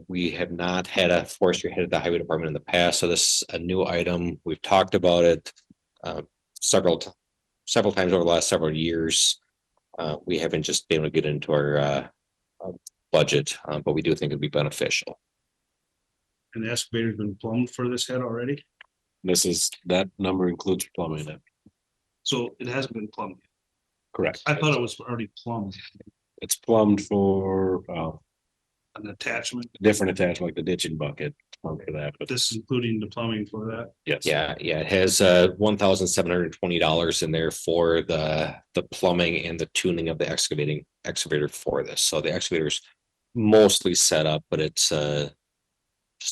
We have not had a forestry head at the highway department in the past, so this is a new item. We've talked about it several times over the last several years. We haven't just been able to get into our budget, but we do think it'd be beneficial. And the excavator's been plumbed for this head already, That number includes plumbing it. so it hasn't been plumbed. Correct. I thought it was already plumbed, It's plumbed for, an attachment, different attachment, like the ditching bucket, plumbed for that, but this is including the plumbing for that. yes. Yeah, it has $1,720 in there for the plumbing and the tuning of the excavator for this. So the excavator's mostly set up, but it's just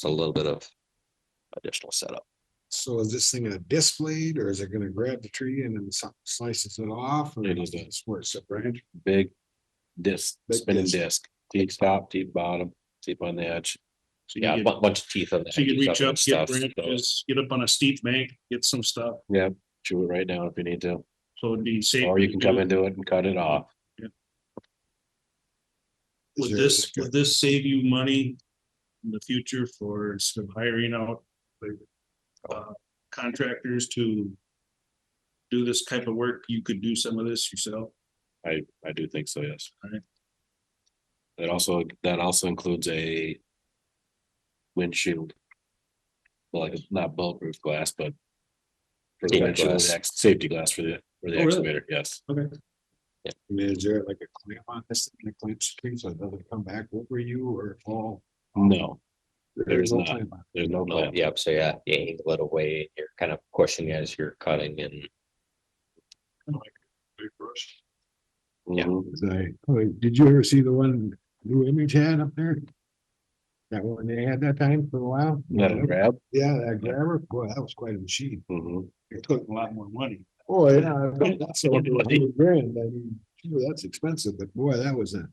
a little bit of additional setup. So is this thing a disc blade or is it gonna grab the tree and then slices it off? Or It is is where it's a branch? Big disc, Big spinning disc. disc, teeth top, teeth bottom, teeth on the edge. So Yeah, you a get, bunch of teeth on that. so you can reach up, get stuff. branches, get up on a steep bank, get some stuff, Yeah, chew it right down if you need to, so it'd be safe. or you can come into it and cut it off. Would this save you money in the future for instead of hiring out contractors to do this type of work, you could do some of this yourself? I do think so, yes. Alright. That also includes a windshield. Well, like, not bulletproof glass, but for the Safety windshield, glass. safety glass for the really? excavator, yes. I mean, is there like a clamp on this, thing that clamps the tree so it doesn't come back over you or fall? No, there's no not. clamp on it. There's no No, clamp. yep, so yeah, you angle it away, you're kind of pushing as you're cutting and Big brush. Yeah. Mhm. Did you ever see the one New Image had up there? That one they had that time for a while? Let it grab. Yeah, that grabber, boy, that was quite a machine. Mhm. It took a lot more money. Oh, yeah, that's over $100,000. I mean, sure, that's expensive, but boy, that was a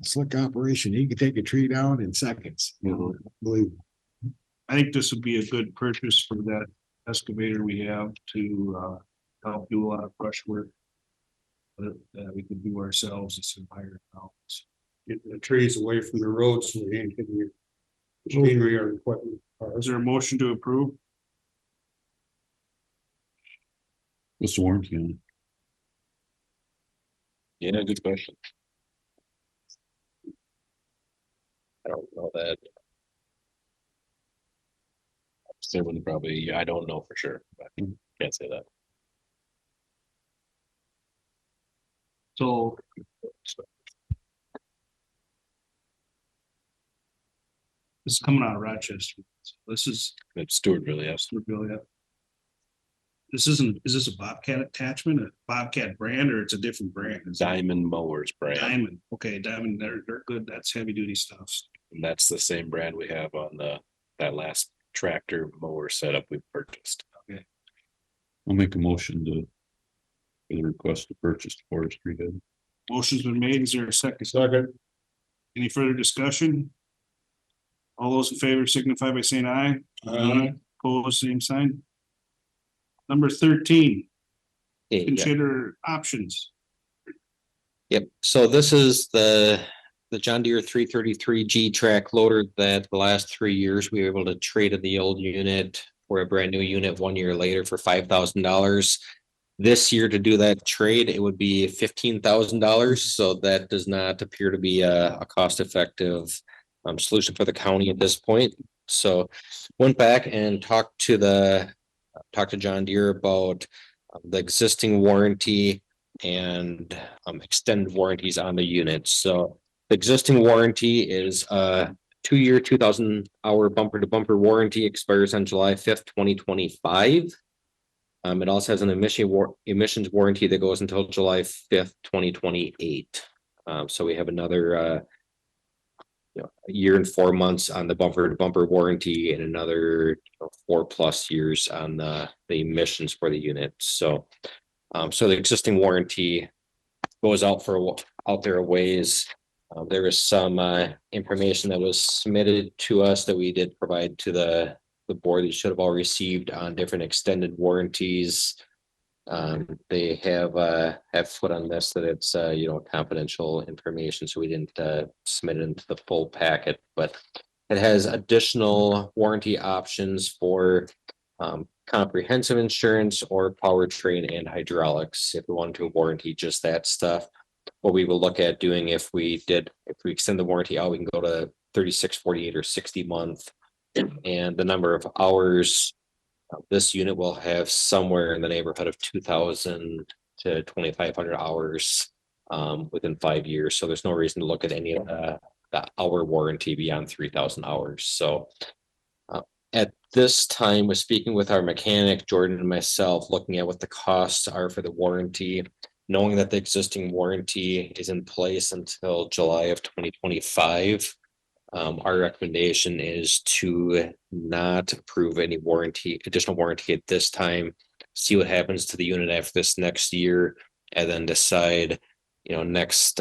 slick operation. He could take a tree down in seconds. Mhm. Believe. I think this would be a good purchase for that excavator we have to help do a lot of brush work. That we could do ourselves instead of hiring out. Get the trees away from the roads so we ain't getting machinery or equipment. Is there a motion to approve? What's the warranty on it? Yeah, good question. I don't know that. There would probably, I don't know for sure, but can't say that. So. This is coming out of Rochester. So this is. It's Stewart really, yes. This isn't, is this a Bobcat attachment, a Bobcat brand, or it's a different brand? It's Diamond Mowers brand. Diamond, okay, Diamond, they're good, that's heavy duty stuff. And that's the same brand we have on that last tractor mower setup we purchased. I'll make a motion to. For the request to purchase the forestry head. Motion's been made, is there a second? Second. Any further discussion? All those in favor signify by saying aye. Aye. Opposed, same sign. Number 13, Yeah. consider options. Yep, so this is the John Deere 333 G track loader that the last 3 years we were able to trade in the old unit for a brand new unit 1 year later for $5,000. This year to do that trade, it would be $15,000, so that does not appear to be a cost-effective solution for the county at this point. So went back and talked to John Deere about the existing warranty and extended warranties on the unit. So the existing warranty is a 2-year, 2,000-hour bumper to bumper warranty, expires on July 5th, 2025. It also has an emissions warranty that goes until July 5th, 2028. So we have another a year and 4 months on the bumper to bumper warranty and another 4+ years on the emissions for the unit. So the existing warranty goes out there a ways. There is some information that was submitted to us that we did provide to the board. They should have all received on different extended warranties. They have put on this that it's confidential information, so we didn't submit it into the full packet, but it has additional warranty options for comprehensive insurance or powertrain and hydraulics if we wanted to warranty just that stuff. What we will look at doing if we extend the warranty out, we can go to 36, 48, or 60 month. And the number of hours this unit will have somewhere in the neighborhood of 2,000 to 2,500 hours within 5 years. So there's no reason to look at any of the hour warranty beyond 3,000 hours. So at this time, we're speaking with our mechanic, Jordan, and myself, looking at what the costs are for the warranty, knowing that the existing warranty is in place until July of 2025. Our recommendation is to not approve any additional warranty at this time, see what happens to the unit after this next year, and then decide, next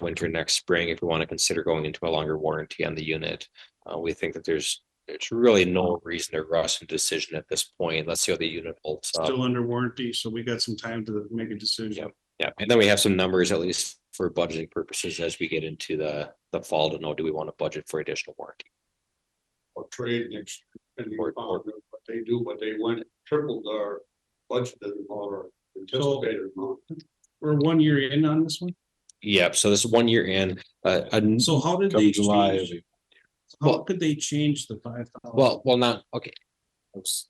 winter, next spring, if we want to consider going into a longer warranty on the unit. We think that there's really no reason to rush a decision at this point. Let's see how the unit holds up. Still under warranty, so we got some time to make a decision. Yeah, and then we have some numbers, at least for budgeting purposes, as we get into the fall to know, do we want to budget for additional warranty? Or trade next, and what they do, but they went tripled our budgeted or anticipated amount. We're 1 year in on this one. Yep, so this is 1 year in. So how did Come they July change? How could they change the 5,000? Well, not, okay.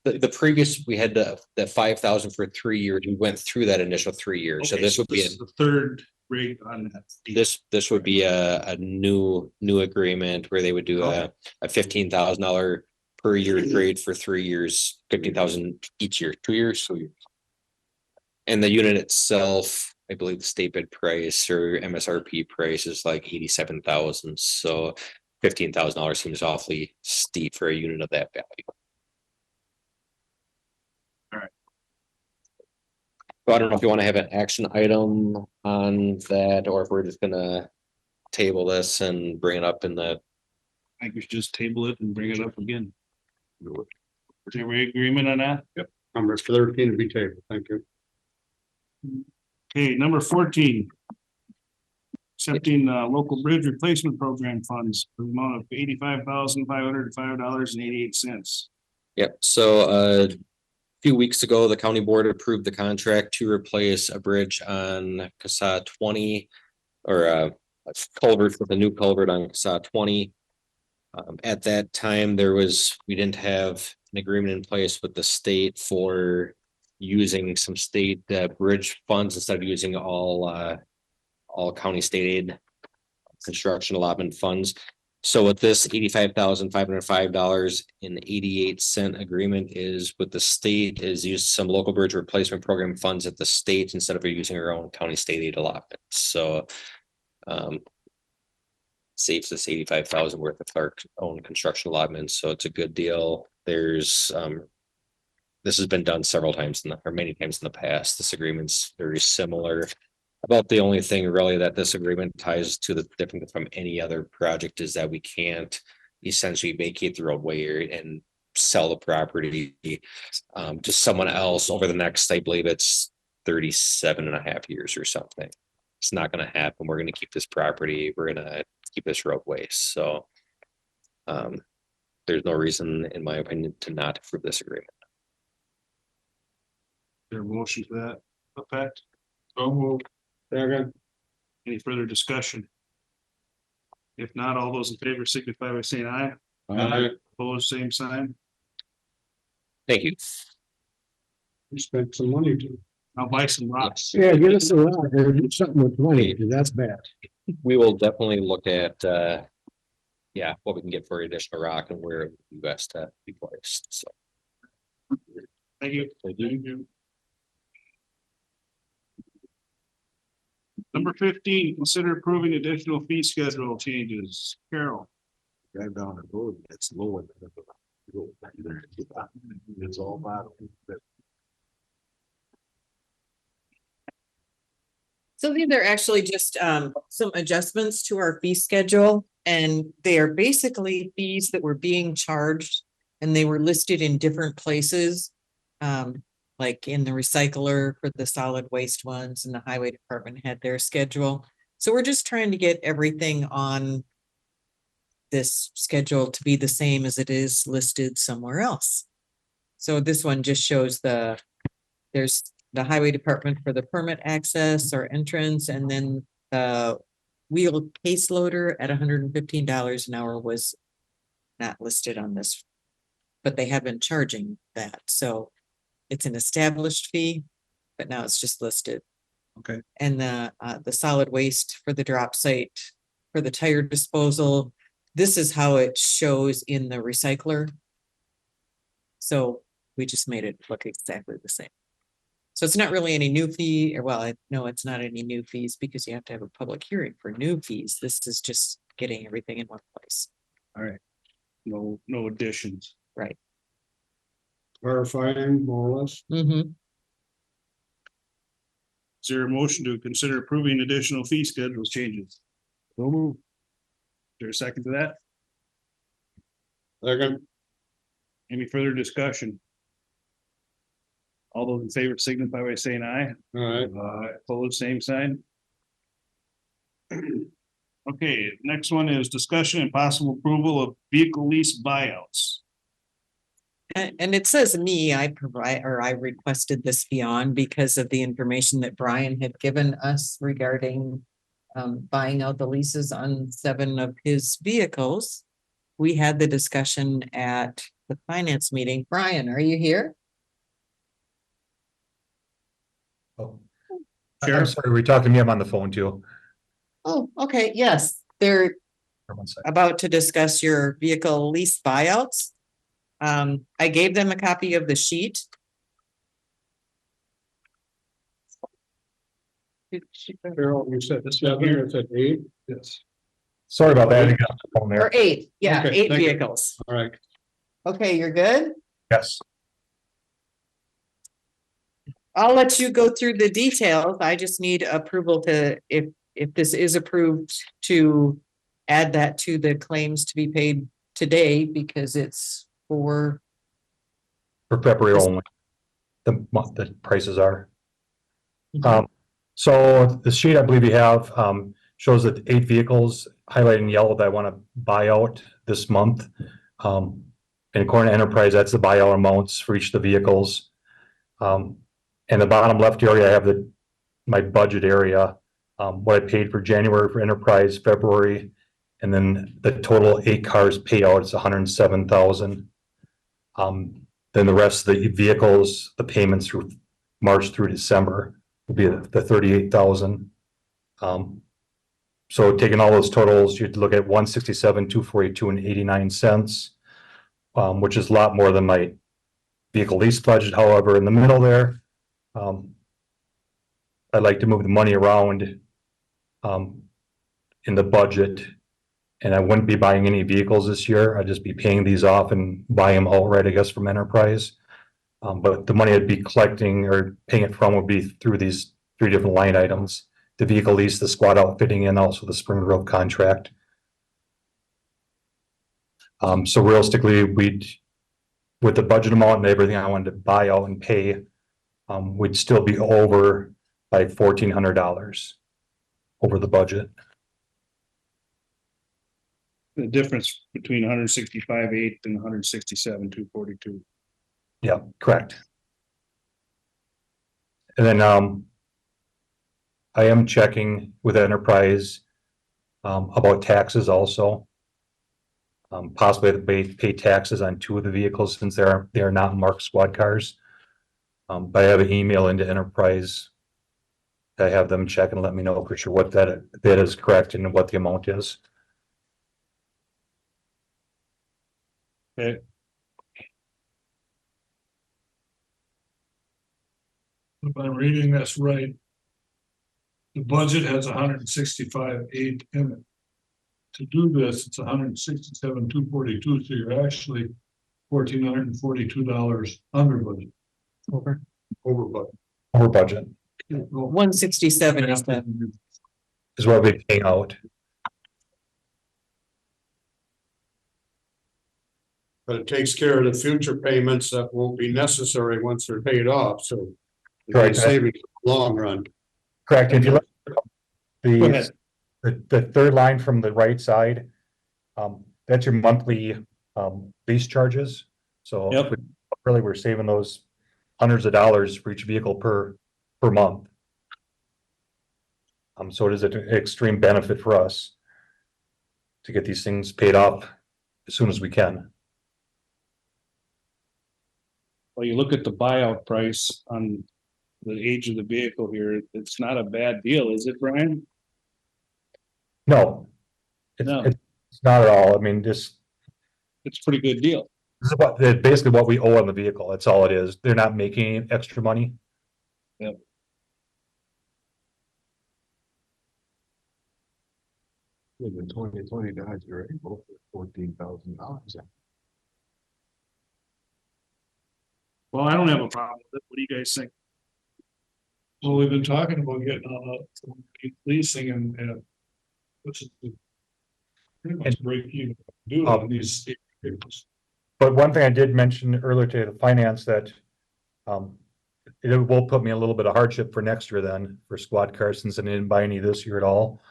The previous, we had the 5,000 for 3 years. We went through that initial 3 years. So Okay, this would be, is the third rate on that. this would be a new agreement where they would do a $15,000 per year trade for 3 years, 15,000 each year, 2 years. And the unit itself, I believe the state bid price or MSRP price is like 87,000. So $15,000 seems awfully steep for a unit of that value. All right. So I don't know if you want to have an action item on that, or if we're just gonna table this and bring it up in the I think we should just table it and bring it up again. Is there any agreement on that? Yep, number 13 to be tabled, thank you. Okay, number 14. Accepting local bridge replacement program funds for the amount of $85,505.88. Yep, so a few weeks ago, the county board approved the contract to replace a bridge on CSA 20 or a culvert with a new culvert on CSA 20. At that time, we didn't have an agreement in place with the state for using some state bridge funds instead of using all county state aid construction allotment funds. So with this $85,505.88 agreement is with the state is use some local bridge replacement program funds at the state instead of using our own county state aid allotment. So saves us 85,000 worth of our own construction allotments. So it's a good deal. There's this has been done several times or many times in the past. This agreement's very similar. About the only thing really that this agreement ties to the different from any other project is that we can't essentially vacate the roadway and sell the property to someone else over the next, I believe it's 37.5 years or something. It's not going to happen. We're going to keep this property. We're going to keep this roadway. So there's no reason, in my opinion, to not approve this agreement. Is there a motion to that effect? So moved. Second. Any further discussion? If not, all those in favor signify by saying aye. Aye. Opposed, same sign. Thank you. We spent some money too. I'll buy some rocks. Yeah, give us a rock, or do something with money, because that's bad. We will definitely look at what we can get for additional rock and where it would be best to be placed. So Thank you. Thank you. Number 15, consider approving additional fee schedule changes. Carol. Drive down the road, it's low. It's all bad. So these are actually just some adjustments to our fee schedule, and they are basically fees that were being charged and they were listed in different places. Like in the recycler for the solid waste ones, and the highway department had their schedule. So we're just trying to get everything on this schedule to be the same as it is listed somewhere else. So this one just shows there's the highway department for the permit access or entrance, and then the wheel case loader at $115 an hour was not listed on this, but they have been charging that. So it's an established fee, but now it's just listed. Okay. And the solid waste for the drop site, for the tire disposal, this is how it shows in the recycler. So we just made it look exactly the same. So it's not really any new fee, or well, no, it's not any new fees because you have to have a public hearing for new fees. This is just getting everything in one place. All right. No additions. Right. Clarifying more or less. Mm-hmm. Is there a motion to consider approving additional fee schedules changes? No move. Is there a second to that? Second. Any further discussion? All those in favor signify by saying aye. All right. Opposed, same sign. Okay, next one is discussion and possible approval of vehicle lease buyouts. And it says me, I requested this beyond because of the information that Brian had given us regarding buying out the leases on 7 of his vehicles. We had the discussion at the finance meeting. Brian, are you here? Oh, I'm sorry, were you talking to me? I'm on the phone too. Oh, okay, yes, they're about to discuss your vehicle lease buyouts. I gave them a copy of the sheet. Carol, you said 7, I said 8? Yes. Sorry about that. I didn't get on the phone there. Or 8, yeah, Okay, 8 thank you. vehicles. All right. Okay, you're good? Yes. I'll let you go through the details. I just need approval to, if this is approved, to add that to the claims to be paid today because it's for, For February only. The month, the prices are. So the sheet I believe you have, shows that 8 vehicles highlighted in yellow that I want to buy out this month. And according to Enterprise, that's the buyout amounts for each of the vehicles. And the bottom left area, I have my budget area, what I paid for January for Enterprise, February, and then the total 8 cars payout is 107,000. Then the rest of the vehicles, the payments through March through December will be the 38,000. So taking all those totals, you'd look at 167, 242 and 89 cents, which is a lot more than my vehicle lease budget. However, in the middle there, I'd like to move the money around in the budget, and I wouldn't be buying any vehicles this year. I'd just be paying these off and buy them outright, I guess, from Enterprise. But the money I'd be collecting or paying it from would be through these 3 different line items: the vehicle lease, the squad outfitting, and also the Spring Grove contract. So realistically, with the budget amount and everything I wanted to buy out and pay, we'd still be over by $1,400 over the budget. The difference between 165,800 and 167,242. Yeah, correct. And then I am checking with Enterprise about taxes also. Possibly to pay taxes on 2 of the vehicles since they are not marked squad cars. But I have an email into Enterprise. I have them check and let me know for sure what that is correct and what the amount is. Okay. If I'm reading this right, the budget has 165,800 in it. To do this, it's 167,242, so you're actually $1,442 under budget. over Over budget. Over budget 167 is the, is what we're paying out. But it takes care of the future payments that won't be necessary once they're paid off, so. Correct. Saving long run. Correct. If you look Go ahead. the 3rd line from the right side, that's your monthly lease charges. So Yep. really, we're saving those hundreds of dollars for each vehicle per month. So it is an extreme benefit for us to get these things paid off as soon as we can. Well, you look at the buyout price on the age of the vehicle here, it's not a bad deal, is it, Brian? No, No. it's not at all. I mean, this It's a pretty good deal. is basically what we owe on the vehicle. That's all it is. They're not making any extra money. Yep. With the 2020 Dodge, you're able for $14,000. Well, I don't have a problem with it. What do you guys think? Well, we've been talking about getting on leasing and which is pretty much break even, do it on these vehicles. But one thing I did mention earlier to the finance that it will put me in a little bit of hardship for next year then for squad cars since I didn't buy any this year at all.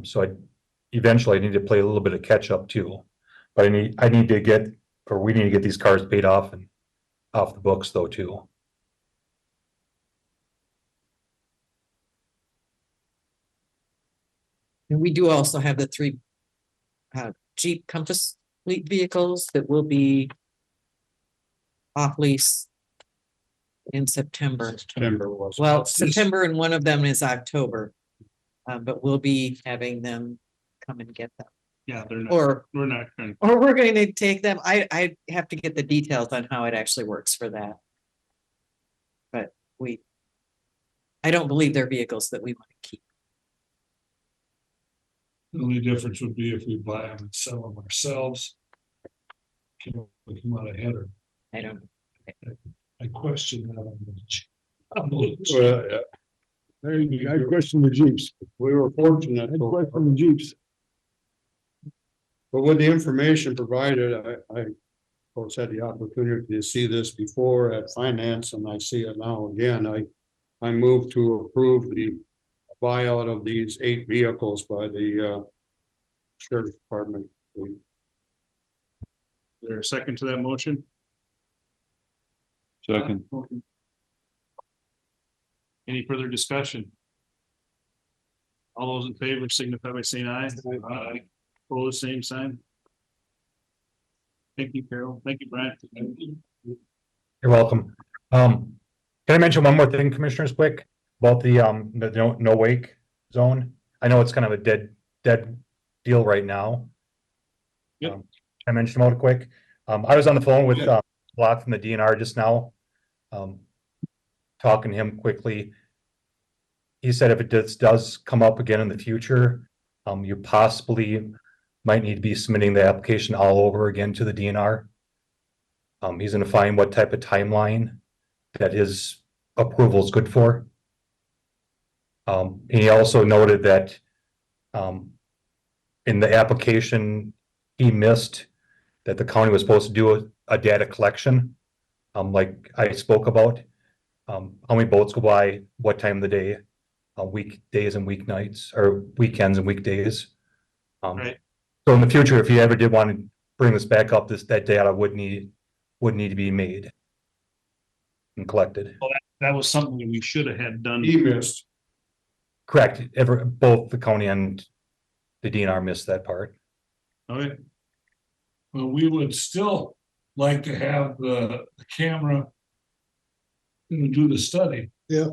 So eventually I need to play a little bit of catch up too. But we need to get these cars paid off and off the books though too. and we do also have the 3 Jeep Compass fleet vehicles that will be off lease in September. Well, September and one of them is October. But we'll be having them come and get them. Yeah, they're not, Or we're not gonna, Or we're going to take them. I have to get the details on how it actually works for that. But I don't believe they're vehicles that we want to keep. The only difference would be if we buy them and sell them ourselves. Can we come out ahead or? I don't. I question that on the. Well, yeah. There you go. I question the Jeeps. We were fortunate. I question the Jeeps. But with the information provided, I of course had the opportunity to see this before at finance, and I see it now again. I move to approve the buyout of these 8 vehicles by the sheriff's department. Is there a second to that motion? Second. Any further discussion? All those in favor signify by saying aye. Aye. Opposed, same sign. Thank you, Carol. Thank you, Brian. You're welcome. Can I mention one more thing, commissioners, quick, about the no wake zone? I know it's kind of a dead deal right now. Yep. I mentioned about it quick. I was on the phone with Block from the DNR just now. Talking to him quickly. He said if it does come up again in the future, you possibly might need to be submitting the application all over again to the DNR. He's gonna find what type of timeline that his approval is good for. He also noted that in the application, he missed that the county was supposed to do a data collection, like I spoke about. How many boats go by, what time of the day, weekdays and weeknights, or weekends and weekdays. Right. So in the future, if you ever did want to bring this back up, that data would need to be made and collected. Well, that was something we should have had done. He missed. Correct. Both the county and the DNR missed that part. Okay. But we would still like to have the camera to do the study. Yeah.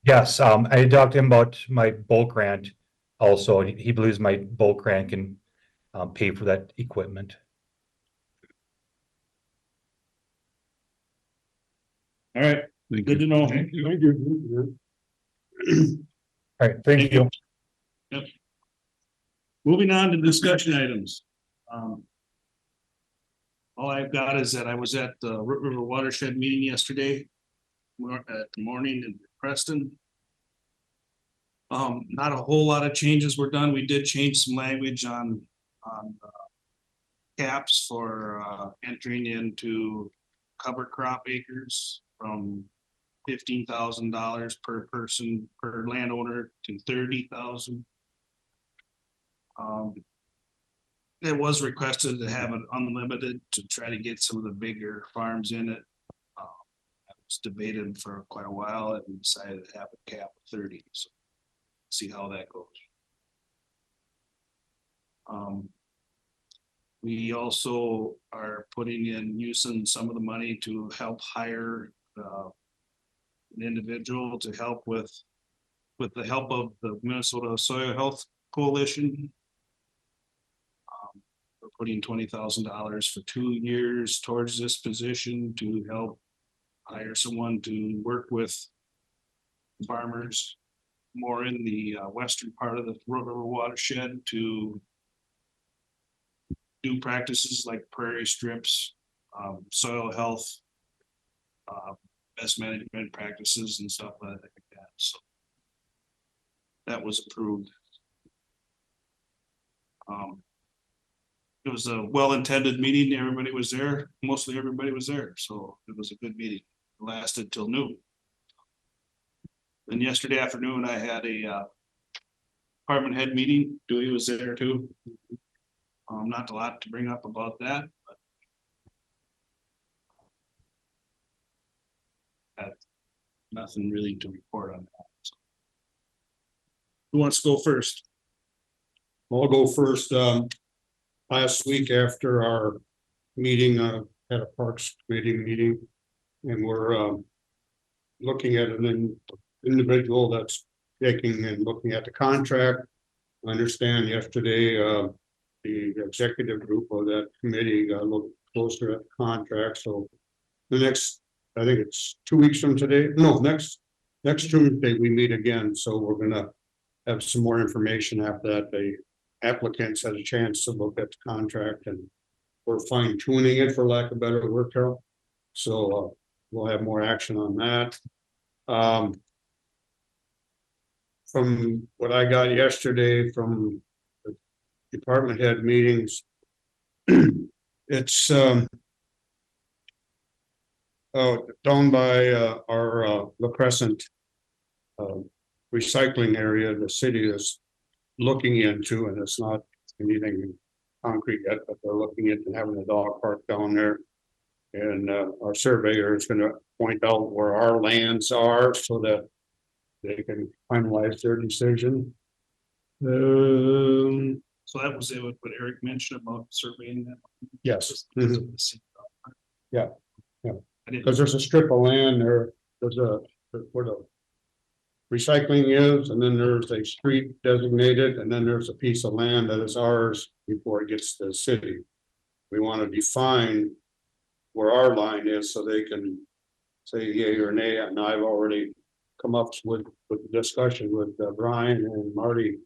Yes, I talked to him about my bulk grant also. He believes my bulk grant can pay for that equipment. All right, good to know. Thank you. All right, thank you. Yep. Moving on to discussion items. All I've got is that I was at the Root River Watershed meeting yesterday. At the morning in Preston. Not a whole lot of changes were done. We did change some language on caps for entering into cover crop acres from $15,000 per person per landowner to $30,000. It was requested to have it unlimited to try to get some of the bigger farms in it. It's debated for quite a while and decided to have a cap of 30, so see how that goes. We also are using some of the money to help hire an individual to help with the help of the Minnesota Soil Health Coalition. We're putting $20,000 for 2 years towards this position to help hire someone to work with farmers more in the western part of the Root River watershed to do practices like prairie strips, soil health, best management practices and stuff like that. So that was approved. It was a well-intended meeting. Everybody was there. Mostly everybody was there. So it was a good meeting. It lasted till noon. Then yesterday afternoon, I had a department head meeting. Dewey was there too. Not a lot to bring up about that, but nothing really to report on that. So. Who wants to go first? I'll go first. Last week after our meeting, had a Parks Committee meeting, and we're looking at an individual that's taking and looking at the contract. I understand yesterday the executive group of that committee got a little closer at the contract. So the next, I think it's 2 weeks from today. No, next Tuesday we meet again. So we're gonna have some more information after that. The applicants had a chance to look at the contract, and we're fine tuning it, for lack of better word, Carol. So we'll have more action on that. From what I got yesterday from the department head meetings, It's, down by, our, La Crescent. Recycling area, the city is looking into, and it's not anything concrete yet, but they're looking into having a dog park down there. And, our surveyor is gonna point out where our lands are so that they can finalize their decision. So that was it, what Eric mentioned about surveying that. Yes. Yeah. Yeah, because there's a strip of land there, there's where the recycling is, and then there's a street designated, and then there's a piece of land that is ours before it gets to the city. We want to define where our line is so they can say yea or nay, and I've already come up with the discussion with Brian and Marty.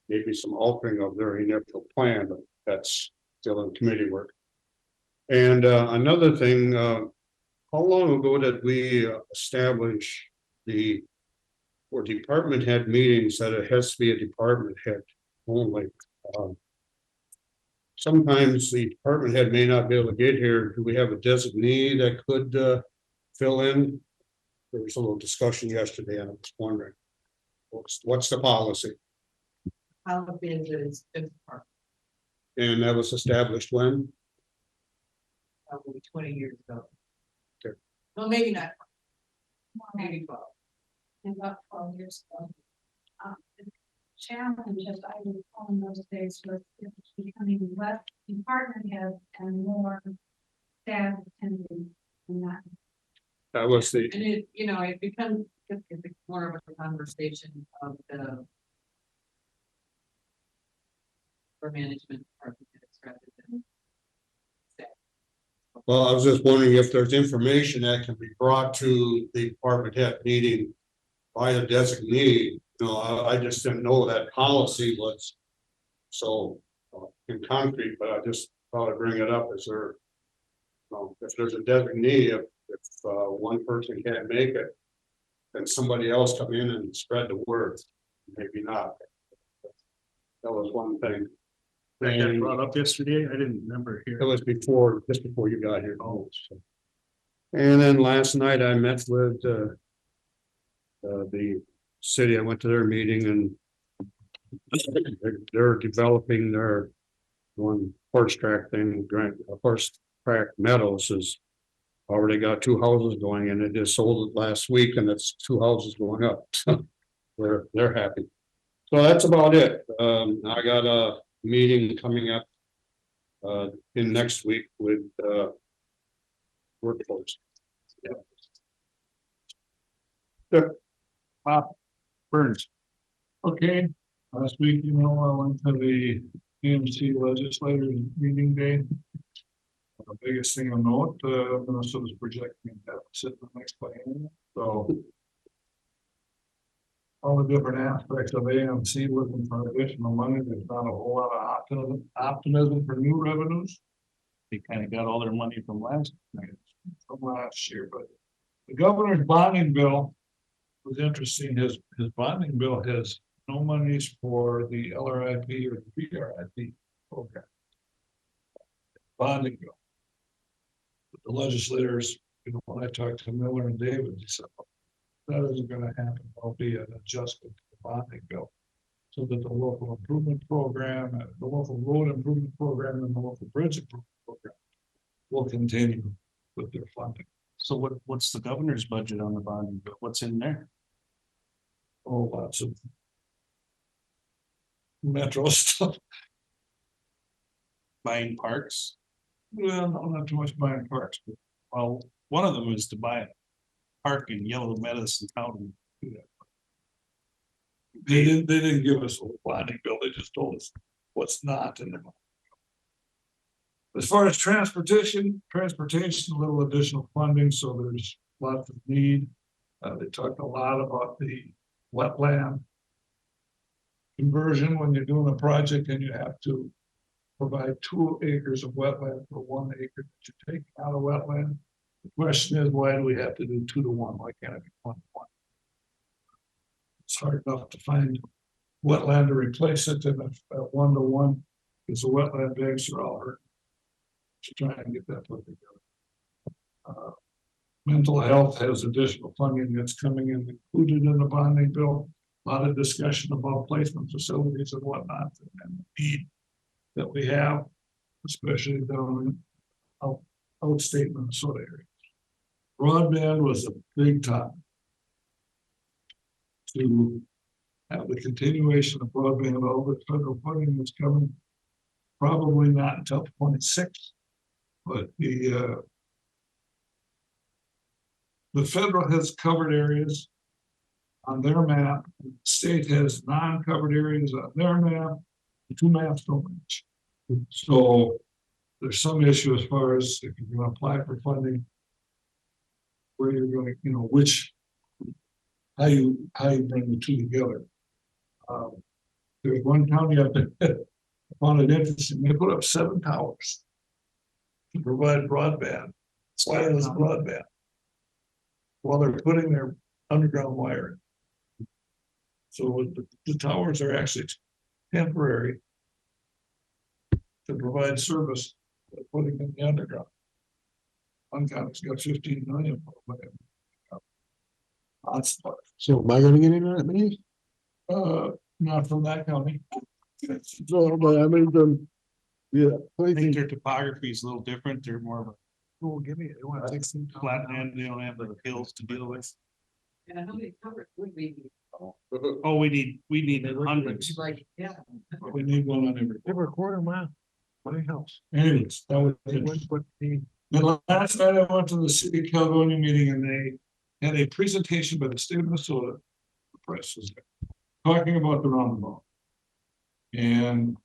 Maybe some altering of their initial plan, but that's still in committee work. And another thing, how long ago did we establish for department head meetings that it has to be a department head only? Sometimes the department head may not be able to get here. Do we have a designee that could fill in? There was a little discussion yesterday, and I was wondering, what's the policy? How big is the park? And that was established when? Probably 20 years ago. Okay. Well, maybe not. Maybe 12. About 12 years ago. The challenge, as I recall in those days, was it was becoming less department head and more staff attending. And That was the, And it, you know, it becomes it's more of a conversation of the for management department heads rather than staff. well, I was just wondering if there's information that can be brought to the department head meeting by a designee. You know, I just didn't know that policy was so in concrete, but I just thought I'd bring it up. Is there, if there's a designee, if one person can't make it, then somebody else come in and spread the word. Maybe not. That was one thing. That got brought up yesterday, I didn't remember It here. was just before you got here. So. And then last night I met with the city. I went to their meeting, and they're developing their one horse track thing. Horse track Meadows has already got 2 houses going, and it just sold it last week, and it's 2 houses going up. So they're happy. So that's about it. I got a meeting coming up in next week with workforce. Bob Burns. Okay, last week, you know, I went to the EMC legislators meeting day. The biggest thing of note, Minnesota's projecting a deficit the next plan, so. All the different aspects of AMC looking for additional money, there's not a whole lot of optimism for new revenues. They kind of got all their money from last year, but the governor's bonding bill was interesting. His bonding bill has no monies for the LRIP or the VRIP program. Bonding bill. But the legislators, you know, when I talked to Miller and David, he said, that isn't going to happen. There'll be an adjustment to the bonding bill so that the local improvement program, the local road improvement program, and the local bridge improvement program will continue with their funding. So what's the governor's budget on the bonding bill? What's in there? Oh, lots of metro stuff. Buying parks? Well, no, not too much buying parks, but Well, one of them is to buy a park in Yellow Medicine County. they didn't give us a bonding bill. They just told us what's not in the bonding bill. As far as transportation, a little additional funding, so there's lots of need. They talked a lot about the wetland conversion when you're doing a project and you have to provide 2 acres of wetland for 1 acre that you're taking out of wetland. The question is, why do we have to do 2 to 1? Why can't it be 1 to 1? It's hard enough to find wetland to replace it in a 1 to 1 Because the wetland banks are all hurt. To try and get that put together. Mental health has additional funding that's coming in, included in the bonding bill. A lot of discussion about placement facilities and whatnot, and the need that we have, especially down in outstate Minnesota area. Broadband was a big topic. To have the continuation of broadband, all the federal funding that's coming, probably not until 26. But the federal has covered areas on their map, the state has non-covered areas on their map, the two maps don't match. So there's some issue as far as if you're gonna apply for funding, where you're going, you know, how you bring the two together. There's one county up there, I found it interesting, they put up 7 towers to provide broadband, wireless broadband, while they're putting their underground wire in. So the towers are actually temporary to provide service, putting in the underground. One county's got 15 million. So am I gonna get in on it, maybe? Not from that county. No, but I mean, yeah. I think their topography is a little different. They're more of a Oh, give me, it want to take some. flat land. They don't have the hills to deal with. And how many covered would we? Oh, we need hundreds. Like, yeah. We need one on every quarter mile. What else? Anyways, that was. The last night I went to the city of Caledonia meeting and they had a presentation by the state of Minnesota. The press was there, talking about the roundabout. And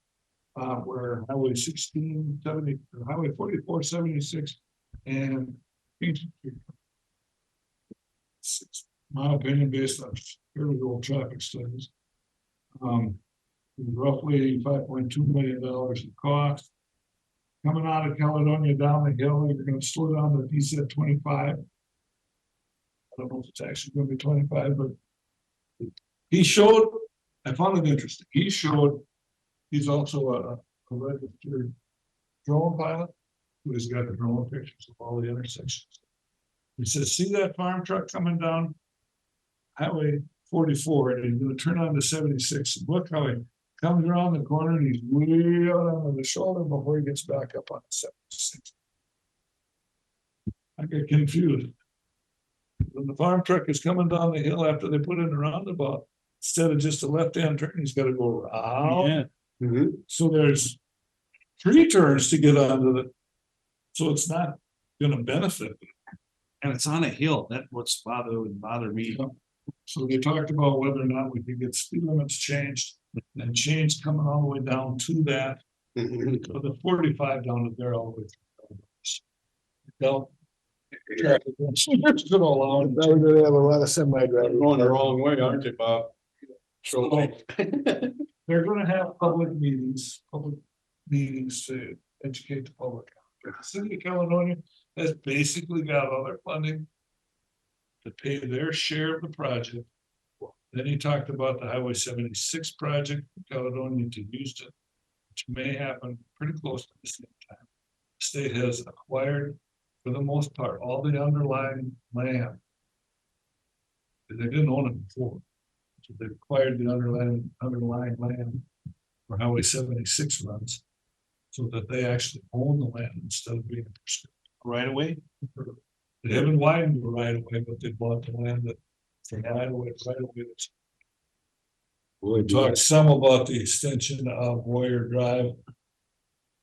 where Highway 1670, Highway 4476 and it's my opinion based on fairly old traffic studies. Roughly $5.2 million in cost. Coming out of Caledonia down the hill, you're gonna slow down to DZ 25. I don't know if it's actually gonna be 25, but he showed, I found it interesting. He showed, he's also a registered drone pilot who has got the drone pictures of all the intersections. He says, see that farm truck coming down Highway 44 and he's gonna turn on to 76 and look how he comes around the corner and he's way out on the shoulder before he gets back up on 76. I get confused. When the farm truck is coming down the hill after they put in the roundabout, instead of just a left-hand turn, he's gotta go around. Yeah. So there's 3 turns to get onto the, so it's not gonna benefit. And it's on a hill. That's what's would bother me. So they talked about whether or not we could get speed limits changed and change coming all the way down to that. So the 45 down to there all the way through. They're gonna have a lot of semi drivers. going the wrong way, aren't they, Bob? So they're gonna have public meetings to educate the public. The city of Caledonia has basically got other funding to pay their share of the project. Then he talked about the Highway 76 project, from Caledonia to Houston, which may happen pretty close to the same time. The state has acquired, for the most part, all the underlying land. They didn't own it before. So they acquired the underlying land where Highway 76 runs. So that they actually own the land instead of being Right away. They haven't widened the right of way, but they bought the land that from right away. We talked some about the extension of Warrior Drive.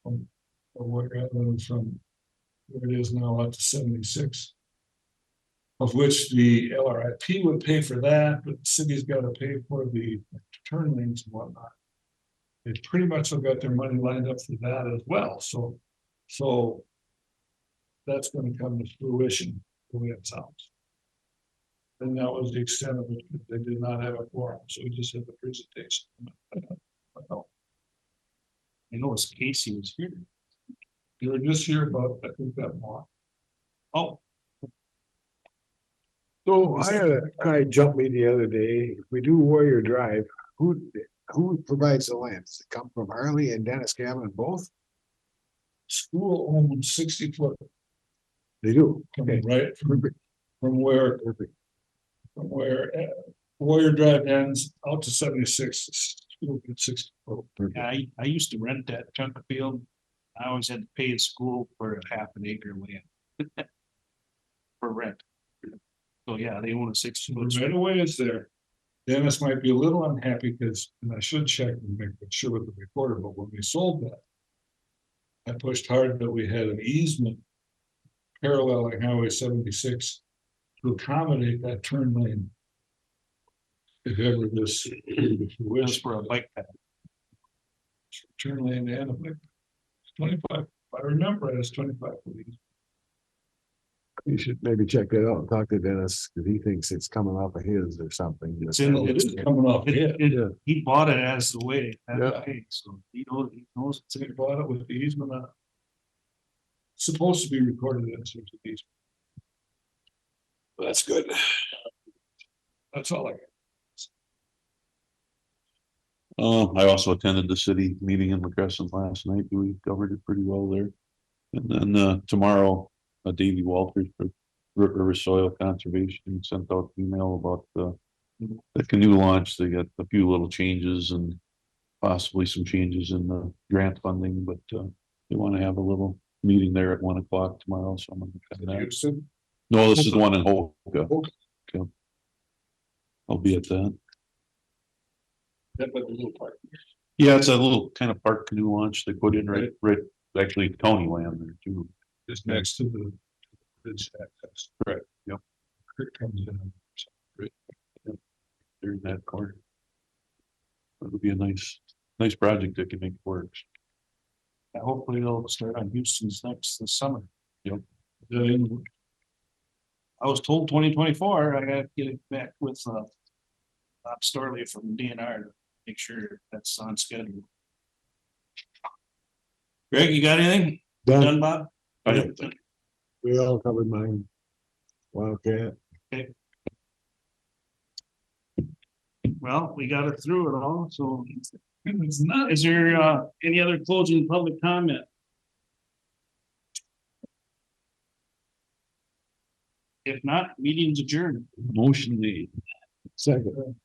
From where it is now up to 76. Of which the LRIP would pay for that, but the city's got to pay for the turn lanes and whatnot. They pretty much have got their money lined up for that as well, so that's going to come to fruition the way it sounds. And that was the extent of it. They did not have a forum, so we just had the presentation. I know it's Casey was here. You were just here about, I think that more. Oh. So I had a guy jump me the other day. If we do Warrior Drive, Who provides the land? Does it come from Harley and Dennis Gavin both? School owns 60 foot, They do. coming right from where, Perfect. from where Warrior Drive ends out to 76. School gets 60 foot. Yeah, I used to rent that chunk of field. I always had to pay the school for half an acre of land. For rent. So yeah, they own a 60 foot. Right away is there. Dennis might be a little unhappy because, and I should check and make sure with the recorder, but when we sold that. I pushed hard that we had an easement. Paralleling Highway 76. To accommodate that turn lane. If ever this. Was for a bike path. Turn lane and a bike. 25, if I remember, it's 25 feet. You should maybe check that out and talk to Dennis, because he thinks it's coming off of his or something. It's in, It is coming off here. He bought it as the way. Yeah. So he knows So he bought it with the easement on it. Supposed to be recorded as an easement. That's good. That's all I got. I also attended the city meeting in McCrescent last night. We covered it pretty well there. And then, tomorrow, Davey Walters for River Soil Conservation sent out an email about the canoe launch. They got a few little changes and possibly some changes in the grant funding, but, they want to have a little meeting there at 1 o'clock tomorrow, so I'm gonna attend that. Houston, No, this is the one in Hoka. Okay. I'll be at that. that was a little part. Yeah, it's a little kind of park canoe launch they put in right, actually county land there too. Just next to the. Bridge access. Correct, yep. Creek comes in. They're in that corner. It'll be a nice project that can make work. hopefully they'll start on Houston's next this summer. Yep. I was told 2024. I gotta get it back with Bob Storley from DNR to make sure that's on schedule. Greg, you got anything? Done, Bob? I don't think. We all covered mine. Wildcat. Okay. Well, we got it through it all, so it's not, is there any other closing public comment? If not, meeting's adjourned. Motion made. Second.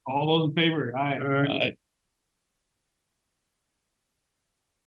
All those in favor, aye. Aye.